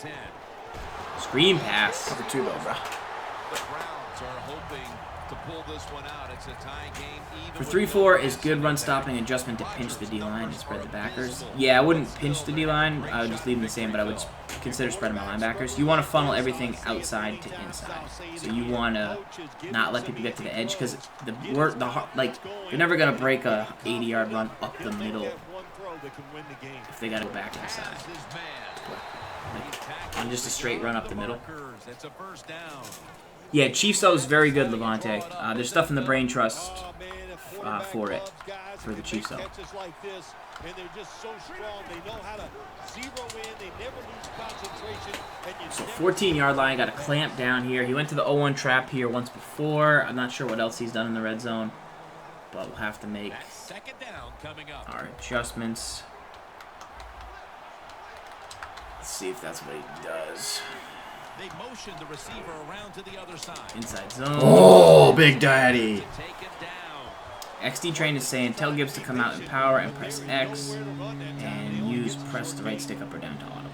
[SPEAKER 1] Screen pass.
[SPEAKER 2] Cover 2 though, bro.
[SPEAKER 4] The Browns are hoping to pull this one out. It's a tie game.
[SPEAKER 1] For 3-4 is good run stopping adjustment to pinch the D-line and spread the backers. Yeah, I wouldn't pinch the D-line. I would just leave them the same, but I would consider spreading my linebackers. You want to funnel everything outside to inside. So you want to not let people get to the edge because you're never going to break a 80-yard run up the middle if they got to go back inside. Like, on just a straight run up the middle. Yeah, Chiefs though is very good, Levante. There's stuff in the brain trust for it, for the Chiefs though. So 14-yard line, got a clamp down here. He went to the 0-1 trap here once before. I'm not sure what else he's done in the red zone, but we'll have to make our adjustments. Let's see if that's what he does.
[SPEAKER 4] They motion the receiver around to the other side.
[SPEAKER 1] Inside zone.
[SPEAKER 2] Oh, Big Daddy.
[SPEAKER 1] XD Train is saying tell Gibbs to come out in power and press X and press the right stick up or down to auto.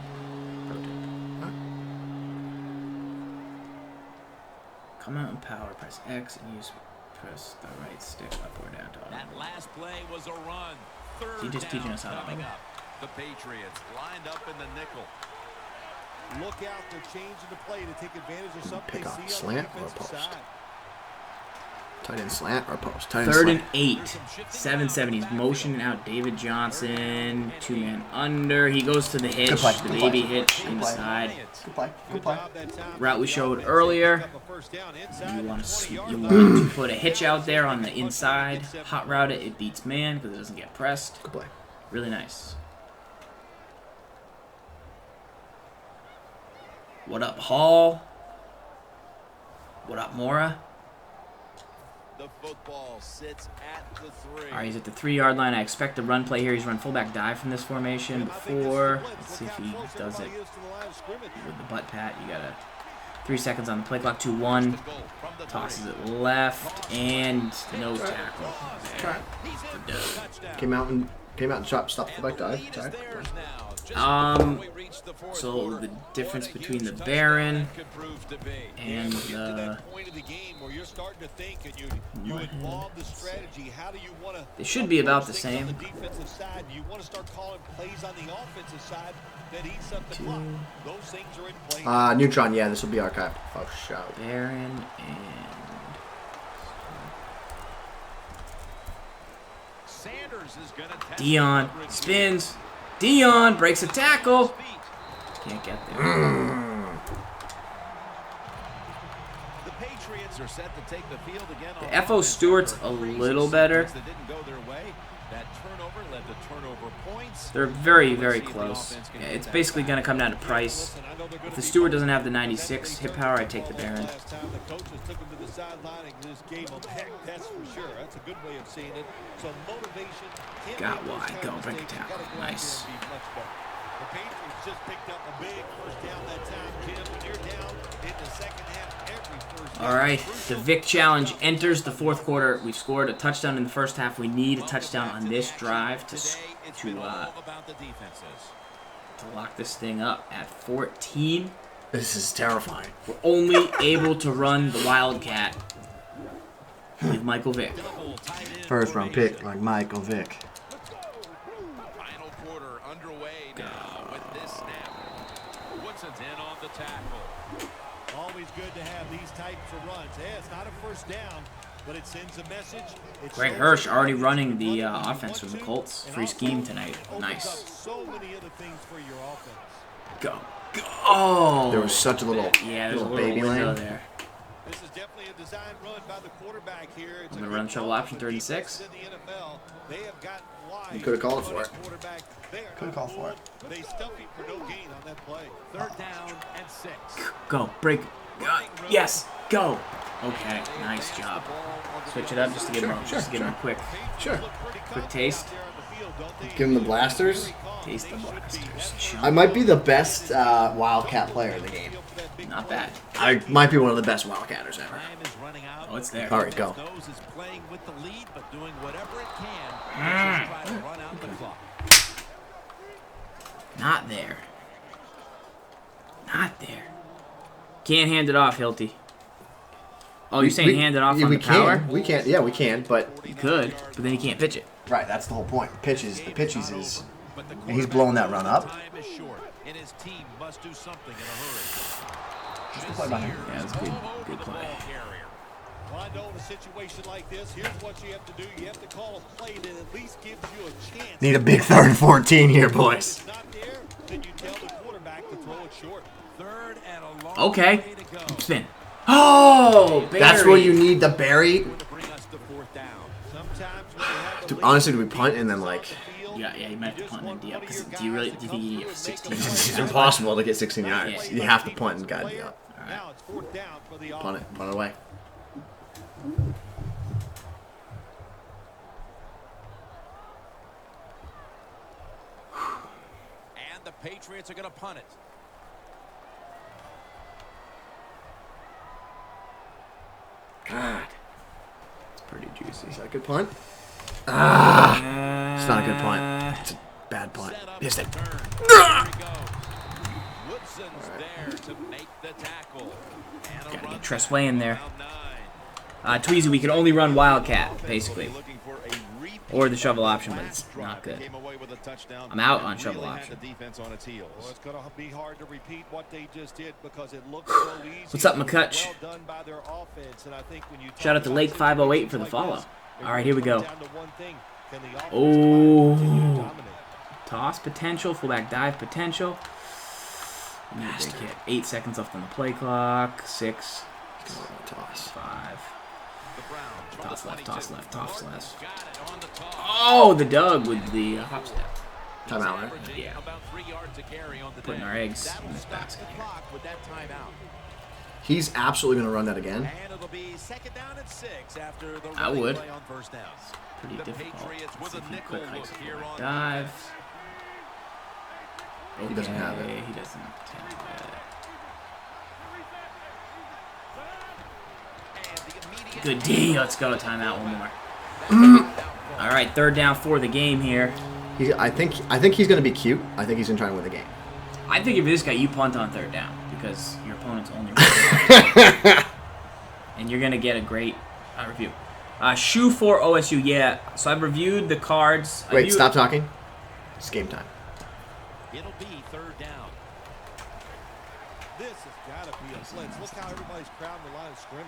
[SPEAKER 1] Come out in power, press X and press the right stick up or down to auto.
[SPEAKER 4] That last play was a run.
[SPEAKER 1] He's just teaching us how to play.
[SPEAKER 4] The Patriots lined up in the nickel.
[SPEAKER 3] Look out, they're changing the play to take advantage of something.
[SPEAKER 2] Pick
[SPEAKER 3] they
[SPEAKER 2] off
[SPEAKER 3] see
[SPEAKER 2] slant
[SPEAKER 3] on the
[SPEAKER 2] or post.
[SPEAKER 3] side.
[SPEAKER 2] Tight end slant or post. Tight end
[SPEAKER 1] 3rd
[SPEAKER 2] slant.
[SPEAKER 1] and 8. 7-7. He's motioning out David Johnson. 2-man under. He goes to the hitch.
[SPEAKER 2] Good play.
[SPEAKER 1] The
[SPEAKER 2] Good
[SPEAKER 1] baby
[SPEAKER 2] play.
[SPEAKER 1] hitch
[SPEAKER 2] Good
[SPEAKER 1] inside.
[SPEAKER 2] Good play. Good play.
[SPEAKER 1] Route we showed earlier. You want to put a hitch out there on the inside. Hot route it. It beats man because it doesn't get pressed.
[SPEAKER 2] Good play.
[SPEAKER 1] Really nice. What up, Hall? What up, Mora?
[SPEAKER 4] The football sits at the 3.
[SPEAKER 1] All right, he's at the 3-yard line. I expect the run play here. He's run fullback dive from this formation before. Let's see if he does it with the butt pat. You got 3 seconds on the play clock. 2-1. Tosses it left and no tackle. There.
[SPEAKER 2] Came out and stopped the fullback dive.
[SPEAKER 1] So the difference between the Baron and the they should be about the same.
[SPEAKER 2] Neutron, yeah, this will be archived. Oh, shout.
[SPEAKER 1] Baron and Dion spins. Dion breaks a tackle. Can't get there. The FO Stewart's a little better. They're very, very close. Yeah, it's basically going to come down to price. If the Stewart doesn't have the 96 hit power, I'd take the Baron. Got wide. Go. Break a tackle. Nice.
[SPEAKER 3] The Patriots just picked up a big first down that time, Jim. When you're down in the second half, every first down.
[SPEAKER 1] All right, the Vick challenge enters the fourth quarter. We scored a touchdown in the first half. We need a touchdown on this drive to lock this thing up at 14.
[SPEAKER 2] This is terrifying.
[SPEAKER 1] We're only able to run the Wildcat with Michael Vick.
[SPEAKER 2] First round pick like Michael Vick.
[SPEAKER 3] Always good to have these types of runs. Yeah, it's not a first down, but it sends a message.
[SPEAKER 1] Greg Hirsch already running the offense for the Colts. Free scheme tonight. Nice.
[SPEAKER 3] So many other things for your offense.
[SPEAKER 1] Go. Go. Oh.
[SPEAKER 2] There was such a little,
[SPEAKER 1] there's a little
[SPEAKER 2] baby
[SPEAKER 1] window
[SPEAKER 2] lane
[SPEAKER 1] there.
[SPEAKER 3] This is definitely a design run by the quarterback here. It's
[SPEAKER 1] I'm going to run shovel option 3 and 6.
[SPEAKER 2] You could have called for it.
[SPEAKER 3] Could have called for it. They stuffed him for no gain on that play. Third down and 6.
[SPEAKER 1] Go. Break. Yes. Go. Okay. Nice job. Switch it up just to get him a quick taste.
[SPEAKER 2] Give him the blasters.
[SPEAKER 1] Taste the blasters.
[SPEAKER 2] I might be the best Wildcat player in the game.
[SPEAKER 1] Not bad.
[SPEAKER 2] I might be one of the best Wildcatters ever.
[SPEAKER 1] Oh, it's there.
[SPEAKER 2] All right, go.
[SPEAKER 1] Not there. Not there. Can't hand it off, Hilty. Oh, you're saying hand it off on the power?
[SPEAKER 2] We can't. Yeah, we can, but
[SPEAKER 1] you could, but then you can't pitch it.
[SPEAKER 2] Right, that's the whole point. The pitches is, and he's blowing that run up.
[SPEAKER 1] Yeah, it's good play.
[SPEAKER 3] Well, I know in a situation like this, here's what you have to do. You have to call a play that at least gives you a chance.
[SPEAKER 2] Need a big 3rd and 14 here, boys.
[SPEAKER 3] If not there, then you tell the quarterback to throw it short. Third and a long
[SPEAKER 1] okay. Spin. Oh, Barry.
[SPEAKER 2] That's where you need the Barry. Dude, honestly, do we punt and then like?
[SPEAKER 1] Yeah, you might have to punt and D up. Because do you think you get 16 yards?
[SPEAKER 2] It's impossible to get 16 yards. You have to punt and God D up.
[SPEAKER 3] All right.
[SPEAKER 2] Punt it away.
[SPEAKER 4] And the Patriots are going to punt it.
[SPEAKER 2] God.
[SPEAKER 1] It's pretty juicy.
[SPEAKER 2] Is that a good punt? It's not a good punt. It's a bad punt. Missed it.
[SPEAKER 4] Woodson's there to make the tackle.
[SPEAKER 1] Gotta get Tressway in there. Tweezy, we can only run Wildcat, basically. Or the shovel option, but it's not good. I'm out on shovel option.
[SPEAKER 3] Well, it's going to be hard to repeat what they just did because it looks so easy.
[SPEAKER 1] What's up, McCutch? Shout out to Lake508 for the follow. All right, here we go. Oh. Toss potential, fullback dive potential. 8 seconds left on the play clock. 6.
[SPEAKER 2] Toss.
[SPEAKER 1] 5. Toss left, toss left, toss left. Oh, the Doug with the hop step.
[SPEAKER 2] Timeout, right?
[SPEAKER 1] Yeah. Putting our eggs in this basket here.
[SPEAKER 2] He's absolutely going to run that again.
[SPEAKER 3] And it'll be second down and 6 after the
[SPEAKER 1] I
[SPEAKER 3] running
[SPEAKER 1] would.
[SPEAKER 3] play on first downs.
[SPEAKER 1] Pretty
[SPEAKER 4] The
[SPEAKER 1] difficult.
[SPEAKER 4] Patriots with
[SPEAKER 1] Let's see
[SPEAKER 4] a
[SPEAKER 1] if he
[SPEAKER 4] nickel
[SPEAKER 1] quick hikes
[SPEAKER 4] look here
[SPEAKER 1] before
[SPEAKER 4] on
[SPEAKER 1] dive.
[SPEAKER 2] He doesn't have it.
[SPEAKER 1] He doesn't have it. Good D. Let's go. Timeout. One more. All right, third down for the game here.
[SPEAKER 2] I think he's going to be cute. I think he's going to try and win the game.
[SPEAKER 1] I think if you're this guy, you punt on third down because your opponent's only running. And you're going to get a great review. Shoe for OSU, yeah. So I've reviewed the cards.
[SPEAKER 2] Wait, stop talking. It's game time.
[SPEAKER 3] It'll be third down. This has got to be a blitz. Look how everybody's crowding the line of scrimmage.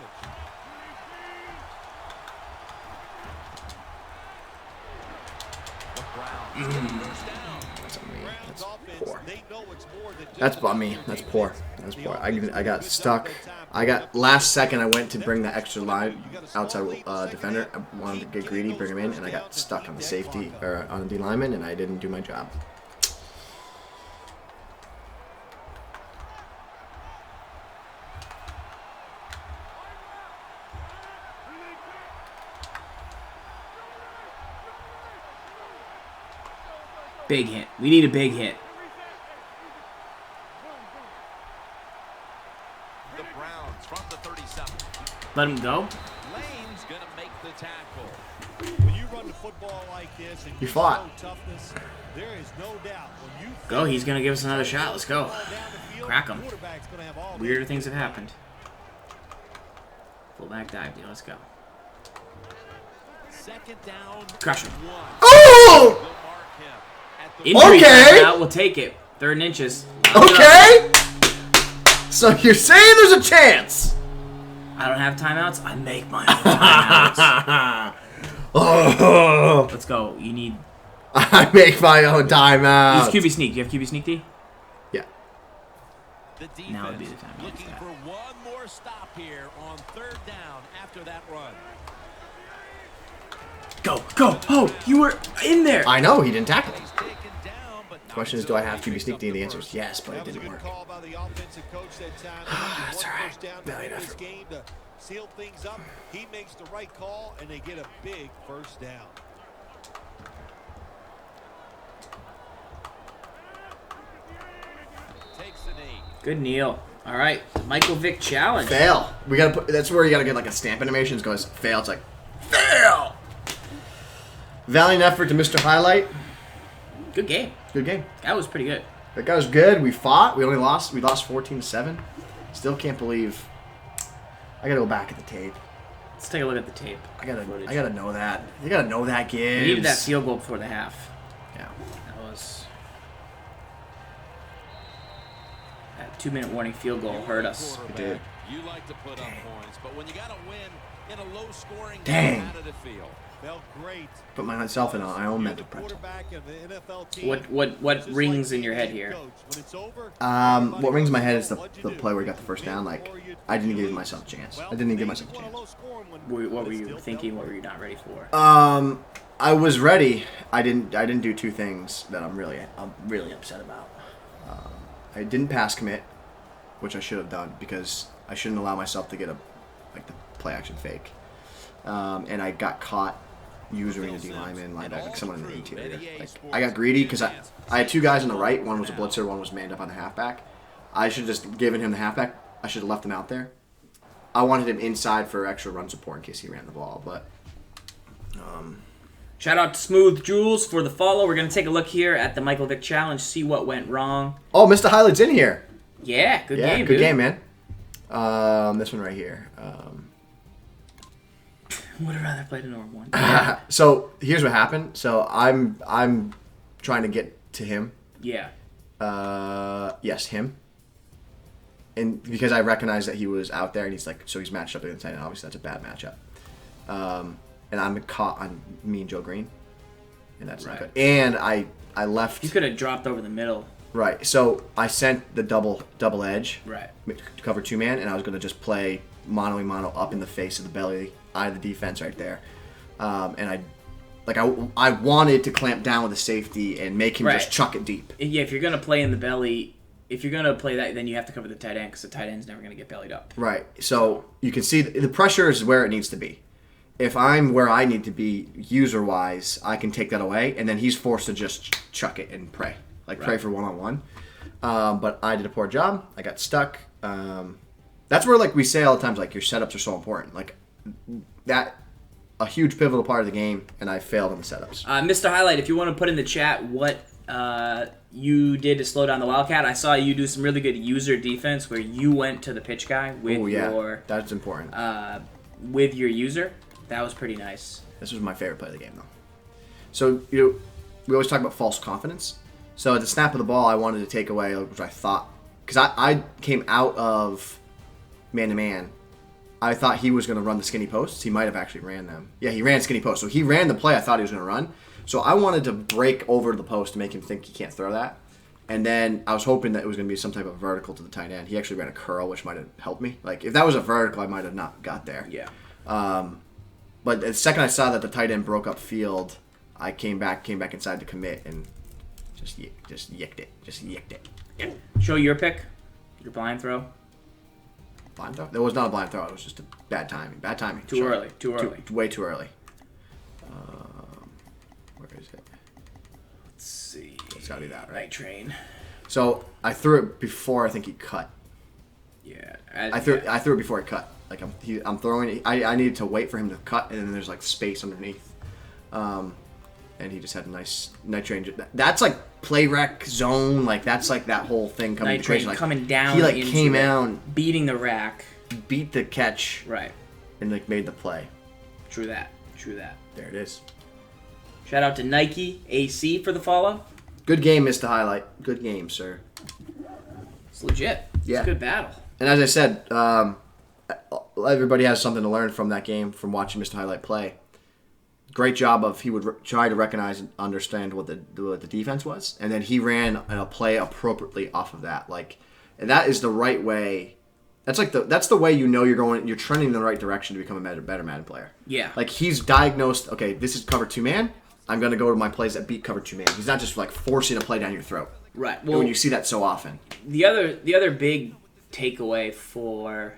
[SPEAKER 4] the Browns. First down.
[SPEAKER 2] That's poor.
[SPEAKER 3] They know it's more than just
[SPEAKER 2] That's on me. That's poor. That's poor. I got stuck. Last second I went to bring the extra line outside defender. I wanted to get greedy, bring him in, and I got stuck on the safety or on the D lineman, and I didn't do my job.
[SPEAKER 1] Big hit. We need a big hit.
[SPEAKER 4] The Browns from the 37.
[SPEAKER 1] Let him go.
[SPEAKER 4] Lane's going to make the tackle.
[SPEAKER 3] when you run the football like this and
[SPEAKER 2] You fought.
[SPEAKER 3] show toughness, there is no doubt when you
[SPEAKER 1] Go. He's going to give us another shot. Let's go.
[SPEAKER 3] ball down the field,
[SPEAKER 1] Crack him.
[SPEAKER 3] the quarterback's gonna have all the
[SPEAKER 1] Weirder things have happened. Fullback dive deal. Let's go.
[SPEAKER 3] second down.
[SPEAKER 1] Crush him.
[SPEAKER 2] Oh!
[SPEAKER 4] They'll mark him at the
[SPEAKER 1] Injury
[SPEAKER 2] Okay.
[SPEAKER 1] timeout. We'll take it. Third and inches.
[SPEAKER 2] Okay. So you're saying there's a chance?
[SPEAKER 1] I don't have timeouts. I make my own timeouts.
[SPEAKER 2] Oh!
[SPEAKER 1] Let's go. You need.
[SPEAKER 2] I make my own
[SPEAKER 1] Use
[SPEAKER 2] timeout.
[SPEAKER 1] QB sneak. Do you have QB sneak D?
[SPEAKER 2] Yeah.
[SPEAKER 4] The defense
[SPEAKER 1] Now would be the time to use
[SPEAKER 4] looking
[SPEAKER 1] that.
[SPEAKER 4] for one more stop here on third down after that run.
[SPEAKER 1] Go. Go. Oh, you were in there.
[SPEAKER 2] I know he didn't tackle.
[SPEAKER 4] He's taken down, but
[SPEAKER 2] The question is, do I have QB sneak D? The answer is yes, but it
[SPEAKER 3] That was a
[SPEAKER 2] didn't
[SPEAKER 3] good
[SPEAKER 2] work.
[SPEAKER 3] call by the offensive coach that time.
[SPEAKER 2] That's
[SPEAKER 3] One
[SPEAKER 2] all right.
[SPEAKER 3] first down to
[SPEAKER 2] Valiant
[SPEAKER 3] win this
[SPEAKER 2] effort.
[SPEAKER 3] game to seal things up. He makes the right call, and they get a big first down.
[SPEAKER 4] takes the knee.
[SPEAKER 1] Good Neil. All right. Michael Vick challenge.
[SPEAKER 2] Fail. We gotta put. That's where you gotta get like a stamp animation. It goes fail. It's like fail. Valiant effort to Mr. Highlight.
[SPEAKER 1] Good game.
[SPEAKER 2] Good game.
[SPEAKER 1] That was pretty good.
[SPEAKER 2] That guy was good. We fought. We only lost. We lost 14-7. Still can't believe. I gotta go back at the tape.
[SPEAKER 1] Let's take a look at the tape.
[SPEAKER 2] I gotta
[SPEAKER 1] Footage.
[SPEAKER 2] know that. You gotta know that,
[SPEAKER 1] We
[SPEAKER 2] Gibbs.
[SPEAKER 1] needed that field goal before the half.
[SPEAKER 2] Yeah.
[SPEAKER 1] That was. That 2-minute warning field goal hurt us.
[SPEAKER 2] It did.
[SPEAKER 4] You like to put up points, but when you got to win in a low-scoring
[SPEAKER 2] Dang.
[SPEAKER 4] game, how did it feel?
[SPEAKER 3] Felt great.
[SPEAKER 2] Put myself in my own
[SPEAKER 3] You're
[SPEAKER 2] mental
[SPEAKER 3] the
[SPEAKER 2] pretzel.
[SPEAKER 3] quarterback of the NFL team.
[SPEAKER 1] What
[SPEAKER 3] Just
[SPEAKER 1] rings
[SPEAKER 3] like
[SPEAKER 1] in your head
[SPEAKER 3] the
[SPEAKER 1] here?
[SPEAKER 3] coach. When it's over,
[SPEAKER 2] What rings in my head is the
[SPEAKER 3] what'd you do?
[SPEAKER 2] play where he got the first down. Like, I didn't give myself a chance. I didn't even give myself a chance.
[SPEAKER 1] What were you thinking? What were you not ready for?
[SPEAKER 2] I was ready. I didn't do two things that I'm really upset about. I didn't pass commit, which I should have done because I shouldn't allow myself to get the play action fake. And I got caught using the D lineman, like someone in the interior. Like, I got greedy because I had two guys on the right. One was a blitzer, one was manned up on the halfback. I should have just given him the halfback. I should have left him out there. I wanted him inside for extra run support in case he ran the ball, but
[SPEAKER 1] Shout out to Smooth Jules for the follow. We're gonna take a look here at the Michael Vick challenge, see what went wrong.
[SPEAKER 2] oh, Mr. Highlight's in here.
[SPEAKER 1] Yeah, good
[SPEAKER 2] Yeah,
[SPEAKER 1] game,
[SPEAKER 2] good
[SPEAKER 1] dude.
[SPEAKER 2] game, man. This one right here.
[SPEAKER 1] Would have rather played a normal one.
[SPEAKER 2] So here's what happened. So I'm trying to get to him.
[SPEAKER 1] Yeah.
[SPEAKER 2] Yes, him. And because I recognize that he was out there, and he's matched up against tight end. Obviously, that's a bad matchup. And I'm caught on me and Joe Green, and that's not
[SPEAKER 1] Right.
[SPEAKER 2] good. And I left.
[SPEAKER 1] You could have dropped over the middle.
[SPEAKER 2] Right. So I sent the double edge.
[SPEAKER 1] Right.
[SPEAKER 2] To cover two man, and I was going to just play mono up in the face of the belly, eye of the defense right there. And I wanted to clamp down with the safety and make him
[SPEAKER 1] Right.
[SPEAKER 2] just chuck it deep.
[SPEAKER 1] Yeah, if you're gonna play in the belly, if you're gonna play that, then you have to cover the tight end because the tight end's never gonna get bellied up.
[SPEAKER 2] Right. So you can see the pressure is where it needs to be. If I'm where I need to be user-wise, I can take that away, and then he's forced to just chuck it and pray. Pray for one-on-one. But I did a poor job. I got stuck. That's where, we say all the time, your setups are so important. A huge pivotal part of the game, and I failed on the setups.
[SPEAKER 1] Mr. Highlight, if you want to put in the chat what you did to slow down the Wildcat, I saw you do some really good user defense where you went to the pitch guy with
[SPEAKER 2] that's important.
[SPEAKER 1] With your user. That was pretty nice.
[SPEAKER 2] This was my favorite play of the game, though. So, we always talk about false confidence. So, at the snap of the ball, I wanted to take away, which I thought, because I came out of man-to-man. I thought he was going to run the skinny posts. He might have actually ran them. Yeah, he ran skinny posts. So, he ran the play I thought he was going to run. So, I wanted to break over the post to make him think he can't throw that. And then I was hoping that it was going to be some type of vertical to the tight end. He actually ran a curl, which might have helped me. If that was a vertical, I might have not got there.
[SPEAKER 1] Yeah.
[SPEAKER 2] But the second I saw that the tight end broke up field, I came back inside to commit and just yicked it. Just yicked it.
[SPEAKER 1] Yeah. Show your pick. Your blind throw.
[SPEAKER 2] Blind throw? There was not a blind throw. It was just a bad timing. Bad timing.
[SPEAKER 1] Too early.
[SPEAKER 2] Way too early. Where is it?
[SPEAKER 1] Let's see.
[SPEAKER 2] It's got to be that, right?
[SPEAKER 1] Night train.
[SPEAKER 2] So I threw it before I think he cut.
[SPEAKER 1] Yeah.
[SPEAKER 2] I threw it before he cut. I'm throwing. I needed to wait for him to cut, and then there's space underneath. And he just had a nice night train. That's play rec zone. That's that whole thing coming.
[SPEAKER 1] Night train coming down.
[SPEAKER 2] He came out,
[SPEAKER 1] beating the rack,
[SPEAKER 2] beat the catch,
[SPEAKER 1] right,
[SPEAKER 2] and made the play.
[SPEAKER 1] True that.
[SPEAKER 2] There it is.
[SPEAKER 1] Shout out to Nike AC for the follow.
[SPEAKER 2] Good game, Mr. Highlight. Good game, sir.
[SPEAKER 1] It's legit.
[SPEAKER 2] Yeah.
[SPEAKER 1] It's a good battle.
[SPEAKER 2] And as I said, everybody has something to learn from that game, from watching Mr. Highlight play. Great job of he would try to recognize and understand what the defense was, and then he ran a play appropriately off of that. And that is the right way. That's the way you're trending in the right direction to become a better Madden player.
[SPEAKER 1] Yeah.
[SPEAKER 2] He's diagnosed. Okay, this is cover 2-man. I'm going to go to my plays that beat cover 2-man. He's not just forcing a play down your throat.
[SPEAKER 1] Right.
[SPEAKER 2] Well, when you see that so often.
[SPEAKER 1] The other big takeaway for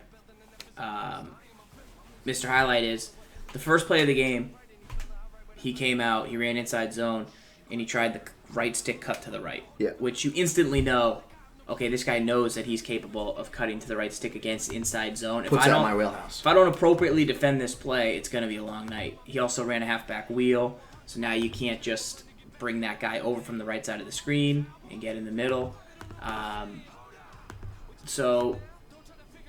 [SPEAKER 1] Mr. Highlight is the first play of the game. He came out, he ran inside zone, and he tried the right stick cut to the right.
[SPEAKER 2] Yeah.
[SPEAKER 1] Which you instantly know, okay, this guy knows that he's capable of cutting to the right stick against inside zone.
[SPEAKER 2] Puts that in my wheelhouse.
[SPEAKER 1] If I don't appropriately defend this play, it's going to be a long night. He also ran a halfback wheel, so now you can't just bring that guy over from the right side of the screen and get in the middle. So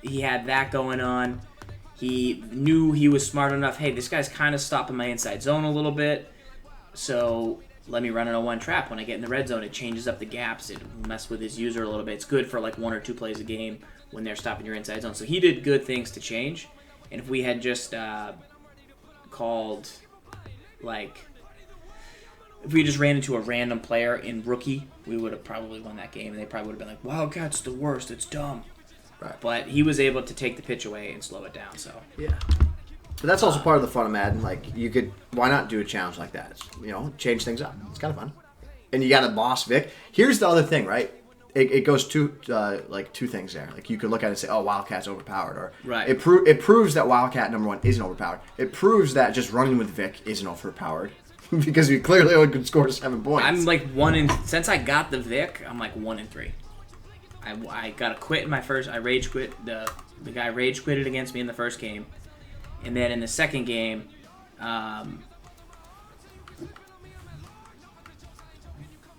[SPEAKER 1] he had that going on. He knew he was smart enough. Hey, this guy's kind of stopping my inside zone a little bit, so let me run an 0-1 trap. When I get in the red zone, it changes up the gaps. It messes with his user a little bit. It's good for 1 or 2 plays a game when they're stopping your inside zone. So he did good things to change. And if we had just called, if we just ran into a random player in rookie, we would have probably won that game. And they probably would have been like, Wildcat's the worst. It's dumb.
[SPEAKER 2] Right.
[SPEAKER 1] But he was able to take the pitch away and slow it down. So
[SPEAKER 2] yeah, but that's also part of the fun of Madden. Why not do a challenge like that? Change things up. It's kind of fun. And you got a boss Vick. Here's the other thing, right? It goes to two things there. You could look at it and say, oh, Wildcat's overpowered, or
[SPEAKER 1] right.
[SPEAKER 2] It proves that Wildcat number 1 isn't overpowered. It proves that just running with Vick isn't overpowered because we clearly only could score 7 points.
[SPEAKER 1] I'm since I got the Vick, I'm 1-3. I got a quit in my first. I rage quit. The guy rage quitted against me in the first game, and then in the second game,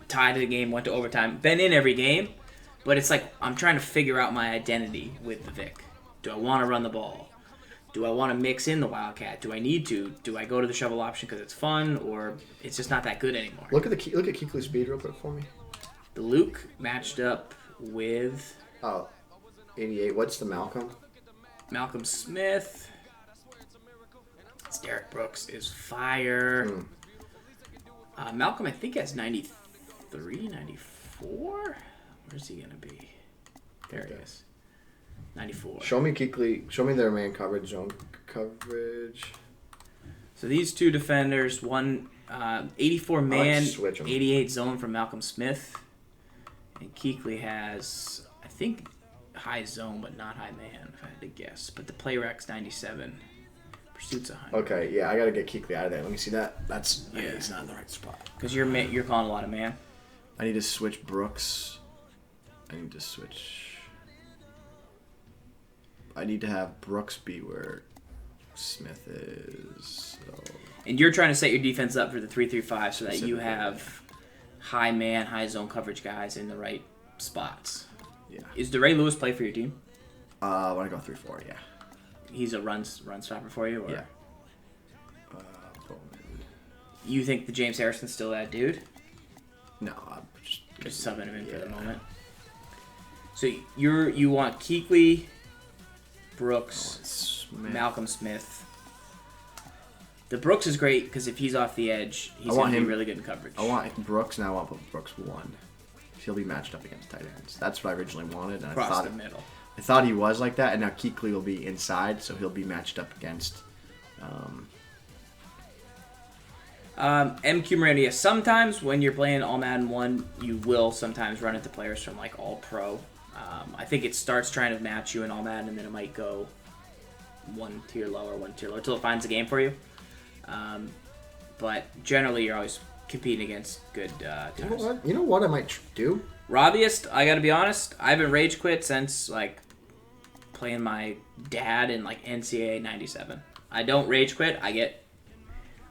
[SPEAKER 1] tied the game, went to overtime. Been in every game, but it's I'm trying to figure out my identity with the Vick. Do I want to run the ball? Do I want to mix in the Wildcat? Do I need to? Do I go to the shovel option because it's fun, or it's just not that good anymore?
[SPEAKER 2] Look at Kuechly's speed real quick for me.
[SPEAKER 1] The Luke matched up with
[SPEAKER 2] 88. What's the Malcolm?
[SPEAKER 1] Malcolm Smith. It's Derek Brooks is fire. Malcolm, I think, has 93, 94. Where's he gonna be? There he is. 94.
[SPEAKER 2] Show me Kuechly. Show me their man coverage, zone coverage.
[SPEAKER 1] So these two defenders, one 84 man,
[SPEAKER 2] switch 'em.
[SPEAKER 1] 88 zone from Malcolm Smith. And Kuechly has, I think, high zone, but not high man, if I had to guess. But the play rec's 97. Pursuit's 100.
[SPEAKER 2] Okay, yeah, I got to get Kuechly out of there. Let me see that. That's
[SPEAKER 1] Yeah.
[SPEAKER 2] He's not in the right spot.
[SPEAKER 1] Because you're calling a lot of man.
[SPEAKER 2] I need to switch Brooks. I need to have Brooks be where Smith is. So.
[SPEAKER 1] And you're trying to set your defense up for the 3-3-5 so that you
[SPEAKER 2] Specifically,
[SPEAKER 1] have high man, high zone coverage guys in the right spots.
[SPEAKER 2] Yeah.
[SPEAKER 1] Is DeRay Lewis play for your team?
[SPEAKER 2] I want to go 3-4, yeah.
[SPEAKER 1] He's a run stopper for you? Or?
[SPEAKER 2] Yeah.
[SPEAKER 1] You think the James Harrison's still that dude?
[SPEAKER 2] No, I'm
[SPEAKER 1] Just subbing him in for the moment. So you want Kuechly, Brooks, Malcolm Smith. The Brooks is great because if he's off the edge, he's going to be really good in coverage.
[SPEAKER 2] I want Brooks, and I want to put Brooks 1. He'll be matched up against tight ends. That's what I originally wanted. And
[SPEAKER 1] Across the middle.
[SPEAKER 2] I thought he was like that, and now Kuechly will be inside, so he'll be matched up against...
[SPEAKER 1] MQ Meridia. Sometimes when you're playing All Madden 1, you will sometimes run into players from like All Pro. I think it starts trying to match you in All Madden, and then it might go one tier lower until it finds a game for you. But generally, you're always competing against good times.
[SPEAKER 2] You know what I might do?
[SPEAKER 1] Robbyist, I gotta be honest, I haven't rage quit since like playing my dad in like NCAA 97. I don't rage quit.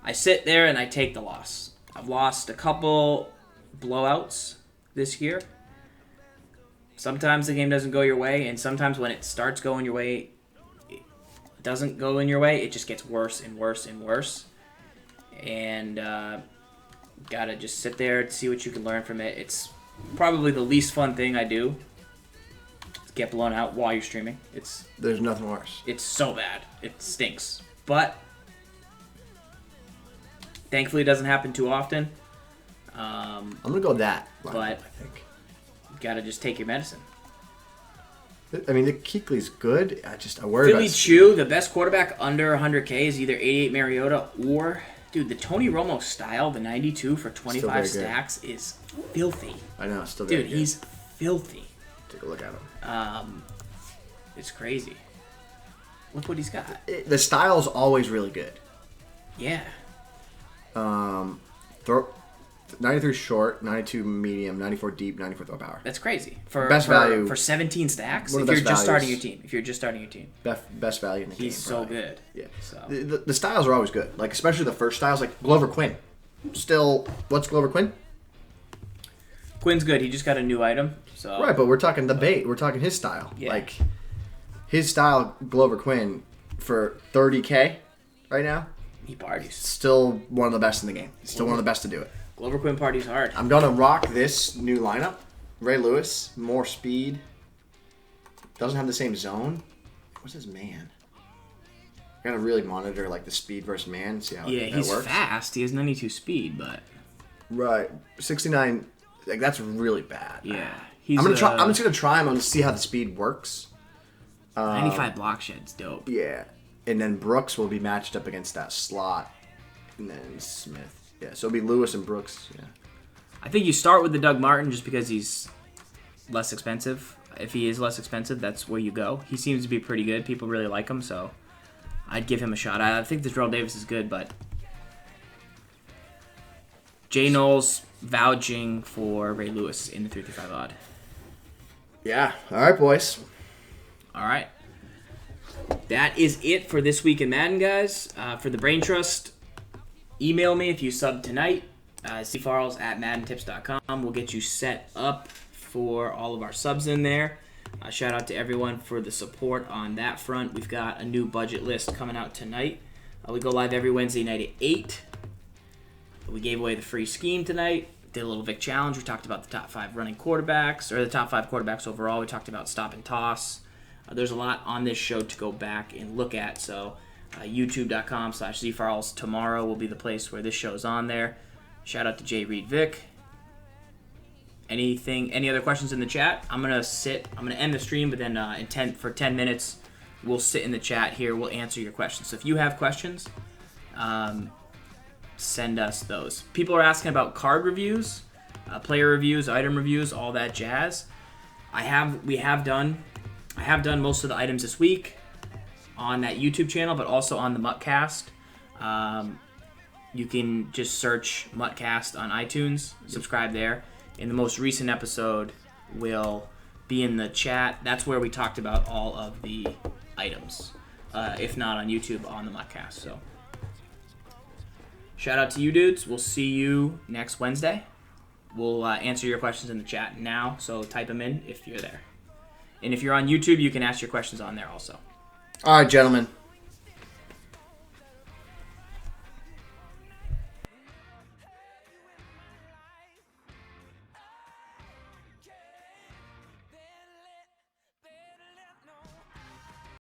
[SPEAKER 1] I sit there and I take the loss. I've lost a couple blowouts this year. Sometimes the game doesn't go your way, and sometimes when it starts going your way, it doesn't go in your way. It just gets worse and worse and worse. And gotta just sit there to see what you can learn from it. It's probably the least fun thing I do. Get blown out while you're streaming.
[SPEAKER 2] There's nothing worse.
[SPEAKER 1] It's so bad. It stinks. But thankfully it doesn't happen too often.
[SPEAKER 2] I'm gonna go that.
[SPEAKER 1] But
[SPEAKER 2] I think
[SPEAKER 1] you gotta just take your medicine.
[SPEAKER 2] I mean, the Kuechly's good. I worry
[SPEAKER 1] Philly
[SPEAKER 2] about
[SPEAKER 1] Chew, the best quarterback under 100K is either 88 Mariota or, dude, the Tony Romo style, the 92 for 25 stacks is filthy.
[SPEAKER 2] I know, it's still very
[SPEAKER 1] Dude,
[SPEAKER 2] good.
[SPEAKER 1] he's filthy.
[SPEAKER 2] Take a look at him.
[SPEAKER 1] It's crazy. Look what he's got.
[SPEAKER 2] The style's always really good.
[SPEAKER 1] Yeah.
[SPEAKER 2] 93 short, 92 medium, 94 deep, 94 throw power.
[SPEAKER 1] That's crazy. For
[SPEAKER 2] Best value.
[SPEAKER 1] For 17 stacks,
[SPEAKER 2] One
[SPEAKER 1] if
[SPEAKER 2] of
[SPEAKER 1] you're
[SPEAKER 2] the
[SPEAKER 1] just
[SPEAKER 2] best
[SPEAKER 1] starting
[SPEAKER 2] values.
[SPEAKER 1] your team. If you're just starting your team.
[SPEAKER 2] Best value in the game.
[SPEAKER 1] He's so
[SPEAKER 2] probably.
[SPEAKER 1] good.
[SPEAKER 2] Yeah.
[SPEAKER 1] So.
[SPEAKER 2] The styles are always good. Like, especially the first styles, like Glover Quinn. Still, what's Glover Quinn?
[SPEAKER 1] Quinn's good. He just got a new item. So.
[SPEAKER 2] Right, but we're talking the bait. We're talking his style.
[SPEAKER 1] Yeah.
[SPEAKER 2] Like, his style, Glover Quinn, for 30K right now,
[SPEAKER 1] He parties.
[SPEAKER 2] still one of the best in the game. Still one of the best to do it.
[SPEAKER 1] Glover Quinn parties hard.
[SPEAKER 2] I'm going to rock this new lineup. Ray Lewis, more speed. Doesn't have the same zone. What's his man? I gotta really monitor like the speed versus man, see how
[SPEAKER 1] Yeah,
[SPEAKER 2] that
[SPEAKER 1] he's
[SPEAKER 2] works.
[SPEAKER 1] fast. He has 92 speed, but
[SPEAKER 2] Right, 69. Like that's really bad.
[SPEAKER 1] yeah, he's
[SPEAKER 2] I'm just gonna try him and see how the speed works.
[SPEAKER 1] 95 block shed's dope.
[SPEAKER 2] Yeah, and then Brooks will be matched up against that slot, and then Smith. Yeah, so it'll be Lewis and Brooks. Yeah.
[SPEAKER 1] I think you start with the Doug Martin just because he's less expensive. If he is less expensive, that's where you go. He seems to be pretty good. People really like him, so I'd give him a shot. I think this Terrell Davis is good, but Jay Knowles vouching for Ray Lewis in the 335 odd.
[SPEAKER 2] Yeah. All right, boys.
[SPEAKER 1] All right. That is it for this week in Madden, guys. For the Brain Trust, email me if you sub tonight. cfarles@maddentips.com. We'll get you set up for all of our subs in there. Shout out to everyone for the support on that front. We've got a new budget list coming out tonight. We go live every Wednesday night at 8. We gave away the free scheme tonight. Did a little Vick challenge. We talked about the top 5 running quarterbacks, or the top 5 quarterbacks overall. We talked about stop and toss. There's a lot on this show to go back and look at. So youtube.com/zfarles tomorrow will be the place where this show's on there. Shout out to Jay Reed Vick. Any other questions in the chat? I'm gonna end the stream, but then for 10 minutes, we'll sit in the chat here. We'll answer your questions. So if you have questions, send us those. People are asking about card reviews. player reviews, item reviews, all that jazz. I have done most of the items this week on that YouTube channel, but also on the MUTcast. You can just search MUTcast on iTunes, subscribe there. And the most recent episode will be in the chat. That's where we talked about all of the items. If not on YouTube, on the MUTcast. So, shout out to you dudes. We'll see you next Wednesday. We'll answer your questions in the chat now, so type them in if you're there. And if you're on YouTube, you can ask your questions on there also.
[SPEAKER 2] All right, gentlemen.